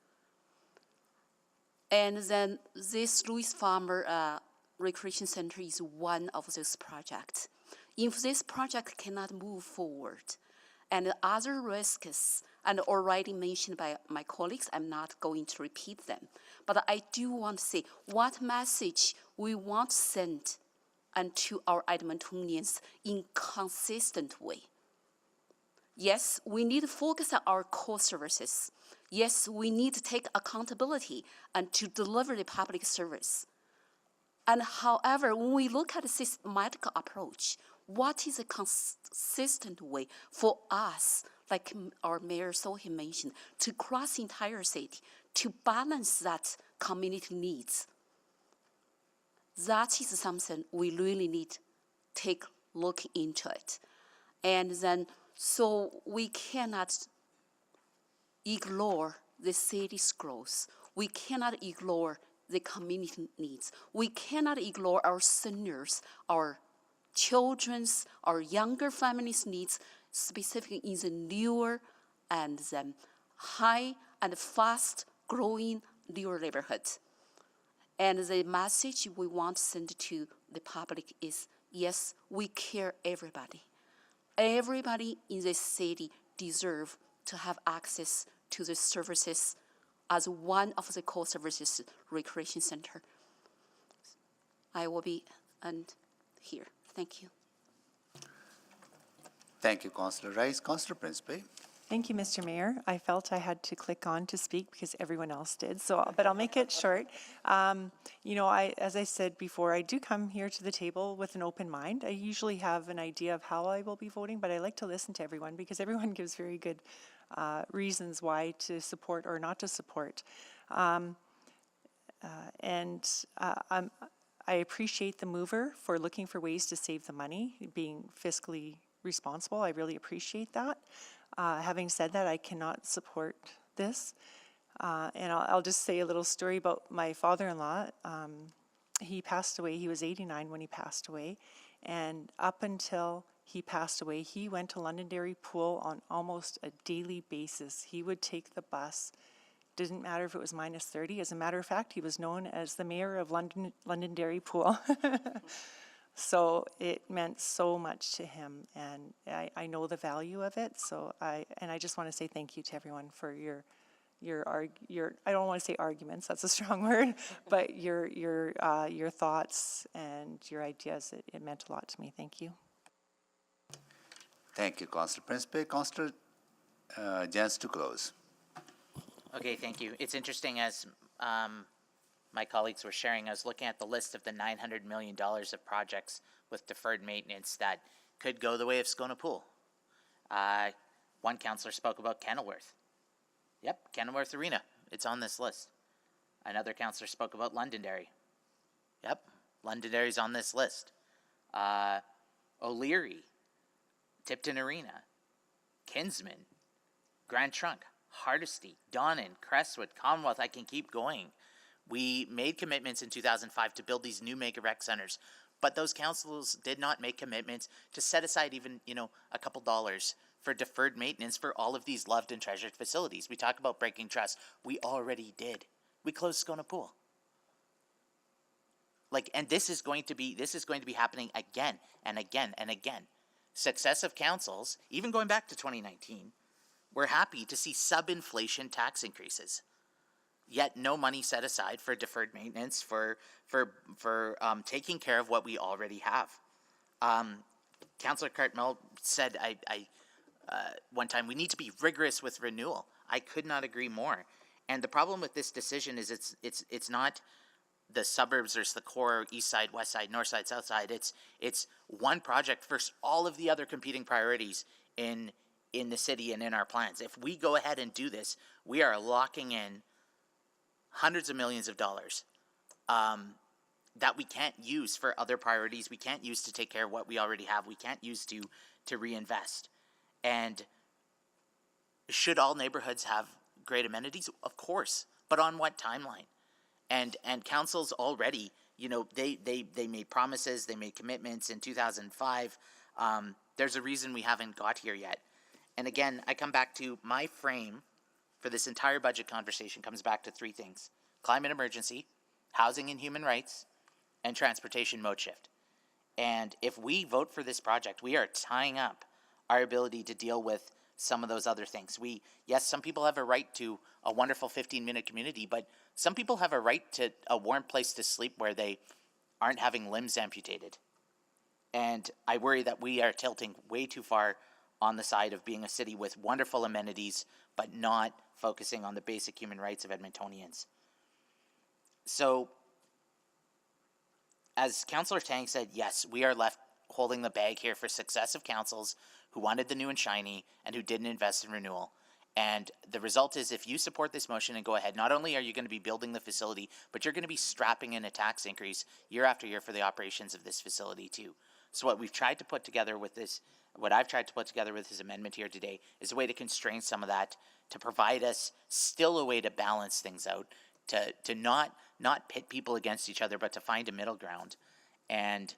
And then this Louis Farmer Recreation Center is one of those projects. If this project cannot move forward, and other risks, and already mentioned by my colleagues, I'm not going to repeat them. But I do want to say what message we want to send and to our Edmontonians in consistent way. Yes, we need to focus on our core services. Yes, we need to take accountability and to deliver the public service. And however, when we look at a systematic approach, what is a consistent way for us, like our Mayor Sohi mentioned, to cross the entire city, to balance that community needs? That is something we really need to take a look into it. And then, so we cannot ignore the city's growth. We cannot ignore the community needs. We cannot ignore our seniors, our children's, our younger families' needs, specifically in the newer and then high and fast growing newer neighborhoods. And the message we want to send to the public is, yes, we care everybody. Everybody in this city deserves to have access to the services as one of the core services recreation center. I will be here. Thank you. Thank you, Councillor Rice. Councillor Principe. Thank you, Mr. Mayor. I felt I had to click on to speak because everyone else did, but I'll make it short. You know, as I said before, I do come here to the table with an open mind. I usually have an idea of how I will be voting, but I like to listen to everyone because everyone gives very good reasons why to support or not to support. I appreciate the mover for looking for ways to save the money, being fiscally responsible. I really appreciate that. Having said that, I cannot support this. And I'll just say a little story about my father-in-law. He passed away. He was 89 when he passed away. And up until he passed away, he went to Londonderry Pool on almost a daily basis. He would take the bus. Didn't matter if it was minus 30. As a matter of fact, he was known as the mayor of Londonderry Pool. So it meant so much to him, and I know the value of it. So I just want to say thank you to everyone for your I don't want to say arguments, that's a strong word, but your thoughts and your ideas. It meant a lot to me. Thank you. Thank you, Councillor Principe. Councillor Jens to close. Okay, thank you. It's interesting, as my colleagues were sharing, I was looking at the list of the $900 million of projects with deferred maintenance that could go the way of Scona Pool. One councillor spoke about Kenilworth. Yep, Kenilworth Arena. It's on this list. Another councillor spoke about Londonderry. Yep, Londonderry's on this list. O'Leary, Tipton Arena, Kinsman, Grand Trunk, Hardisty, Donnan, Crestwood, Commonwealth. I can keep going. We made commitments in 2005 to build these new mega rec centers, but those councils did not make commitments to set aside even, a couple dollars for deferred maintenance for all of these loved and treasured facilities. We talk about breaking trust. We already did. We closed Scona Pool. Like, and this is going to be happening again and again and again. Successive councils, even going back to 2019, were happy to see sub-inflation tax increases. Yet no money set aside for deferred maintenance, for taking care of what we already have. Councillor Cartmel said one time, we need to be rigorous with renewal. I could not agree more. And the problem with this decision is it's not the suburbs versus the core, east side, west side, north side, south side. It's one project versus all of the other competing priorities in the city and in our plans. If we go ahead and do this, we are locking in hundreds of millions of dollars that we can't use for other priorities. We can't use to take care of what we already have. We can't use to reinvest. And should all neighborhoods have great amenities? Of course, but on what timeline? And councils already, they made promises, they made commitments in 2005. There's a reason we haven't got here yet. And again, I come back to my frame for this entire budget conversation comes back to three things: climate emergency, housing and human rights, and transportation mode shift. And if we vote for this project, we are tying up our ability to deal with some of those other things. Yes, some people have a right to a wonderful 15-minute community, but some people have a right to a warm place to sleep where they aren't having limbs amputated. And I worry that we are tilting way too far on the side of being a city with wonderful amenities, but not focusing on the basic human rights of Edmontonians. So, as Councillor Tang said, yes, we are left holding the bag here for successive councils who wanted the new and shiny and who didn't invest in renewal. And the result is, if you support this motion and go ahead, not only are you going to be building the facility, but you're going to be strapping in a tax increase year after year for the operations of this facility too. So what we've tried to put together with this, what I've tried to put together with this amendment here today, is a way to constrain some of that, to provide us still a way to balance things out, to not pit people against each other, but to find a middle ground. And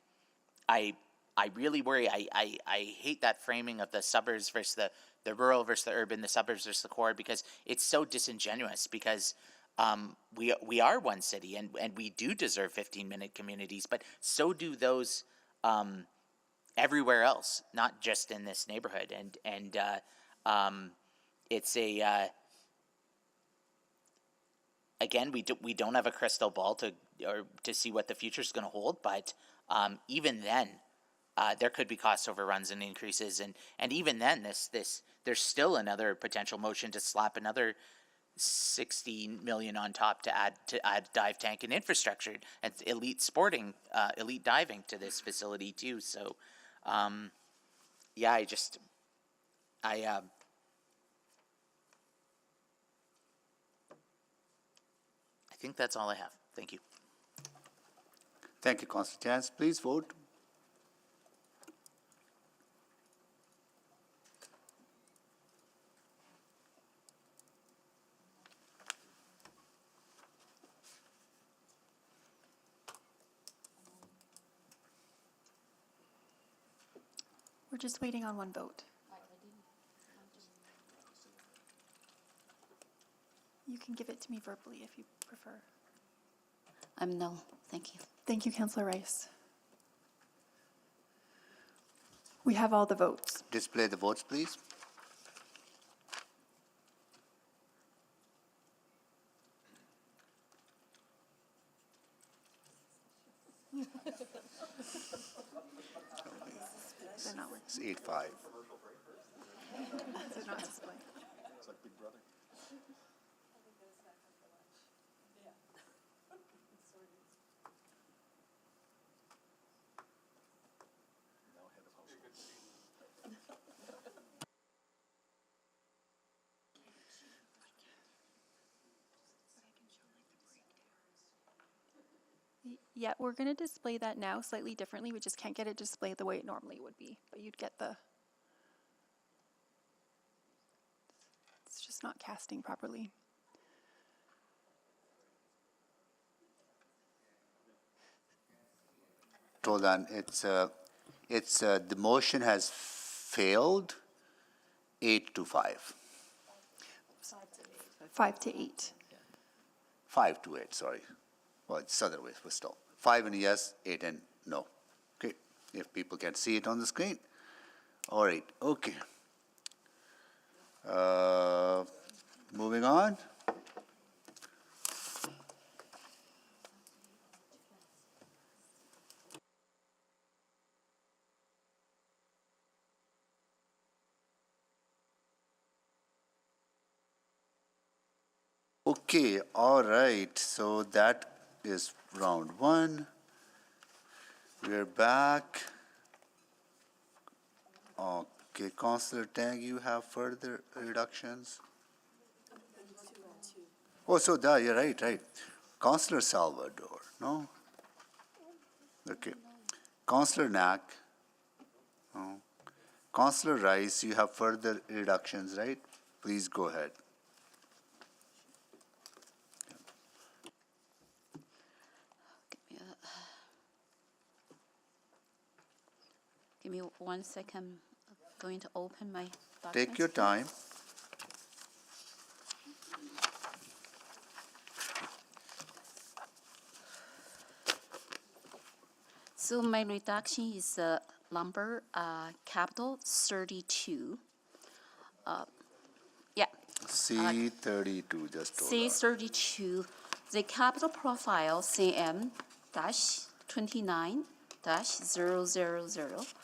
I really worry, I hate that framing of the suburbs versus the rural versus the urban, the suburbs versus the core, because it's so disingenuous, because we are one city and we do deserve 15-minute communities, but so do those everywhere else, not just in this neighborhood. And it's a again, we don't have a crystal ball to see what the future is going to hold, but even then, there could be cost overruns and increases, and even then, there's still another potential motion to slap another $16 million on top to add dive tank and infrastructure and elite sporting, elite diving to this facility too. So, yeah, I think that's all I have. Thank you. Thank you, Councillor Chance. Please vote. We're just waiting on one vote. You can give it to me verbally if you prefer. No, thank you. Thank you, Councillor Rice. We have all the votes. Display the votes, please. They're not It's 8-5. They're not displayed. It's like Big Brother. Yeah, we're going to display that now slightly differently. We just can't get it displayed the way it normally would be. But you'd get the... It's just not casting properly. Hold on. The motion has failed 8-5. 5 to 8. 5-8, sorry. Well, it's other way, but still. 5 and yes, 8 and no. Okay, if people can see it on the screen. All right, okay. Moving on. Okay, all right, so that is round one. We're back. Okay, Councillor Tang, you have further reductions? Oh, so there, you're right. Councillor Salvador, no? Okay. Councillor Knack? No. Councillor Rice, you have further reductions, right? Please go ahead. Give me 1 second. I'm going to open my documents. Take your time. So my reduction is number capital 32. Yeah. C32, just hold on. C32, the capital profile CM-29-000,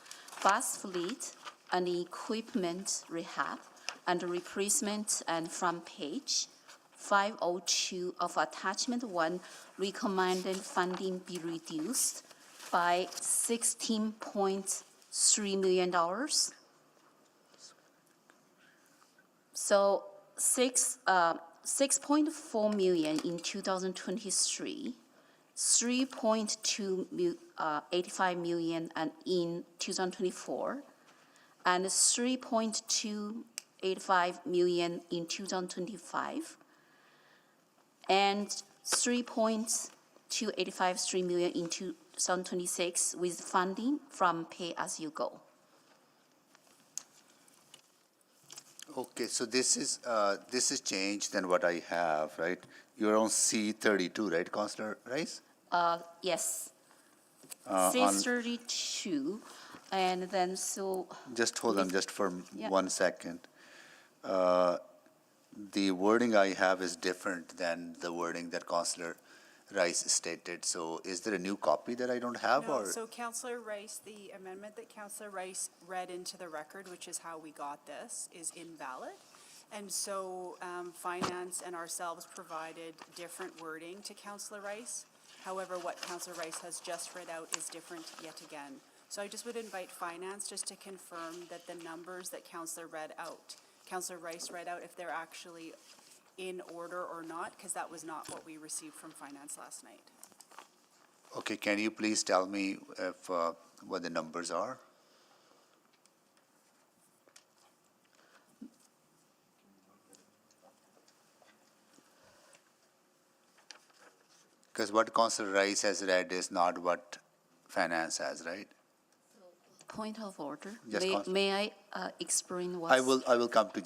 bus fleet and equipment rehab and replacement and front page. 502 of attachment 1 recommended funding be reduced by $16.3 million. So 6.4 million in 2023, 3.285 million and in 2024, and 3.285 million in 2025, and 3.2853 million in 2026 with funding from pay-as-you-go. Okay, so this is changed than what I have, right? You're on C32, right, Councillor Rice? Yes. On- C32, and then so. Just hold on, just for Yeah. 1 second. The wording I have is different than the wording that Councillor Rice stated. So is there a new copy that I don't have, No, or? so Councillor Rice, the amendment that Councillor Rice read into the record, which is how we got this, is invalid. And so Finance and ourselves provided different wording to Councillor Rice. However, what Councillor Rice has just read out is different yet again. So I just would invite Finance just to confirm that the numbers that Councillor Rice read out, if they're actually in order or not, because that was not what we received from Finance last night. Okay, can you please tell me if, what the numbers are? Because what Councillor Rice has read is not what Finance has, right? Point of order. Yes, Councillor. May I explain what? I will come to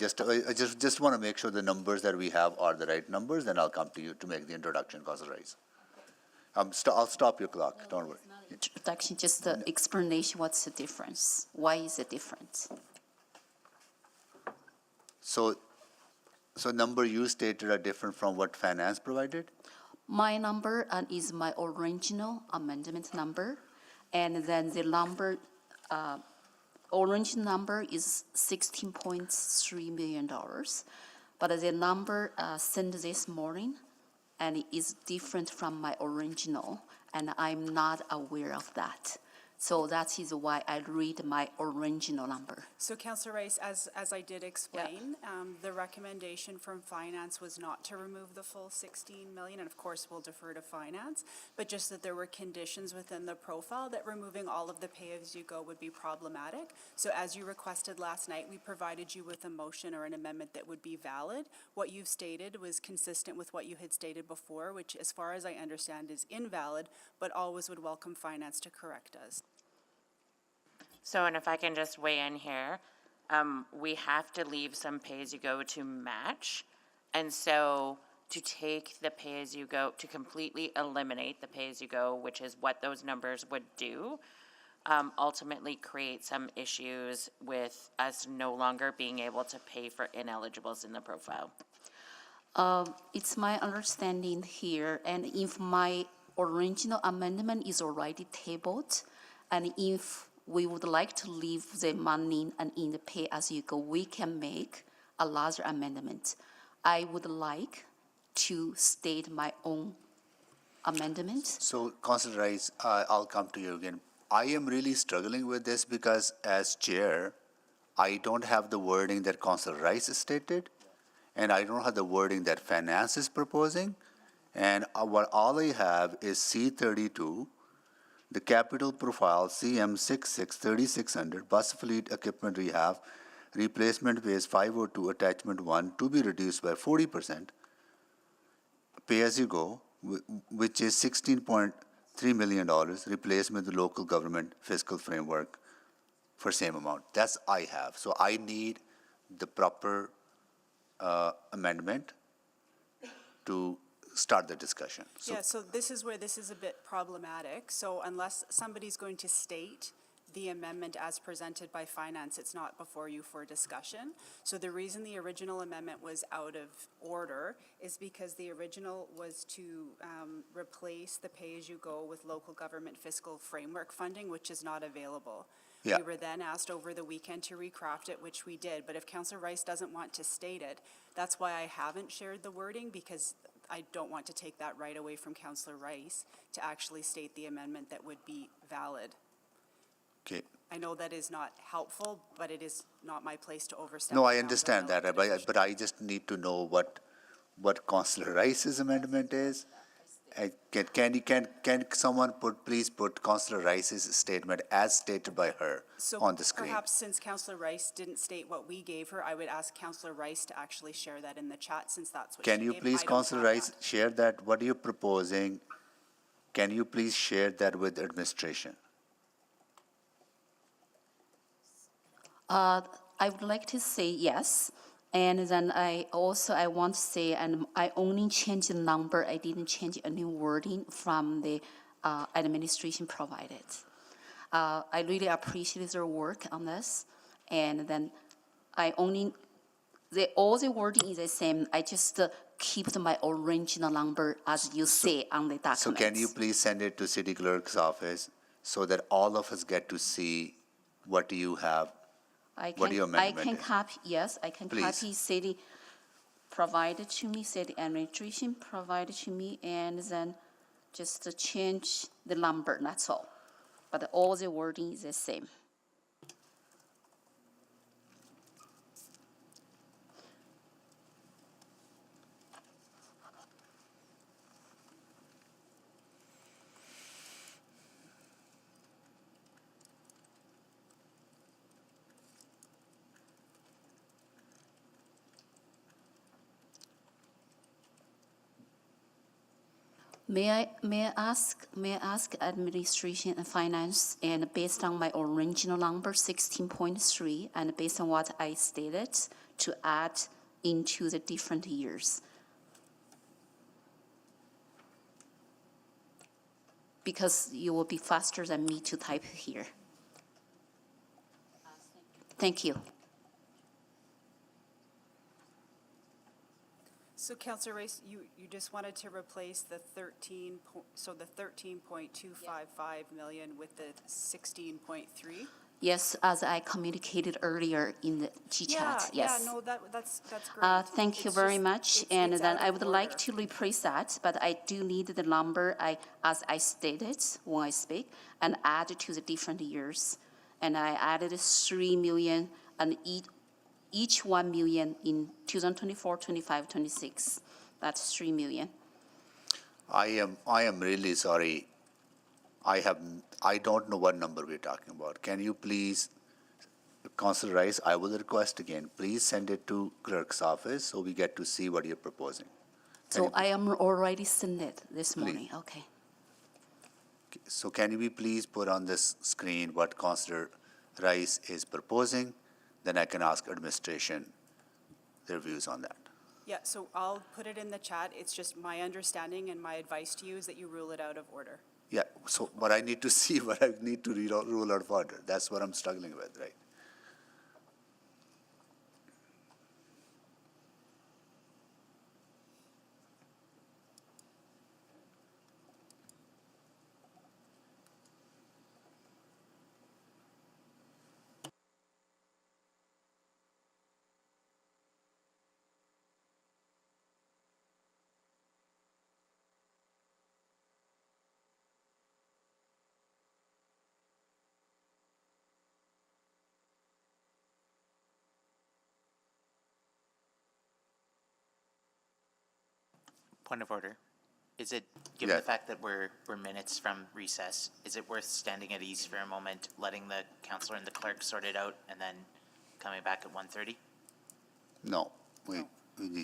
I just want to make sure the numbers that we have are the right numbers, then I'll come to you to make the introduction, Councillor Rice. I'll stop your clock, don't worry. Introduction, just the explanation, what's the difference? Why is it different? So number you stated are different from what Finance provided? My number is my original amendment number, and then the number, original number is $16.3 million, but the number sent this morning and it is different from my original, and I'm not aware of that. So that is why I read my original number. So Councillor Rice, as I did explain, the recommendation from Finance was not to remove the full 16 million, and of course we'll defer to Finance, but just that there were conditions within the profile that removing all of the pay-as-you-go would be problematic. So as you requested last night, we provided you with a motion or an amendment that would be valid. What you've stated was consistent with what you had stated before, which as far as I understand is invalid, but always would welcome Finance to correct us. So, and if I can just weigh in here, we have to leave some pay-as-you-go to match. And so to take the pay-as-you-go, to completely eliminate the pay-as-you-go, which is what those numbers would do, ultimately create some issues with us no longer being able to pay for ineligibles in the profile. It's my understanding here, and if my original amendment is already tabled, and if we would like to leave the money and in the pay-as-you-go, we can make a larger amendment. I would like to state my own amendment. So, Councillor Rice, I'll come to you again. I am really struggling with this because as chair, I don't have the wording that Councillor Rice stated, and I don't have the wording that Finance is proposing. And what all I have is C32, the capital profile CM66 3600, bus fleet equipment rehab, replacement phase 502, attachment 1, to be reduced by 40%, pay-as-you-go, which is $16.3 million, replacement with the local government fiscal framework for same amount. That's I have. So I need the proper amendment to start the discussion. So Yeah, so this is where this is a bit problematic. So unless somebody's going to state the amendment as presented by Finance, it's not before you for discussion. So the reason the original amendment was out of order is because the original was to replace the pay-as-you-go with local government fiscal framework funding, which is not available. Yeah. We were then asked over the weekend to recraft it, which we did. But if Councillor Rice doesn't want to state it, that's why I haven't shared the wording, because I don't want to take that right away from Councillor Rice to actually state the amendment that would be valid. Okay. I know that is not helpful, but it is not my place to overstep. No, the I council understand and that, elected officials. but I just need to know what Councillor Rice's amendment is. Can someone please put Councillor Rice's statement as stated by her on the screen? Perhaps since Councillor Rice didn't state what we gave her, I would ask Councillor Rice to actually share that in the chat, since that's what she gave. Can you please, I don't Councillor have Rice, that. share that? What are you proposing? Can you please share that with administration? I would like to say yes, and then I want to say, and I only changed the number, I didn't change any wording from the administration provided. I really appreciate their work on this, and then all the wording is the same, I just keep my original number as you say on the document. So can you please send it to City Clerk's office so that all of us get to see what you have? What your amendment is? Copy, yes, I can Please. copy city provided to me, city administration provided to me, and then just to change the number, that's all. But all the wording is the same. May I ask administration and finance, and based on my original number 16.3, and based on what I stated, to add into the different years? Because you will be faster than me to type here. Thank you. So Councillor Rice, you just wanted to replace the 13.255 million with the 16.3? Yes, as I communicated earlier in the G-chat, yes. Yeah, no, that's great. Thank you It's very just- much, it's and then out I of would like order. to replace that, but I do need the number as I stated when I speak, and add it to the different years. And I added 3 million, and each 1 million in 2024, 25, 26. That's 3 million. I am really sorry. I don't know what number we're talking about. Can you please, Councillor Rice, I will request again, please send it to clerk's office so we get to see what you're proposing. So I am already sent it this morning, okay. So can you please put on this screen what Councillor Rice is proposing? Then I can ask administration their views on that. Yeah, so I'll put it in the chat. It's just my understanding and my advice to you is that you rule it out of order. Yeah, so, but I need to see what I need to rule out of order. That's what I'm struggling with, right? Point of order. Is it, given Yeah. the fact that we're minutes from recess, is it worth standing at ease for a moment, letting the counselor and the clerk sort it out, and then coming back at 1:30? No, we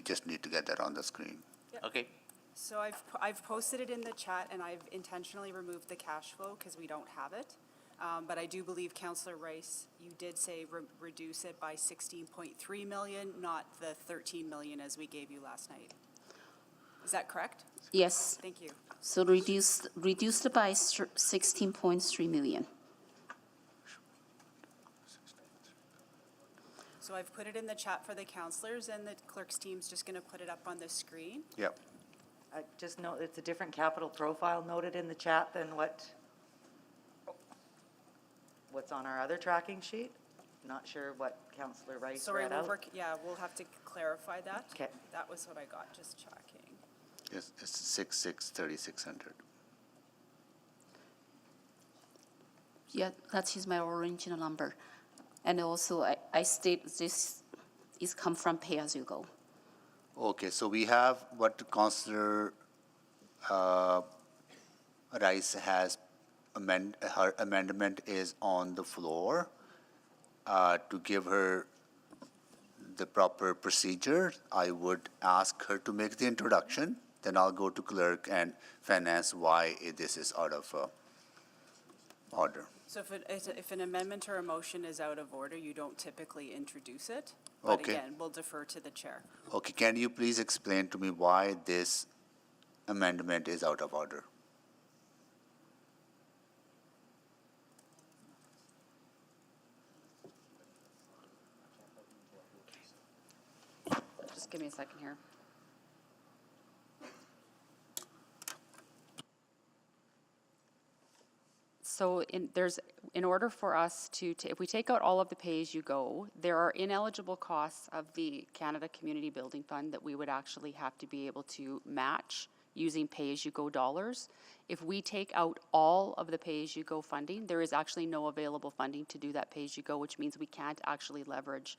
just need to get that on the screen. Okay. So I've posted it in the chat, and I've intentionally removed the cash flow because we don't have it. But I do believe, Councillor Rice, you did say reduce it by 16.3 million, not the 13 million as we gave you last night. Is that correct? Yes. Thank you. So reduced by 16.3 million. So I've put it in the chat for the councillors, and the clerk's team's just going to put it up on the screen. Yep. Just note, it's a different capital profile noted in the chat than what's on our other tracking sheet. Not sure what Councillor Rice Sorry, read out. we'll have to clarify that. Okay. That was what I got, just checking. Yes, it's 3600. Yeah, that is my original number. And also, I state this is come from pay-as-you-go. Okay, so we have what Councillor Rice has her amendment is on the floor to give her the proper procedure. I would ask her to make the introduction, then I'll go to clerk and finance why this is out of order. So if an amendment or a motion is out of order, you don't typically introduce it. But Okay. again, we'll defer to the chair. Okay, can you please explain to me why this amendment is out of order? Just give me a second here. So in order for us to, if we take out all of the pay-as-you-go, there are ineligible costs of the Canada Community Building Fund that we would actually have to be able to match using pay-as-you-go dollars. If we take out all of the pay-as-you-go funding, there is actually no available funding to do that pay-as-you-go, which means we can't actually leverage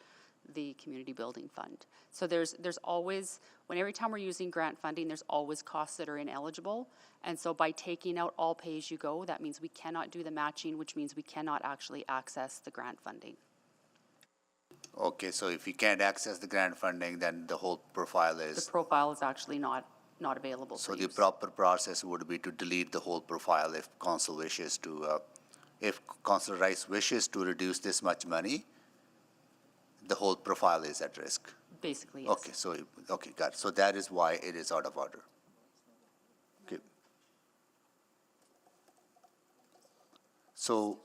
the community building fund. So there's always, every time we're using grant funding, there's always costs that are ineligible. And so by taking out all pay-as-you-go, that means we cannot do the matching, which means we cannot actually access the grant funding. Okay, so if you can't access the grant funding, then the whole profile is... The profile is actually not available So for the use. proper process would be to delete the whole profile if council wishes to, if Councilor Rice wishes to reduce this much money, the whole profile is at risk. Basically, yes. Okay, so, okay, got it. So that is why it is out of order. Okay. So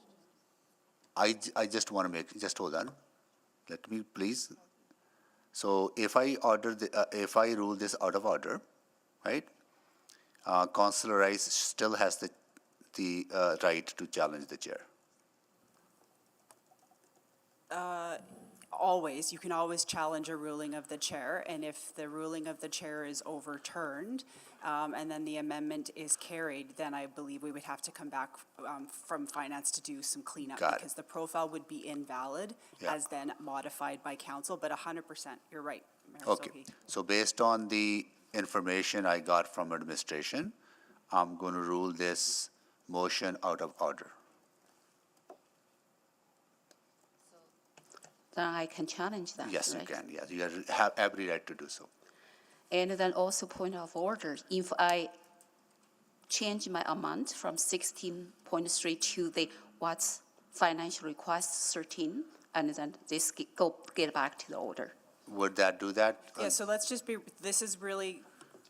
I just want to make, just hold on. Let me please. So if I if I rule this out of order, right? Councilor Rice still has the right to challenge the chair. Always, you can always challenge a ruling of the chair, and if the ruling of the chair is overturned, and then the amendment is carried, then I believe we would have to come back from finance to do some cleanup. Got it. Because the profile would be invalid Yeah. as then modified by council, but 100%, you're right, Mayor Okay, Sohi. so based on the information I got from administration, I'm going to rule this motion out of order. Then I can challenge that, Yes, you right? can, yes. You have every right to do so. And then also point of order, if I change my amount from 16.3 to the what's financial request 13, and then this get back to the order. would that do that? Yeah, so let's just be, this is really,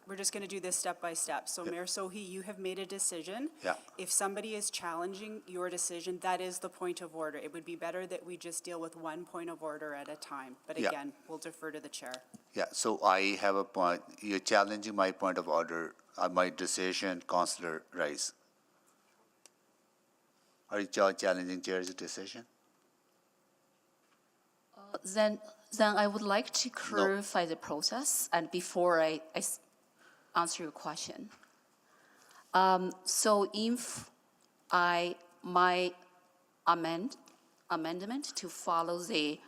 we're just gonna do this step by step. So Mayor Sohi, you have made a decision. Yeah. If somebody is challenging your decision, that is the point of order. It would be better that we just deal with one point of order at a time. But Yeah. again, we'll defer to the chair. Yeah, so I have a point, you're challenging my point of order, my decision, Councillor Rice. Are you challenging Chair's decision? Then I would like to clarify the process, and before I answer your question. So if my amendment to follow the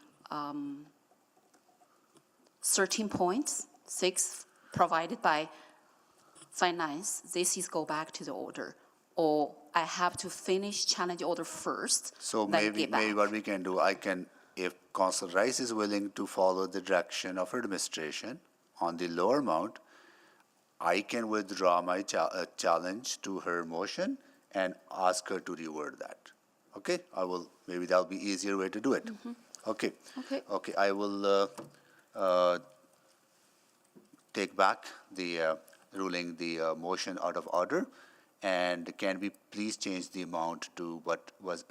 13 points, 6 provided by finance, this is go back to the order, or I have to finish challenge order first, So then maybe, get back. maybe what we can do, if Councillor Rice is willing to follow the direction of administration on the lower amount, I can withdraw my challenge to her motion and ask her to reword that. Okay, maybe that'll be easier way to do it. Okay. Okay. Okay, I will take back the ruling the motion out of order. And can we please change the amount to what was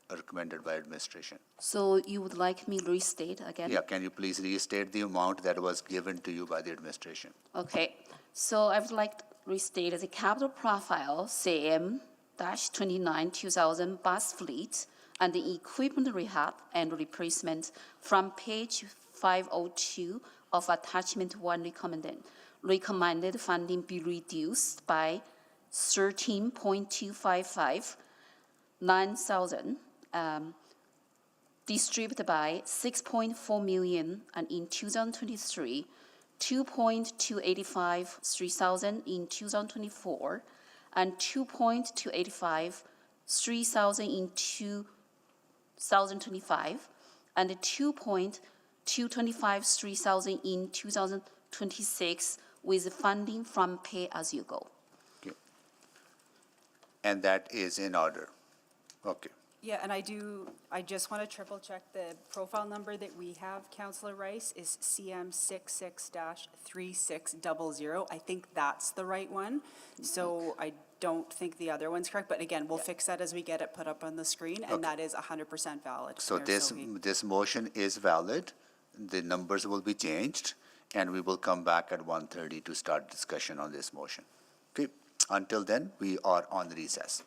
recommended by administration? So you would like me restate again? Yeah, can you please restate the amount that was given to you by the administration? Okay, so I would like to restate the capital profile CM-29 2000 bus fleet and the equipment rehab and replacement from page 502 of attachment 1 recommended funding be reduced by 13.255 9,000 distributed by 6.4 million and in 2023, 2.285 3,000 in 2024, and 2.285 3,000 in 2025, and 2.225 3,000 in 2026 with funding from pay-as-you-go. Okay. And that is in order. Okay. Yeah, and I just want to triple check the profile number that we have, Councillor Rice, is CM 66-3600. I think that's the right one. So I don't think the other one's correct, but again, we'll fix that as we get it put up on the screen, and that is 100% valid. So Mayor Sohi. this motion is valid, the numbers will be changed, and we will come back at 1:30 to start discussion on this motion. Okay, until then, we are on recess.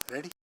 Ready?